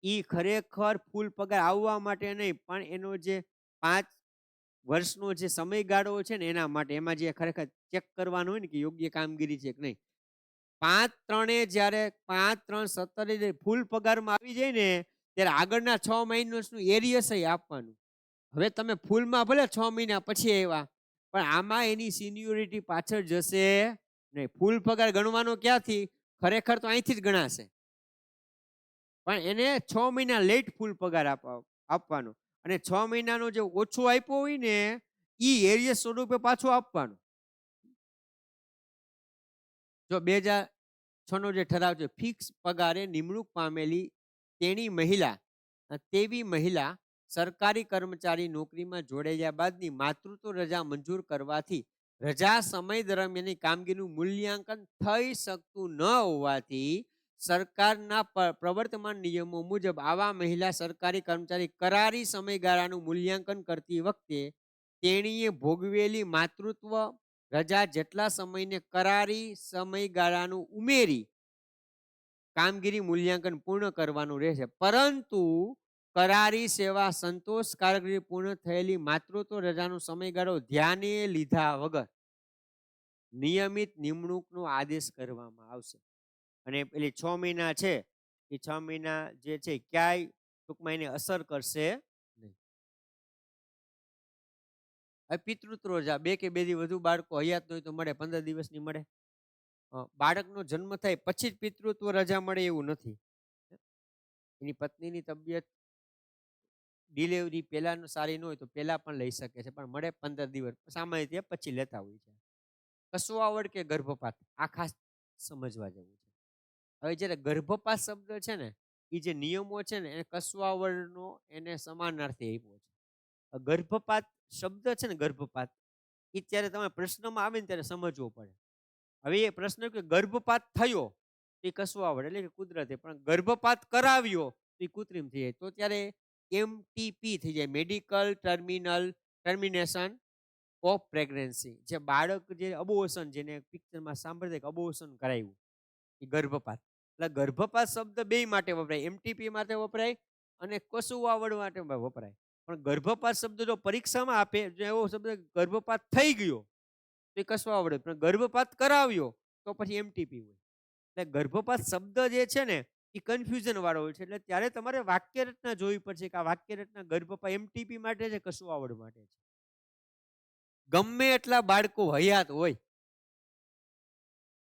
એ ખરેખર ફૂલ પગાર આવવા માટે નહીં, પણ એનો જે 5 વર્ષનો જે સમયગાળો છે ને એના માટે, એમાં જે ખરેખર ચેક કરવાનું હોય ને કે યોગ્ય કામગીરી છે કે નહીં. 5/3 જ્યારે 5/3/17 ફૂલ પગારમાં આવી જાય ને ત્યારે આગળના 6 મહિનાનું એરિયસ આપવાનું. હવે તમે ફૂલમાં ભલે 6 મહિના પછી આવ્યા પણ આમાં એની સિનિયોરિટી પાછળ જશે નહીં. ફૂલ પગાર ગણવાનો ક્યાંથી? ખરેખર તો અહીંથી જ ગણાશે, પણ એને 6 મહિના લેટ ફૂલ પગાર આપવાનો અને 6 મહિનાનો જે ઓછો આપ્યો હોય ને એ એરિયસ સ્વરૂપે પાછો આપવાનો. જો 2006 નો જે ઠરાવ છે, ફિક્સ પગારે નિમણૂક પામેલી તેવી મહિલા સરકારી કર્મચારી નોકરીમાં જોડાયા બાદની માતૃત્વ રજા મંજૂર કરવાથી રજા સમય દરમિયાનની કામગીરીનું મૂલ્યાંકન થઈ શકતું ન હોવાથી સરકારના પ્રવર્તમાન નિયમો મુજબ આવા મહિલા સરકારી કર્મચારી કરારી સમયગાળાનું મૂલ્યાંકન કરતી વખતે તેણીએ ભોગવેલી માતૃત્વ રજા જેટલા સમયને કરારી સમયગાળાનું ઉમેરી કામગીરી મૂલ્યાંકન પૂર્ણ કરવાનું રહેશે. પરંતુ કરારી સેવા સંતોષકારક રીતે પૂર્ણ થયેલી માતૃત્વ રજાનો સમયગાળો ધ્યાને લીધા વગર નિયમિત નિમણૂકનો આદેશ કરવામાં આવશે. અને પેલી 6 મહિના છે એ 6 મહિના જે છે ક્યાંય ટૂંકમાં એને અસર કરશે નહીં. હવે પિતૃત્વ રજા 2 કે 2 થી વધુ બાળકો હયાત હોય તો મળે, 15 દિવસની મળે. બાળકનો જન્મ થાય પછી જ પિતૃત્વ રજા મળે એવું નથી. એની પત્નીની તબિયત ડિલિવરી પહેલા સારી ન હોય તો પહેલા પણ લઈ શકે છે, પણ મળે 15 દિવસ, સામાન્ય રીતે પછી લેતા હોય છે. કસુઆવડ કે ગર્ભપાત આ ખાસ સમજવા જેવું છે. હવે જ્યારે ગર્ભપાત શબ્દ છે ને એ જે નિયમો છે ને એને કસુઆવડનો એને સમાનાર્થી આપ્યો છે. ગર્ભપાત શબ્દ છે ને, ગર્ભપાત એ ત્યારે તમે પ્રશ્નમાં આવે ને ત્યારે સમજવો પડે. હવે એ પ્રશ્ન કે ગર્ભપાત થયો એ કસુઆવડ એટલે કે કુદરતી, પણ ગર્ભપાત કરાવ્યો એ કૃત્રિમ થઈ જાય તો ત્યારે MTP થઈ જાય, મેડિકલ ટર્મિનેશન ઓફ પ્રેગ્નન્સી. જે બાળક જે અબોર્શન, જેને પિક્ચરમાં સાંભળે કે અબોર્શન કરાવ્યું એ ગર્ભપાત. એટલે ગર્ભપાત શબ્દ બે માટે વપરાય, MTP માટે વપરાય અને કસુઆવડ માટે વપરાય. પણ ગર્ભપાત શબ્દ જો પરીક્ષામાં આપે, જો એવો શબ્દ ગર્ભપાત થઈ ગયો તો એ કસુઆવડ, પણ ગર્ભપાત કરાવ્યો તો પછી MTP હોય. એટલે ગર્ભપાત શબ્દ જે છે ને એ કન્ફ્યુઝન વાળો હોય છે. એટલે ત્યારે તમારે વાક્ય રચના જોવી પડશે કે આ વાક્ય રચના ગર્ભપાત MTP માટે છે, કસુઆવડ માટે છે. ગમે એટલા બાળકો હયાત હોય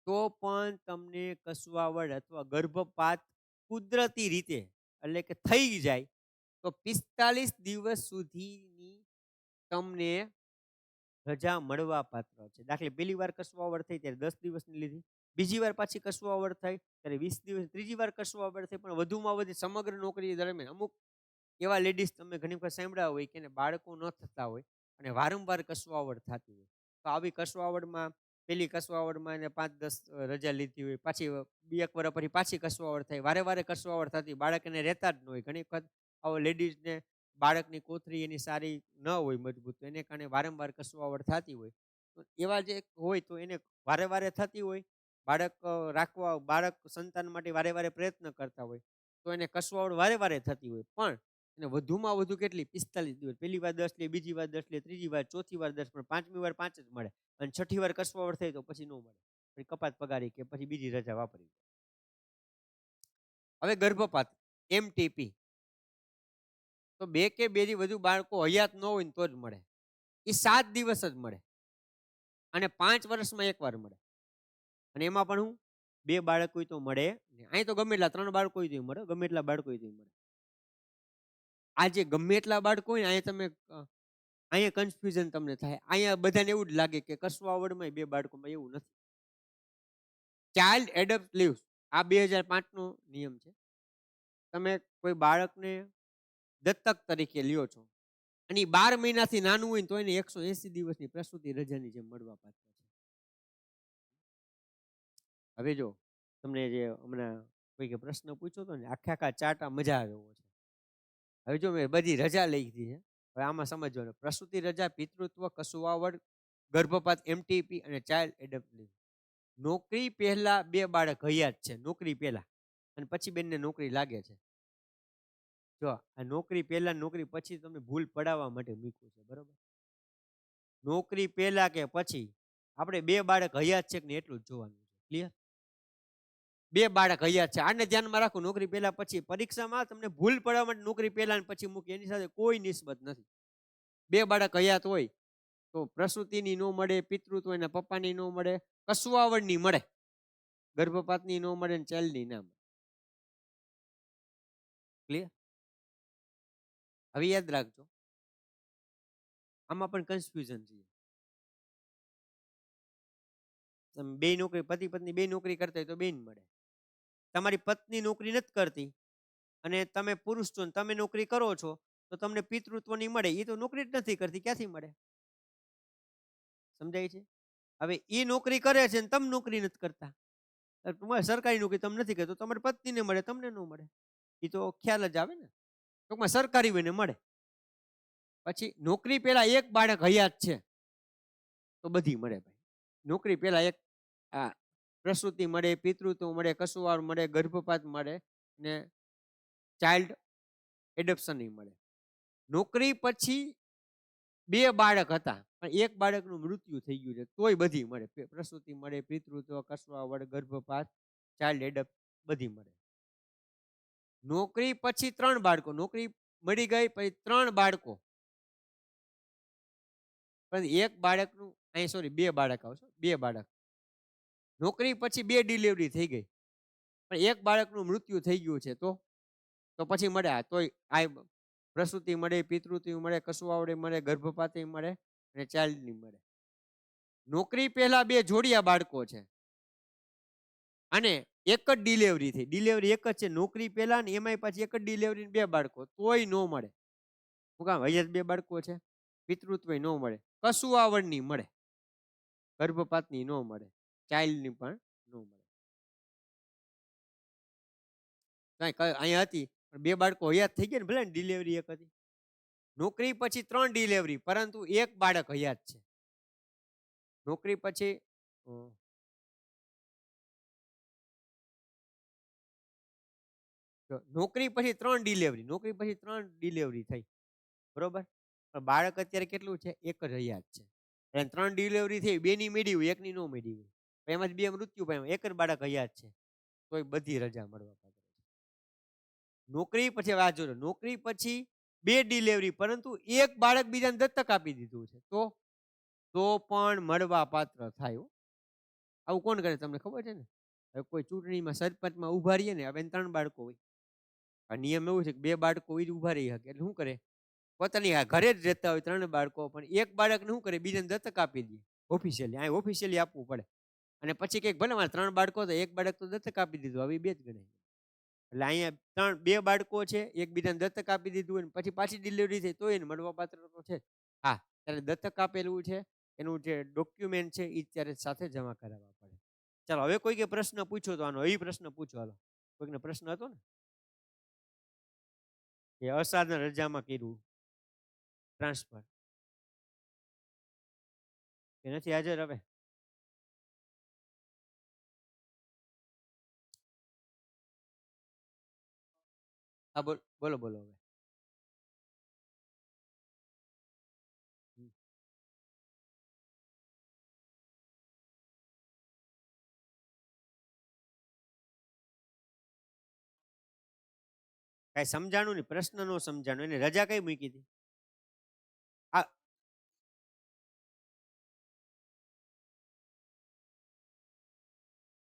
તો પણ તમને કસુઆવડ અથવા ગર્ભપાત કુદરતી રીતે એટલે કે થઈ જાય તો 45 દિવસ સુધીની તમને રજા મળવા પાત્ર છે. દાખલે પહેલી વાર કસુઆવડ થઈ ત્યારે 10 દિવસની લીધી, બીજી વાર પાછી કસુઆવડ થઈ ત્યારે 20 દિવસ, ત્રીજી વાર કસુઆવડ થઈ પણ વધુમાં વધુ સમગ્ર નોકરી દરમિયાન અમુક એવા લેડીઝ તમે ઘણી વખત સાંભળ્યા હોય કે એને બાળકો ન થતા હોય અને વારંવાર કસુઆવડ થતી હોય, તો આવી કસુઆવડમાં પેલી કસુઆવડમાં એને 5-10 રજા લીધી હોય, પાછી 2 વર્ષ પછી પાછી કસુઆવડ થાય, વારે વારે કસુઆવડ થતી, બાળક એને રહેતા જ ન હોય. ઘણી વખત આવો લેડીઝને બાળકની કોથળી એની સારી ન હોય મજબૂત, એને કારણે વારંવાર કસુઆવડ થતી હોય. તો એવા જે હોય તો એને વારે વારે થતી હોય, બાળક રાખવા, બાળક સંતાન માટે વારે વારે પ્રયત્ન કરતા હોય તો એને કસુઆવડ વારે વારે થતી હોય. પણ એને વધુમાં વધુ કેટલી 45 દિવસ, પહેલી વાર 10 લે, બીજી વાર 10 લે, ત્રીજી વાર, ચોથી વાર 10, પણ પાંચમી વાર 5 જ મળે અને છઠ્ઠી વાર કસુઆવડ થઈ તો પછી ન મળે, પછી કપાત પગારી કે પછી બીજી રજા વાપરી. હવે ગર્ભપાત MTP, તો 2 કે 2 થી વધુ બાળકો હયાત ન હોય ને તો જ મળે. એ 7 દિવસ જ મળે અને 5 વર્ષમાં એકવાર મળે. અને એમાં પણ હું 2 બાળક હોય તો મળે. અહીં તો ગમે એટલા 3 બાળકો હોય તોય મળે, ગમે એટલા બાળકો હોય તોય મળે. આ જે ગમે એટલા બાળકો હોય ને અહીંયા તમે અહીંયા કન્ફ્યુઝન તમને થાય. અહીંયા બધાને એવું જ લાગે કે કસવાવડમાં 2 બાળકોમાં એવું નથી. ચાઇલ્ડ એડપ્ટ લીવ્સ આ 2005 નો નિયમ છે. તમે કોઈ બાળકને દત્તક તરીકે લ્યો છો અને ઈ 12 મહિનાથી નાનું હોય ને તો એને 180 દિવસની પ્રસૂતિ રજાની જેમ મળવાપાત્ર છે. હવે જો તમને જે હમણાં કોઈકે પ્રશ્ન પૂછ્યો હતો ને આખા ચાર્ટ મજા આવે એવો છે. હવે જો મેં બધી રજા લઈ લીધી છે. હવે આમાં સમજવાનું પ્રસૂતિ રજા, પિતૃત્વ, કસુવાવડ, ગર્ભપાત, એમટીપી અને ચાઇલ્ડ એડપ્ટ લીવ. નોકરી પહેલા 2 બાળક હયાત છે નોકરી પહેલા અને પછી બેનને નોકરી લાગે છે. જો આ નોકરી પહેલા નોકરી પછી તમને ભૂલ પડાવવા માટે મૂક્યું છે બરોબર. નોકરી પહેલા કે પછી આપણે 2 બાળક હયાત છે કે નહીં એટલું જ જોવાનું છે. ક્લિયર? 2 બાળક હયાત છે આને ધ્યાનમાં રાખો. નોકરી પહેલા પછી પરીક્ષામાં તમને ભૂલ પડવા માટે નોકરી પહેલા અને પછી મૂકી એની સાથે કોઈ નિસ્બત નથી. 2 બાળક હયાત હોય તો પ્રસૂતિની નો મળે, પિતૃત્વ એના પપ્પાની નો મળે, કસવાવડની મળે, ગર્ભપાતની નો મળે ને ચાઇલ્ડની ના મળે. ક્લિયર? હવે યાદ રાખજો આમાં પણ કન્ફ્યુઝન છે. તમે 2 નોકરી પતિ પત્ની 2 નોકરી કરતા હોય તો 2 મળે. તમારી પત્ની નોકરી નથી કરતી અને તમે પુરુષ છો ને તમે નોકરી કરો છો તો તમને પિતૃત્વની મળે. એ તો નોકરી જ નથી કરતી ક્યાંથી મળે? સમજાય છે? હવે એ નોકરી કરે છે ને તમે નોકરી નથી કરતા. તમારે સરકારી નોકરી તમે નથી કરતો તમારી પત્નીને મળે તમને ન મળે. એ તો ખ્યાલ જ આવે ને. ટૂંકમાં સરકારી હોય ને મળે. પછી નોકરી પહેલા 1 બાળક હયાત છે તો બધી મળે ભાઈ. નોકરી પહેલા એક આ પ્રસૂતિ મળે, પિતૃત્વ મળે, કસુવાર મળે, ગર્ભપાત મળે ને ચાઇલ્ડ એડપ્શન મળે. નોકરી પછી 2 બાળક હતા પણ 1 બાળકનું મૃત્યુ થઈ ગયું છે તોય બધી મળે. પ્રસૂતિ મળે, પિતૃત્વ, કસવાવડ, ગર્ભપાત, ચાઇલ્ડ એડપ્ટ બધી મળે. નોકરી પછી 3 બાળકો, નોકરી મળી ગઈ પછી 3 બાળકો પણ 1 બાળકનું અહીં સોરી 2 બાળક આવશે 2 બાળક. નોકરી પછી 2 ડિલિવરી થઈ ગઈ પણ 1 બાળકનું મૃત્યુ થઈ ગયું છે તો પછી મળે. તોય આ પ્રસૂતિ મળે, પિતૃત્વ મળે, કસુવાવડે મળે, ગર્ભપાતે મળે અને ચાઇલ્ડની મળે. નોકરી પહેલા 2 જોડિયા બાળકો છે અને એક જ ડિલિવરી થઈ. ડિલિવરી એક જ છે નોકરી પહેલા ને એમાંય પાછી એક જ ડિલિવરી 2 બાળકો તોય નો મળે. શું કામ? હયાત 2 બાળકો છે. પિતૃત્વ નો મળે, કસુવાવડની મળે, ગર્ભપાતની નો મળે, ચાઇલ્ડની પણ નો મળે. અહીંયા હતી પણ 2 બાળકો હયાત થઈ ગયા ને ભલે ને ડિલિવરી એક હતી. નોકરી પછી 3 ડિલિવરી પરંતુ 1 બાળક હયાત છે. નોકરી પછી નોકરી પછી 3 ડિલિવરી, નોકરી પછી 3 ડિલિવરી થઈ બરોબર. પણ બાળક અત્યારે કેટલું છે? 1 જ હયાત છે. અને 3 ડિલિવરી થઈ 2 ની મેળી હોય 1 ની નો મેળી હોય એમાંથી 2 મૃત્યુ પામ્યા 1 જ બાળક હયાત છે તોય બધી રજા મળવા પાત્ર છે. નોકરી પછી વાત જોજો. નોકરી પછી 2 ડિલિવરી પરંતુ 1 બાળક બીજાને દત્તક આપી દીધું છે તો પણ મળવા પાત્ર થાય. આવું કોણ કરે તમને ખબર છે ને? હવે કોઈ ચૂંટણીમાં સરપંચમાં ઉભા રહીએ ને હવે 3 બાળકો હોય. આ નિયમ એવું છે કે 2 બાળકો હોય જ ઉભા રહી શકે એટલે શું કરે પોતાની ઘરે જ રહેતા હોય 3 બાળકો પણ 1 બાળકને શું કરે બીજાને દત્તક આપી દે. ઓફિશિયલી આ ઓફિશિયલી આપવું પડે અને પછી કંઈક ભલે મારે 3 બાળકો તો 1 બાળક તો દત્તક આપી દીધું હવે 2 જ ગણાય. એટલે અહીંયા 2 બાળકો છે એકબીજાને દત્તક આપી દીધું હોય પછી પાછી ડિલિવરી થઈ તો એને મળવા પાત્ર તો છે. હા ત્યારે દત્તક આપેલું છે એનું જે ડોક્યુમેન્ટ છે એ ત્યારે સાથે જમા કરાવવા પડે. ચાલો હવે કોઈકે પ્રશ્ન પૂછ્યો તો આનો એ પ્રશ્ન પૂછો. હાલો કોઈકને પ્રશ્ન હતો ને કે અસાધ્ય રજામાં કર્યું ટ્રાન્સફર કે નથી હાજર? હવે હા બોલો બોલો હવે. કાંઈ સમજાણું નહીં, પ્રશ્ન નો સમજાણો. એને રજા કઈ મૂકી હતી? આ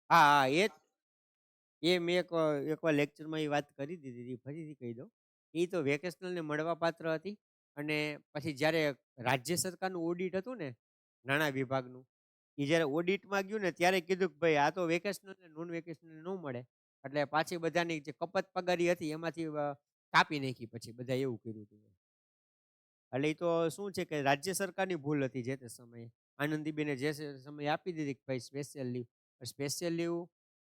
હા, હા, એ મેં એકવાર લેક્ચરમાં એ વાત કરી દીધી હતી, ફરીથી કહી દઉં. એ તો વેકેશનલને મળવાપાત્ર હતી અને પછી જ્યારે રાજ્ય સરકારનું ઓડિટ હતું ને, નાણાં વિભાગનું, એ જ્યારે ઓડિટમાં ગયું ને ત્યારે કીધું કે ભાઈ આ તો વેકેશનલ ને નોન વેકેશનલ ન મળે. એટલે પાછી બધાની જે કપાત પગારી હતી એમાંથી કાપી નાખી, પછી બધા એવું કર્યું હતું. એટલે એ તો શું છે કે રાજ્ય સરકારની ભૂલ હતી જે તે સમયે. આનંદીબેને જે સમય આપી દીધી કે ભાઈ સ્પેશિયલ લીવ, સ્પેશિયલ લીવ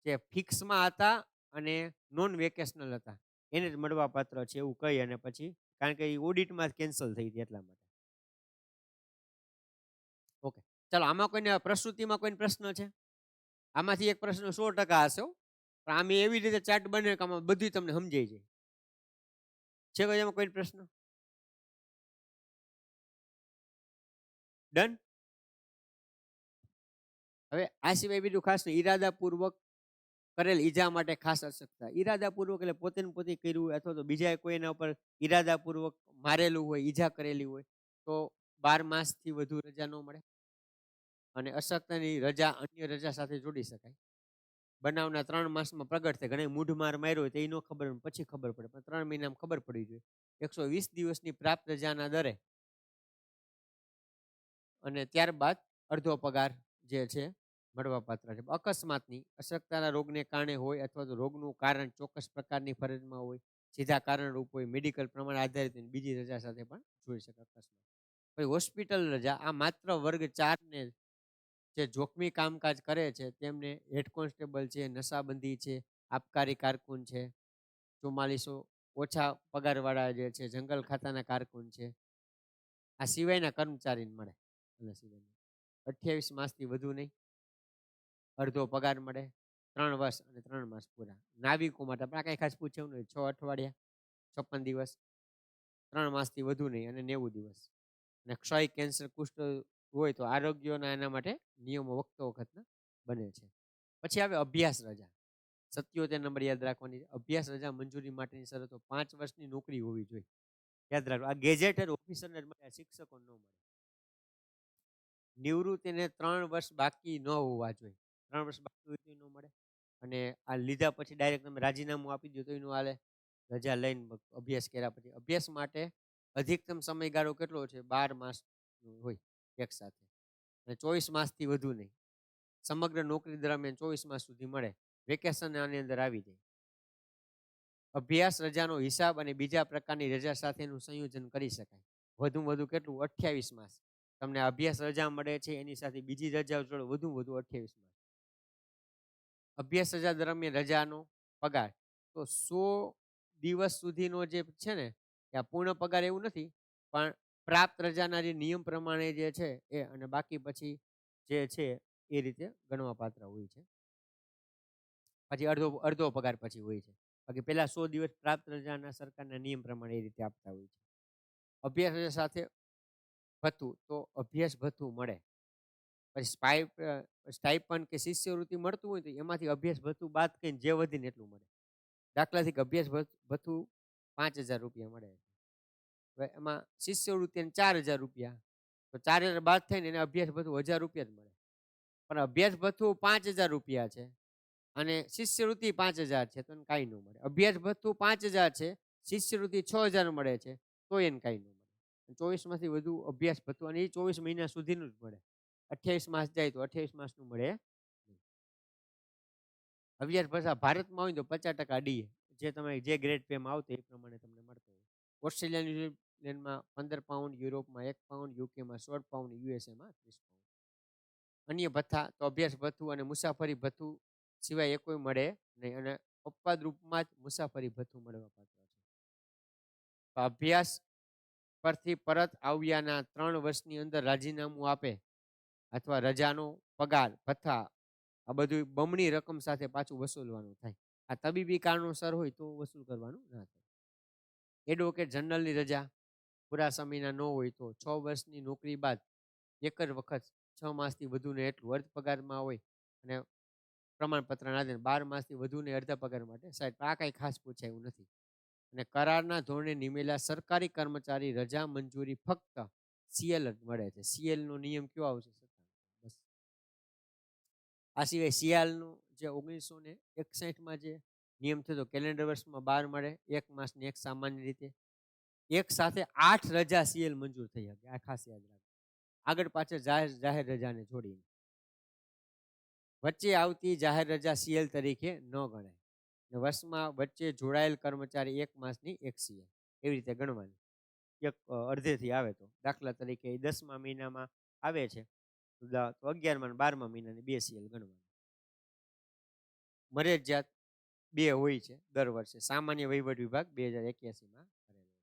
જે ફિક્સમાં હતા અને નોન વેકેશનલ હતા એને જ મળવાપાત્ર છે એવું કહી અને પછી કારણ કે એ ઓડિટમાં જ કેન્સલ થઈ હતી એટલા માટે. ઓકે, ચાલો આમાં કોઈને પ્રસ્તુતિમાં કોઈ પ્રશ્ન છે? આમાંથી એક પ્રશ્ન 100% હશે હો. પણ આમ એવી રીતે ચાર્ટ બને કે આમાં બધું તમને સમજાઈ જાય. છે કોઈ એમાં કોઈ પ્રશ્ન? ડન. હવે આ સિવાય બીજું ખાસ નહીં, ઈરાદાપૂર્વક કરેલ ઈજા માટે ખાસ અશક્તતા. ઈરાદાપૂર્વક એટલે પોતે ને પોતે કર્યું હોય અથવા તો બીજા કોઈના ઉપર ઈરાદાપૂર્વક મારેલું હોય, ઈજા કરેલી હોય તો 12 માસથી વધુ રજા ન મળે. અને અશક્તતાની રજા અન્ય રજા સાથે જોડી શકાય. બનાવના 3 માસમાં પ્રગટ થાય. ઘણા મૂઢ માર માર્યો હોય તો એ ન ખબર પછી ખબર પડે, પણ 3 મહિનામાં ખબર પડી જોઈએ. 120 દિવસની પ્રાપ્ત રજાના દરે અને ત્યારબાદ અડધો પગાર જે છે મળવાપાત્ર છે. અકસ્માતની અશક્તતાના રોગને કારણે હોય અથવા તો રોગનું કારણ ચોક્કસ પ્રકારની ફરજમાં હોય, સીધા કારણરૂપ હોય, મેડિકલ પ્રમાણ આધારિત બીજી રજા સાથે પણ જોઈ શકે અકસ્માત. પછી હોસ્પિટલ રજા આ માત્ર વર્ગ 4 ને જે જોખમી કામકાજ કરે છે તેમને હેડ કોન્સ્ટેબલ છે, નશાબંધી છે, આબકારી કારકુન છે, 4400 ઓછા પગારવાળા જે છે, જંગલ ખાતાના કારકુન છે, આ સિવાયના કર્મચારીને મળે. આના સિવાયના 28 માસથી વધુ નહીં, અડધો પગાર મળે, 3 વર્ષ અને 3 માસ પૂરા. નાવિકો માટે આપણે કાંઈ ખાસ પૂછ્યું નહીં, 6 અઠવાડિયા, 56 દિવસ, 3 માસથી વધુ નહીં અને 90 દિવસ. અને ક્ષય, કેન્સર, કુષ્ઠ હોય તો આરોગ્યના એના માટે નિયમો વખતો વખતના બને છે. પછી આવે અભ્યાસ રજા. 77 નંબર યાદ રાખવાની છે. અભ્યાસ રજા મંજૂરી માટેની શરતો 5 વર્ષની નોકરી હોવી જોઈએ. યાદ રાખો, આ ગેજેટેડ ઓફિસરને જ મળે, શિક્ષકો ન મળે. નિવૃત્તિને 3 વર્ષ બાકી ન હોવા જોઈએ. 3 વર્ષ બાકી હોય તો ન મળે. અને આ લીધા પછી ડાયરેક્ટ તમે રાજીનામું આપી દો તો એનું હાલે. રજા લઈને અભ્યાસ કર્યા પછી અભ્યાસ માટે અધિકતમ સમયગાળો કેટલો છે? 12 માસ હોય એક સાથે અને 24 માસથી વધુ નહીં. સમગ્ર નોકરી દરમિયાન 24 માસ સુધી મળે. વેકેશન આની અંદર આવી જાય. અભ્યાસ રજાનો હિસાબ અને બીજા પ્રકારની રજા સાથેનું સંયોજન કરી શકાય. વધુમાં વધુ કેટલું? 28 માસ. તમને અભ્યાસ રજા મળે છે એની સાથે બીજી રજાઓ જોડે વધુ 28 માસ. અભ્યાસ રજા દરમિયાન રજાનો પગાર તો 100 દિવસ સુધીનો જે છે ને એ પૂર્ણ પગાર એવું નથી, પણ પ્રાપ્ત રજાના જે નિયમ પ્રમાણે જે છે એ, અને બાકી પછી જે છે એ રીતે ગણવા પાત્ર હોય છે. પછી અડધો અડધો પગાર પછી હોય છે. બાકી પહેલા 100 દિવસ પ્રાપ્ત રજાના સરકારના નિયમ પ્રમાણે એ રીતે આપતા હોય છે. અભ્યાસ રજા સાથે ભથ્થું તો અભ્યાસ ભથ્થું મળે. પછી સ્ટાઇપન્ડ કે શિષ્યવૃત્તિ મળતું હોય તો એમાંથી અભ્યાસ ભથ્થું બાદ કરીને જે વધીને એટલું મળે. દાખલાથી કે અભ્યાસ ભથ્થું 5000 રૂપિયા મળે. હવે એમાં શિષ્યવૃત્તિ 4000 રૂપિયા, તો 4000 બાદ થઈને એને અભ્યાસ ભથ્થું 1000 રૂપિયા જ મળે. પણ અભ્યાસ ભથ્થું 5000 રૂપિયા છે અને શિષ્યવૃત્તિ 5000 છે તો એને કાંઈ ન મળે. અભ્યાસ ભથ્થું 5000 છે, શિષ્યવૃત્તિ 6000 મળે છે તો એને કાંઈ ન મળે. 24 માંથી વધુ અભ્યાસ ભથ્થું, અને એ 24 મહિના સુધીનું જ મળે. 28 માસ જાય તો 28 માસનું મળે. અભ્યાસ ભાષા ભારતમાં હોય તો 50% ડીએ, જે તમે જે ગ્રેડ પેમાં આવતો એ પ્રમાણે તમને મળતો હોય. ઓસ્ટ્રેલિયા, ન્યુઝીલેન્ડમાં 15 પાઉન્ડ, યુરોપમાં 1 પાઉન્ડ, યુકેમાં 16 પાઉન્ડ, યુએસએમાં 30 પાઉન્ડ. અન્ય ભથ્થા તો અભ્યાસ ભથ્થું અને મુસાફરી ભથ્થું સિવાય એ કોઈ મળે નહીં, અને અપવાદ રૂપમાં જ મુસાફરી ભથ્થું મળવા પાત્ર છે. અભ્યાસ પરથી પરત આવ્યાના 3 વર્ષની અંદર રાજીનામું આપે અથવા રજાનો પગાર, ભથ્થા આ બધું બમણી રકમ સાથે પાછું વસૂલવાનું થાય. આ તબીબી કારણોસર હોય તો વસૂલ કરવાનું ના થાય. એડવોકેટ જનરલની રજા પૂરા સમયના ન હોય તો 6 વર્ષની નોકરી બાદ એક જ વખત 6 માસથી વધુને એટલું અર્ધ પગારમાં હોય, અને પ્રમાણપત્રના આધારે 12 માસથી વધુને અડધા પગાર માટે સાહેબ આ કાંઈ ખાસ પૂછાય એવું નથી. અને કરારના ધોરણે નિમેલા સરકારી કર્મચારી રજા મંજૂરી ફક્ત સીએલ જ મળે છે. સીએલ નો નિયમ કયો આવશે? 97. બસ. આ સિવાય સીએલનું જે 1961માં જે નિયમ થયો કેલેન્ડર વર્ષમાં 12 મળે, એક માસની એક સામાન્ય રીતે. એક સાથે 8 રજા સીએલ મંજૂર થઈ શકે. આ ખાસ યાદ રાખો. આગળ પાછળ જાહેર જાહેર રજાને જોડીને. વચ્ચે આવતી જાહેર રજા સીએલ તરીકે ન ગણાય. વર્ષમાં વચ્ચે જોડાયેલ કર્મચારી એક માસની એક સીએલ એવી રીતે ગણવાની. એક અડધેથી આવે તો દાખલા તરીકે 10મા મહિનામાં આવે છે તો 11મા અને 12મા મહિનાની 2 સીએલ ગણવાની. મરજિયાત 2 હોય છે દર વર્ષે. સામાન્ય વહીવટ વિભાગ 2081માં કરેલો છે.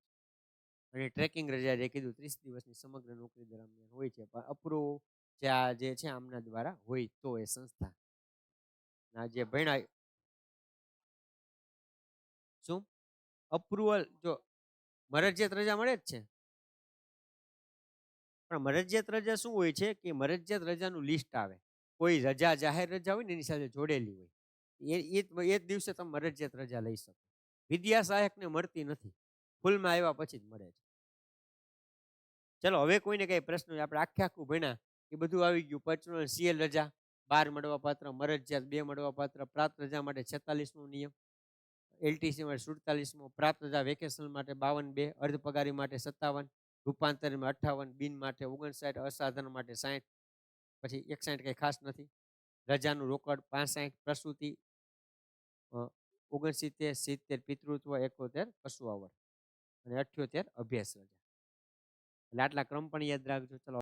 અને ટ્રેકિંગ રજા જે કીધું 30 દિવસની સમગ્ર નોકરી દરમિયાન હોય છે, પણ અપ્રૂવ જે છે આમના દ્વારા હોય તો એ સંસ્થા ના જે ભણાય શું અપ્રુવલ જો મરજિયાત રજા મળે જ છે. પણ મરજિયાત રજા શું હોય છે કે મરજિયાત રજાનું લિસ્ટ આવે. કોઈ રજા જાહેર રજા હોય ને એની સાથે જોડેલી હોય. એ જ દિવસે તમે મરજિયાત રજા લઈ શકો. વિદ્યા સહાયકને મળતી નથી. ફૂલમાં આવ્યા પછી જ મળે છે. ચલો હવે કોઈને કઈ પ્રશ્ન હોય, આપણે આખું ભણ્યા એ બધું આવી ગયું. પર્સનલ સીએલ રજા 12 મળવા પાત્ર, મરજિયાત 2 મળવા પાત્ર, પ્રાપ્ત રજા માટે 46મો નિયમ, એલટીસી માટે 47મો, પ્રાપ્ત રજા વેકેશન માટે 52, અર્ધ પગારી માટે 57, રૂપાંતર 58, બિન માટે 59, અસાધારણ માટે 60, પછી 61 કઈ ખાસ નથી. રજાનું રોકડ 65, પ્રસૂતિ 69, 70 પિતૃત્વ, 71 કસુઆવર અને 78 અભ્યાસ રજા. એટલે આટલા ક્રમ પણ યાદ રાખજો. ચલો